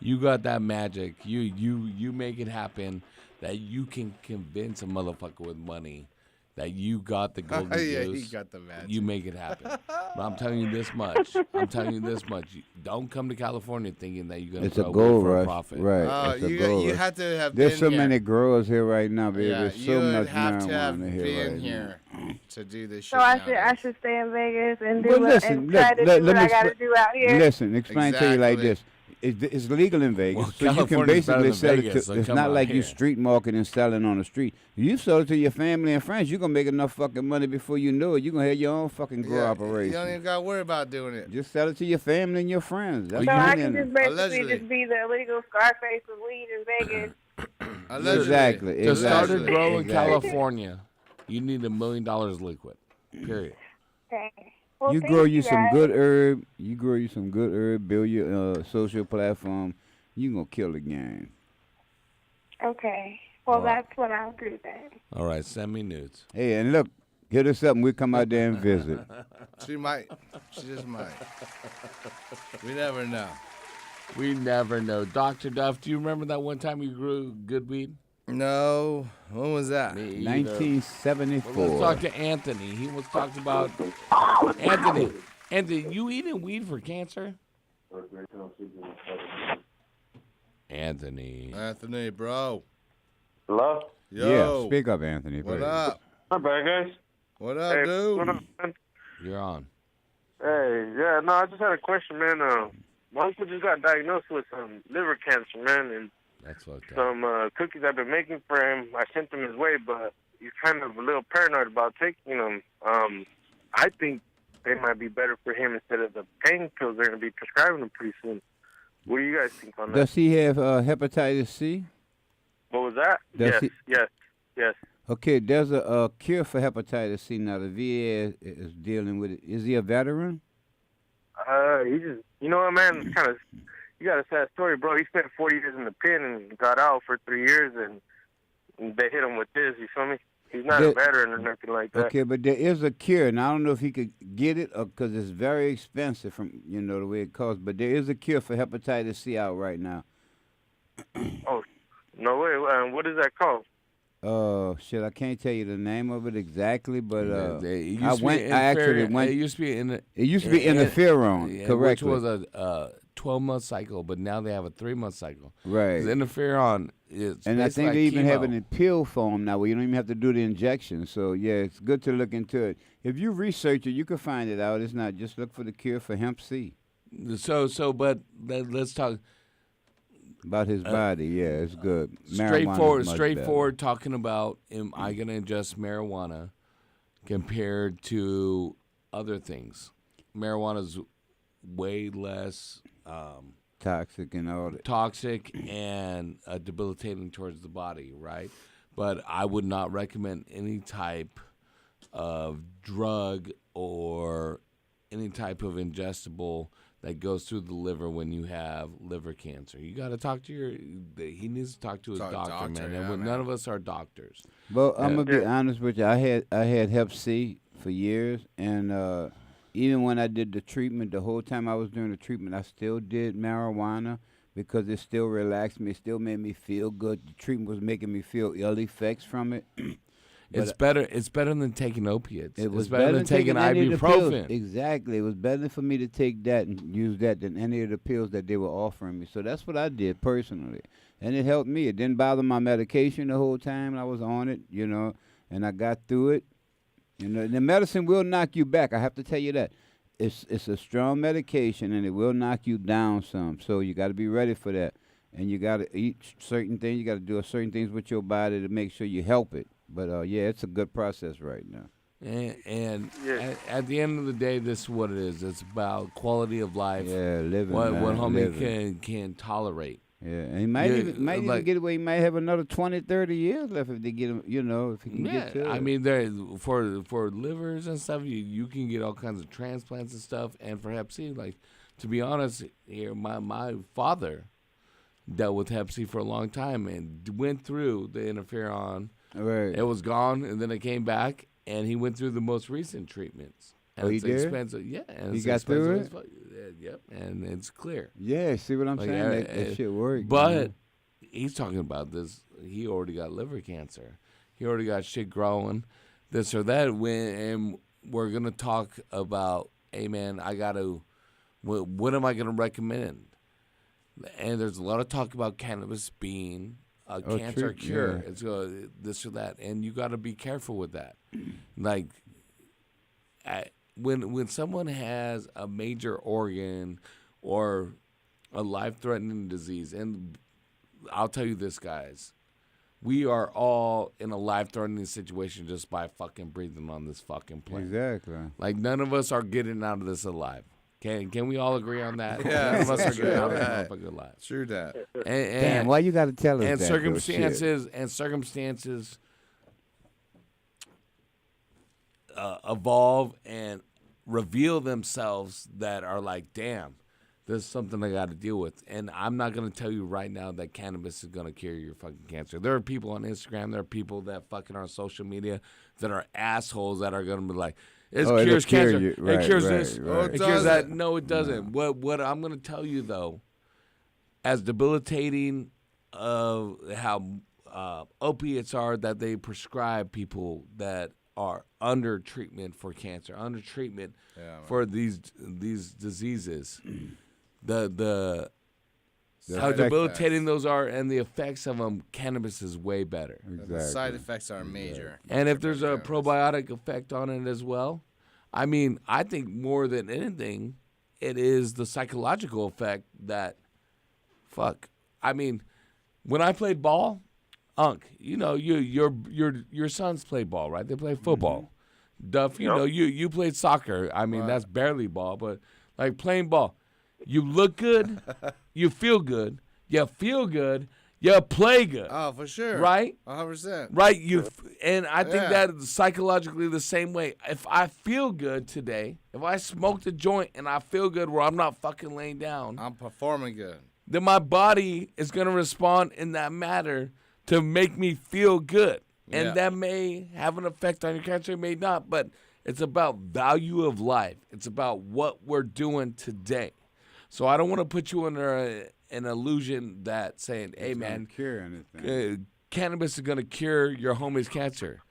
You got that magic. You make it happen that you can convince a motherfucker with money that you got the golden Yeah, goose. he got the magic. You make it happen. But I'm telling you this much. You don't come to California thinking that you're going It's to a grow gold for a rush, profit. right? It's a you gold rush. have to have There's been so here. many growers here right now, baby. Yeah, There's you so would much have to have marijuana here been right here now. to do this shit. So I nowadays. should stay in Vegas and do Well, what, listen, and try to let do me what I got to do out here. Listen, explain to you like Exactly. this. It's legal in Vegas, Well, so you can California's better basically than sell Vegas, it so to. It's come not on like you here. street marketing selling on the street. You sell it to your family and friends. You're gonna make enough fucking money before you know it. You're gonna have your own fucking grow You operation. don't even got to worry about doing it. Just sell it to your family and your friends. That's So I money can in just it. basically Allegedly. just be the illegal Scarface of weed in Vegas Exactly. To start a grow in Exactly. California, you need $1 million liquid. Period. Okay. Well, You thank grow you some guys. good herb. You grow you some good herb. Build your social platform. You gonna kill the game. Okay. Well, All right. that's what I'll do then. All right, send me nudes. Hey, and look, hit us up and we'll come out there and visit. She might. She just might. We never know. We never know. Dr. Duff, do you remember that one time you grew good weed? No. When was that? Me either. 1974. Well, let's talk to Anthony. He was talking about Anthony. Anthony, you eating weed for cancer? Anthony. Anthony, bro. Hello? Yo. Yeah, speak up, Anthony. What please. up? Hi, bad guys. What up, Hey, dude? what up, man? You're on. Hey, yeah, no, I just had a question, man. My uncle just got diagnosed with liver cancer, man, and That's what. some cookies I've been making for him, I sent him his way, but he's kind of a little paranoid about taking them. I think they might be better for him instead of the pain pills they're going to be prescribing him pretty soon. What do you guys think on that? Does he have hepatitis C? What was that? Does Yes. Okay, there's a cure for hepatitis C now. The VA is dealing with it. Is he a veteran? He just, you know what, man? It's kind of, you got a sad story, bro. He spent 40 years in the pen and got out for 3 years, and they hit him with this. You feel me? He's not a veteran or nothing like that. Okay, but there is a cure, and I don't know if he could get it because it's very expensive from the way it costs. But there is a cure for hepatitis C out right now. Oh, no way. What is that called? Shit, I can't tell you the name of it exactly, but It I used to be actually went. It used to be interferon, correct? Which was a 12-month cycle, but now they have a 3-month cycle. Right. 'Cause interferon is, And I think they even have it chemo. in pill form now, where you don't even have to do the injection. So yeah, it's good to look into it. If you research it, you can find it out. It's not just look for the cure for hemp C. But let's talk about his body. Yeah, it's good. Marijuana is much straightforward. Talking about, am I going to ingest marijuana compared to other things? Marijuana's way less toxic and all that. Toxic and debilitating towards the body, right? But I would not recommend any type of drug or any type of ingestible that goes through the liver when you have liver cancer. You got to talk to he needs to talk to his doctor, man. And none of us are doctors. Well, I'm gonna be honest with you. I had Hep C for years, and even when I did the treatment, the whole time I was doing the treatment, I still did marijuana because it still relaxed me. It still made me feel good. The treatment was making me feel ill effects from it. It's better than taking opiates. It was it's better than taking any of the pills. ibuprofen. Exactly. It was better for me to take that and use that than any of the pills that they were offering me. So that's what I did personally. And it helped me. It didn't bother my medication the whole time I was on it, and I got through it. The medicine will knock you back. I have to tell you that. It's a strong medication, and it will knock you down some. So you got to be ready for that. And you got to eat certain things. You got to do certain things with your body to make sure you help it. But, yeah, it's a good process right now. And at the end of the day, this is what it is. It's about quality of life. Yeah, living. What man, homie living. can tolerate. Yeah, and he might even get away. He might have another 20, 30 years left if they get him, if he can get to it. I mean, there for livers and stuff, you can get all kinds of transplants and stuff. And for Hep C, like, to be honest, here my father dealt with Hep C for a long time and went through the interferon. Right. It was gone, and then it came back, and he went through the most recent treatments. And he it's did? expensive. Yeah. And He it's got through expensive it? as fuck. Yep, and it's clear. Yeah, see what I'm saying? That shit worked. But he's talking about this. He already got liver cancer. He already got shit growing, this or that. And we're going to talk about, hey, man, what am I going to recommend? And there's a lot of talk about cannabis being a cancer cure. Yeah. It's this or that. And you got to be careful with that. Like, when someone has a major organ or a life-threatening disease, and I'll tell you this, guys, we are all in a life-threatening situation just by fucking breathing on this fucking planet. Exactly. Like, none of us are getting out of this alive, Can we all agree on that? Yeah, None of us are true good. How does that. motherfucker lie? True that. Damn, why you got to tell us and that? circumstances evolve and reveal themselves that are like, damn, there's something I got to deal with. And I'm not going to tell you right now that cannabis is going to cure your fucking cancer. There are people on Instagram, there are people that fucking are on social media that are assholes that are going to be like, it cures cancer. It cures this. Right. It cures that. No, it doesn't. No. What I'm going to tell you, though, as debilitating of how opiates are that they prescribe people that are under treatment for cancer, under treatment for these diseases, the how debilitating those are and the effects of them, cannabis is way better. The side effects are major. And if there's a probiotic effect on it as well, I mean, I think more than anything, it is the psychological effect that, fuck. I mean, when I played ball, you know, your sons play ball, right? They play football. Duff, you know, you played soccer. I mean, that's barely ball, but like playing ball, you look good, you feel good, you play good. Oh, for sure. Right? 100%. Right? And I think that is psychologically the same way. If I feel good today, if I smoked a joint and I feel good where I'm not fucking laying down, I'm performing good. Then my body is going to respond in that manner to make me feel good. And that may have an effect on your cancer, it may not, but it's about value of life. It's about what we're doing today. So I don't want to put you under an illusion that saying, hey, man, cure anything. Cannabis is going to cure your homie's cancer.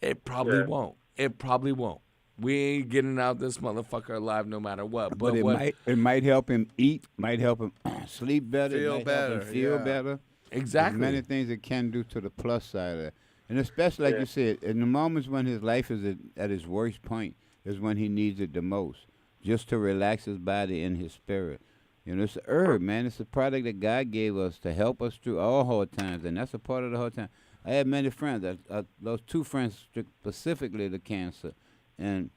It probably won't. It probably won't. We ain't getting out this motherfucker alive no matter what. But it might help him eat, might help him sleep better, feel better. Better. Exactly. There's many things it can do to the plus side of it. And especially, like you said, in the moments when his life is at his worst point is when he needs it the most, just to relax his body and his spirit. You know, it's a herb, man. It's a product that God gave us to help us through all hard times, and that's a part of the hard time. I had many friends. I lost 2 friends specifically to cancer, and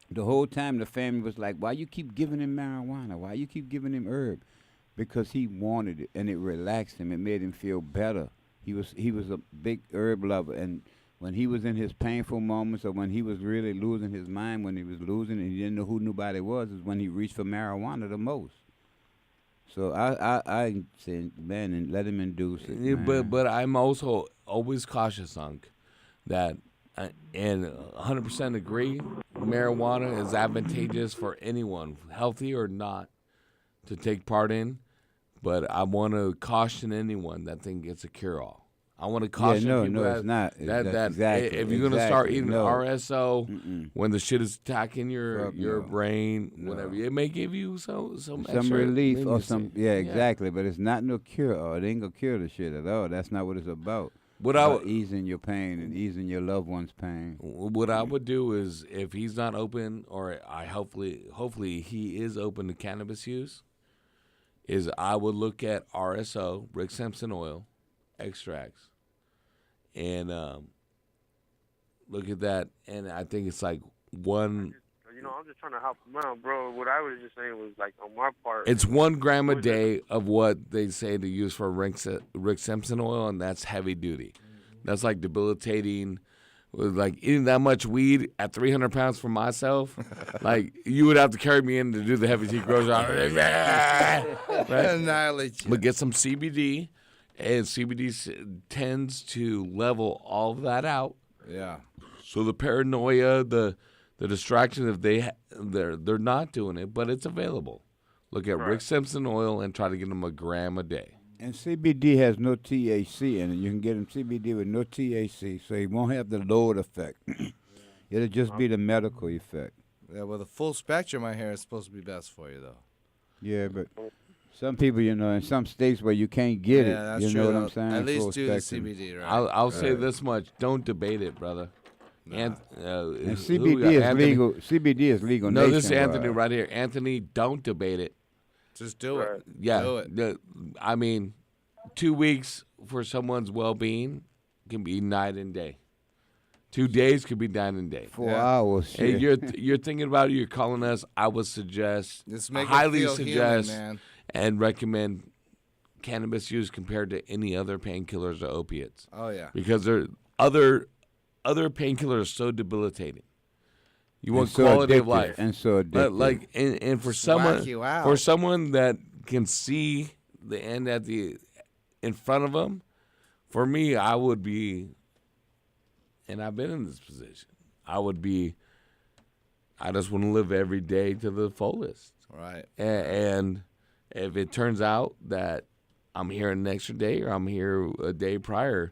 the whole time the family was like, why you keep giving him marijuana? Why you keep giving him herb? Because he wanted it, and it relaxed him. It made him feel better. He was a big herb lover, and when he was in his painful moments or when he was really losing his mind, when he was losing and he didn't know who nobody was, is when he reached for marijuana the most. So I say, man, and let him induce it. Yeah, man. but I'm also always cautious, Unc, that and 100% agree, marijuana is advantageous for anyone, healthy or not, to take part in. But I want to caution anyone that think it's a cure-all. I want to caution people it's not. that exactly, if you're gonna start eating RSO Mm-mm. when the shit is attacking your brain, whatever, it may give you some extra relief or leniency. some exactly. But it's not no cure-all. It ain't gonna cure the shit at all. That's not what it's about. About easing your pain and easing your loved one's pain. What I would do is, if he's not open, or hopefully he is open to cannabis use, is I would look at RSO, Rick Simpson oil extracts, and look at that. And I think it's like one. You know, I'm just trying to help him out, bro. What I was just saying was, like, on my part. It's 1 gram a day of what they say to use for Rick Simpson oil, and that's heavy duty. That's like debilitating. Like eating that much weed at 300 pounds for myself, like you would have to carry me in to do the heavy tea grocery. Right? Annihilate you. But get some CBD, and CBD tends to level all of that out. Yeah. So the paranoia, the distraction, if they're not doing it, but it's available. Look at Rick Simpson oil and try to get them 1 gram a day. And CBD has no THC in it. You can get him CBD with no THC, so he won't have the load effect. It'll just be the medical effect. Yeah, well, the full spectrum I hear is supposed to be best for you, though. Yeah, but some people, you know, in some states where you can't get it, that's you true, know what though. I'm saying? At least Full do the spectrum. CBD, right? I'll say this much: don't debate it, brother. And And CBD is legal. CBD is legal. No, this is nationwide. Anthony right here. Anthony, don't debate it. Just do it. Yeah. Do it. I mean, 2 weeks for someone's well-being can be night and day. 2 days could be night and day. 4 hours. Hey, Shit. you're thinking about it. You're calling us. I would suggest, Just make it highly feel suggest, human, man. and recommend cannabis use compared to any other painkillers or opiates. Oh, yeah. Because other painkillers are so debilitating. You want And so quality of addictive, life, and so But addictive. like, and for Just someone, whack you out. for someone that can see the end in front of them, for me, I would be, and I've been in this position. I just want to live every day to the fullest. Right. And if it turns out that I'm here an extra day or I'm here a day prior,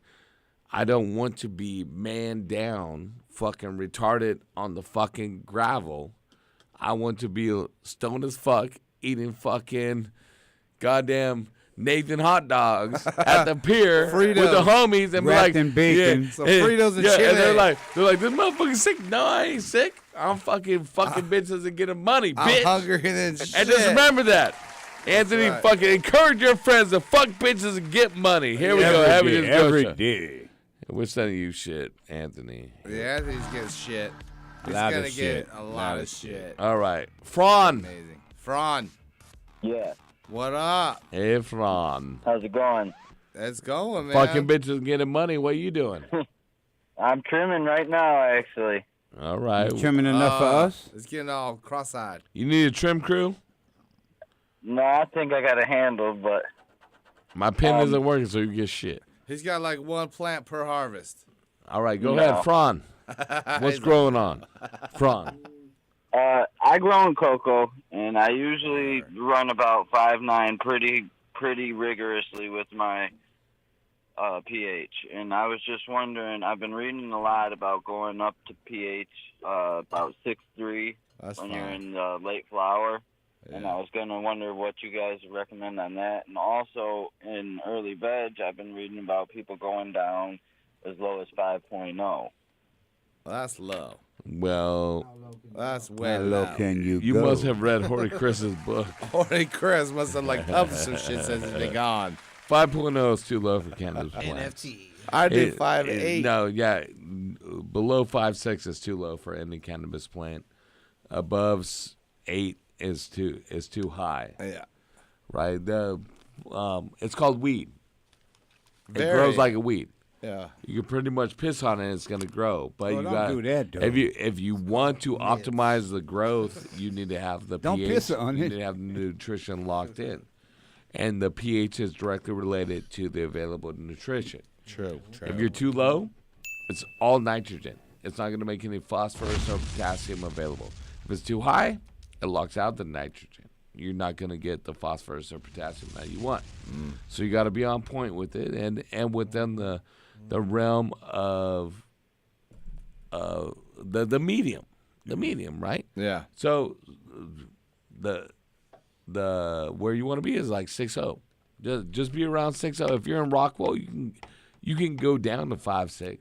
I don't want to be man down, fucking retarded on the fucking gravel. I want to be stoned as fuck, eating fucking goddamn Nathan hot dogs at the pier with the Fritos. homies and be Wrapped like, in bacon. Yeah, Some Fritos and chili. and they're like, this motherfucker's sick. No, I ain't sick. I'm fucking bitches and getting money, bitch. I'm hungry and shit. And just remember that. Anthony, right. fucking encourage your friends to fuck bitches and get money. Here we go. Have it Every go. day. We're sending you shit, Anthony. Yeah, he's getting shit. He's Lot of gonna get shit. a lot of shit. All right. Fran. Amazing. Fran, Yeah. what up? Hey, Fran. How's it going? It's going, man. Fucking bitches getting money. What you doing? I'm trimming right now, actually. All right. You trimming enough for us? It's getting all cross-eyed. You need a trim crew? No, I think I got it handled, but My pen isn't working, so you get shit. He's got like one plant per harvest. All right, go No. ahead, Fran. What's growing on? Fran. I grow in cocoa, and I usually run about 5'9", pretty rigorously with my pH. And I was just wondering, I've been reading a lot about going up to pH about 6.3 That's when fine. you're in the late flower. Yeah. And I was going to wonder what you guys recommend on that. And also in early veg, I've been reading about people going down as low as 5.0. Well, that's low. Well, That's way How low low. can you you go? must have read Horty Chris's book. Horny Chris must have like upped some shit since he's been gone. 5.0 is too low for cannabis plants. NFT. I did 5'8". No, yeah, below 5.6 is too low for any cannabis plant. Above 8 is too high. Yeah. Right. It's called weed. It Very. grows like a weed. Yeah. You can pretty much piss on it and it's gonna grow. But Oh, you don't got do that, though. if you want to optimize the growth, you need to have the Don't pH. piss on you it. need to have the nutrition locked in, and the pH is directly related to the available nutrition. True. If you're too low, it's all nitrogen. It's not gonna make any phosphorus or potassium available. If it's too high, it locks out the nitrogen. You're not going to get the phosphorus or potassium that you want. So you got to be on point with it, and within the realm of the medium, right? Yeah. So the where you want to be is like 6.0. Just be around 6.0. If you're in Rockwell, you can go down to 5.6.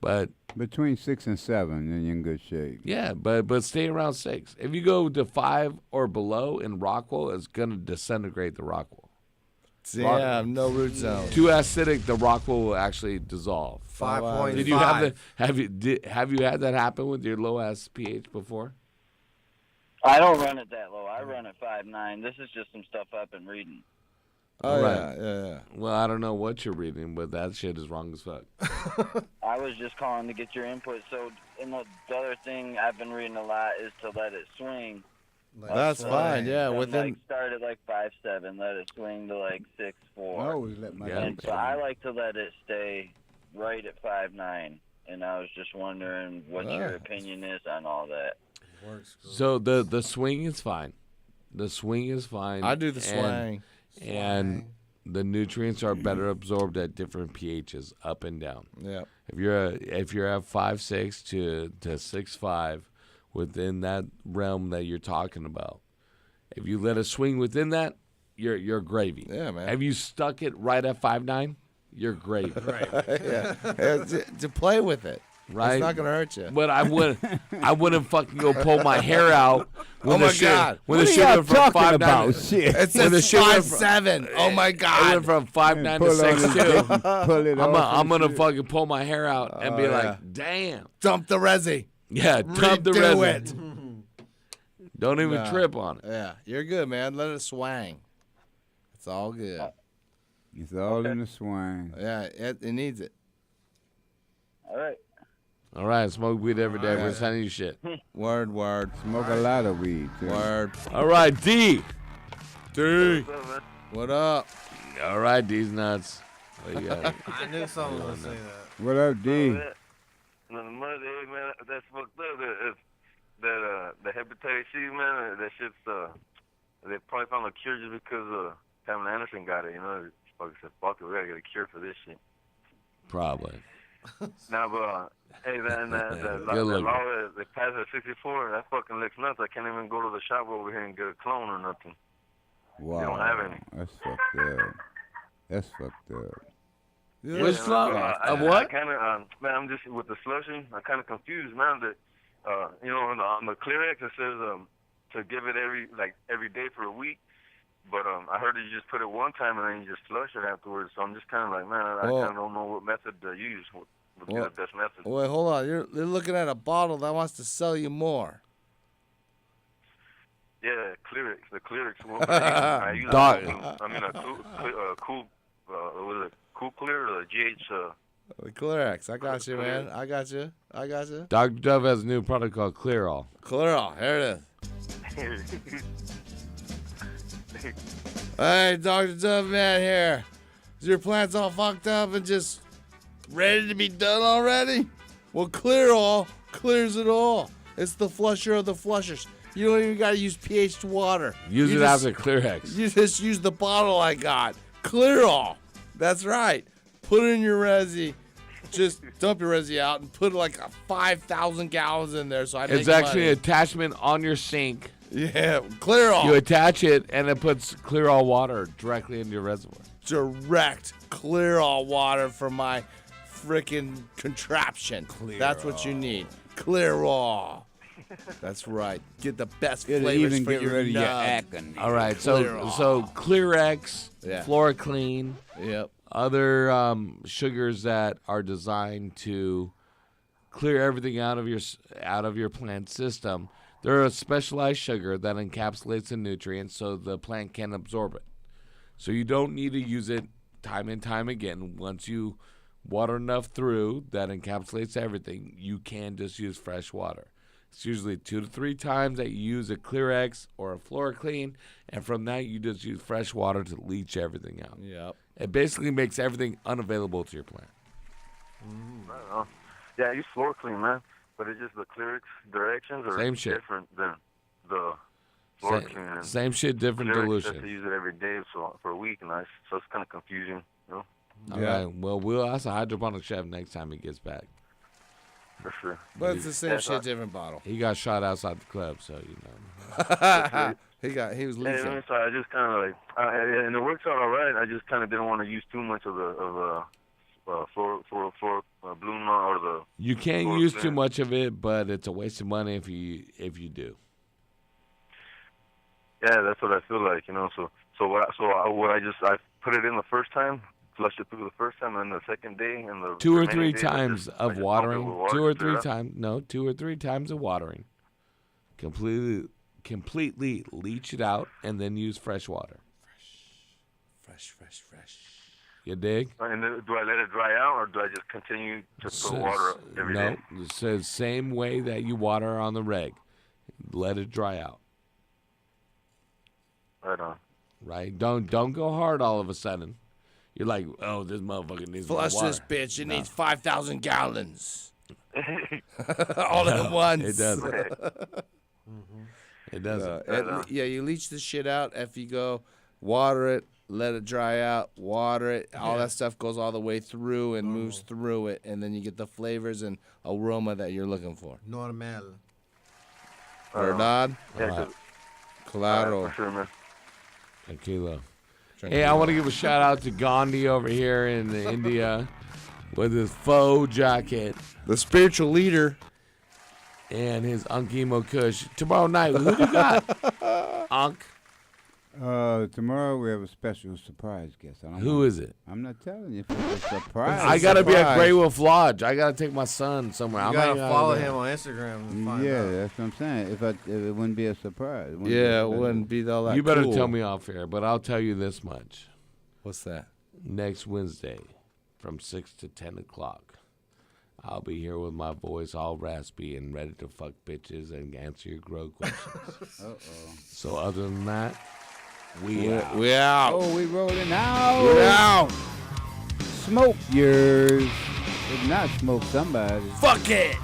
But Between 6 and 7, then you're in good shape. yeah, but stay around 6. If you go to 5 or below in Rockwell, it's gonna disintegrate the Rockwell. Damn, no root zone. Too acidic, the Rockwell will actually dissolve. 5.5. Did you have you had that happen with your low ass pH before? I don't run it that low. I run at 5'9". This is just some stuff I've been reading. Oh, Right. yeah. Well, I don't know what you're reading, but that shit is wrong as fuck. I was just calling to get your input. So, and the other thing I've been reading a lot is to let it swing. That's fine, yeah. From, Within like, start at like 5'7", let it swing to like 6'4". I always let my And so I like to let it stay right at 5'9". And I was just wondering what your opinion is on all that. So the swing is fine. The swing is fine. I do the swing. And the nutrients are better absorbed at different pHs, up and down. Yeah. If you're at 5.6 to 6.5, within that realm that you're talking about, if you let it swing within that, you're gravy. Yeah, man. Have you stuck it right at 5.9? You're gravy. yeah. To play with it. right? It's not gonna hurt you. But I wouldn't fucking go pull my hair out. When Oh my the shit, God. When What the are shit y'all went from talking 5'9" about? Shit. It says 5'7". Oh my God. It went from 5'9" to 6'2". I'm gonna fucking pull my hair out and be like, damn. Dump the resi. Yeah, dump the Redo resin. Don't even Nah. trip on it. Yeah, you're good, man. Let it swang. It's all good. It's all in the swing. Yeah, it needs it. All right. All right, smoke weed every day. We're Alright. sending you shit. Word. Smoke a lot of weed, too. Word. All right, D. What up? All right, D's nuts. What you got? I knew someone would say that. What up, D? No, the money, man, that's fucked up. The hepatitis C, man, that shit's, they probably found a cure just because Pamela Anderson got it, you know? Fucking said, fuck it, we gotta get a cure for this shit. Probably. Now, but, hey, the Good looking. law they passed at 64, that fucking looks nuts. I can't even go to the shop over here and get a clone or nothing. Wow. They don't have any. That's fucked up. That's fucked up. Which law? Of what? I kind of, man, I'm just, with the slushing, I'm kind of confused, man, that, you know, on the Clearex, it says to give it every day for a week. But I heard that you just put it one time and then you just flush it afterwards. So I'm just kind of like, man, I kind of don't know what method to use. What would be the best method? Wait, hold on. You're looking at a bottle that wants to sell you more. Yeah, Clearex. The Clearex. I use Cool Clear or the GH. The Clearex. I got you, man. I got you. Dr. Dove has a new product called Clear All. Clear All. Here it is. Hey, Dr. Dove Man here. Is your plants all fucked up and just ready to be done already? Well, Clear All clears it all. It's the flusher of the flushers. You don't even got to use pH water. Use You it just- after Clearex. You just use the bottle I got. Clear All. That's right. Put it in your resi. Just dump your resi out and put like 5,000 gallons in there. So I It's actually an attachment on your sink. Yeah, Clear All. You attach it, and it puts Clear All water directly into your reservoir. Direct Clear All water from my freaking contraption. That's what you need. Clear All. That's right. Get the best It'll flavors even for get your rid of your nub. acne. All right, Clear so Clearex, Yeah. FloraClean, Yep. other sugars that are designed to clear everything out of your plant system. They're a specialized sugar that encapsulates the nutrients so the plant can absorb it. So you don't need to use it time and time again. Once you water enough through that encapsulates everything, you can just use fresh water. It's usually 2 to 3 times that you use a Clearex or a FloraClean, and from that you just use fresh water to leach everything out. Yep. It basically makes everything unavailable to your plant. I don't know. Yeah, I use floor clean, man. But it's just the Clearex directions are Same shit. different than the floor clean. Same shit, different Clearex dilution. has to use it every day for a week, and so it's kind of confusing, you know? All right. Well, we'll ask a hydroponic chef next time he gets back. For sure. But it's the same shit, different bottle. He got shot outside the club, so you know. he was Yeah, leaking. so I just kind of like, and it works out all right. I just kind of didn't want to use too much of the Blue Knot or the. You can't Floor use Clean. too much of it, but it's a waste of money if you do. Yeah, that's what I feel like, you know. What I put it in the first time, flushed it through the first time, and then the second day, and the 2 or remaining 3 days, I times just of pump it watering. with water 2 or to clear 3 it up. times. No, 2 or 3 times of watering. Completely leach it out, and then use fresh water. Fresh. You dig? And then, do I let it dry out, or do I just continue to put water every day? No, it says same way that you water on the reg. Let it dry out. Right on. Right? Don't go hard all of a sudden. You're like, oh, this motherfucker needs more Flush water. this bitch. It No. needs 5,000 gallons. All at once. It doesn't. It doesn't. Yeah, you leach the shit out. If you go water it, let it dry out, water it, all that stuff goes all the way through and moves through it, and then you get the flavors and aroma that you're looking for. Normal. Verdad? Yeah, 'cause- Claro. for sure, man. Tranquilo. Hey, I want to give a shout out to Gandhi over here in India. with his faux jacket. The spiritual leader. And his Unc Emo Kush. Tomorrow night, who you got? Unc? Tomorrow we have a special surprise guest. Who is it? I'm not telling you. If it's a surprise. I got to be at Grey Wolf Lodge. I got to take my son somewhere. You got to follow him on Instagram and find out. That's what I'm saying. If it wouldn't be a surprise. It wouldn't be all that You better cool. tell me off air, but I'll tell you this much. What's that? Next Wednesday from 6 to 10 o'clock. I'll be here with my voice all raspy and ready to fuck bitches and answer your grow questions. So other than that, we out. We out. Oh, we rolling out. We out. Smoke yours. If not, smoke somebody. Fuck it.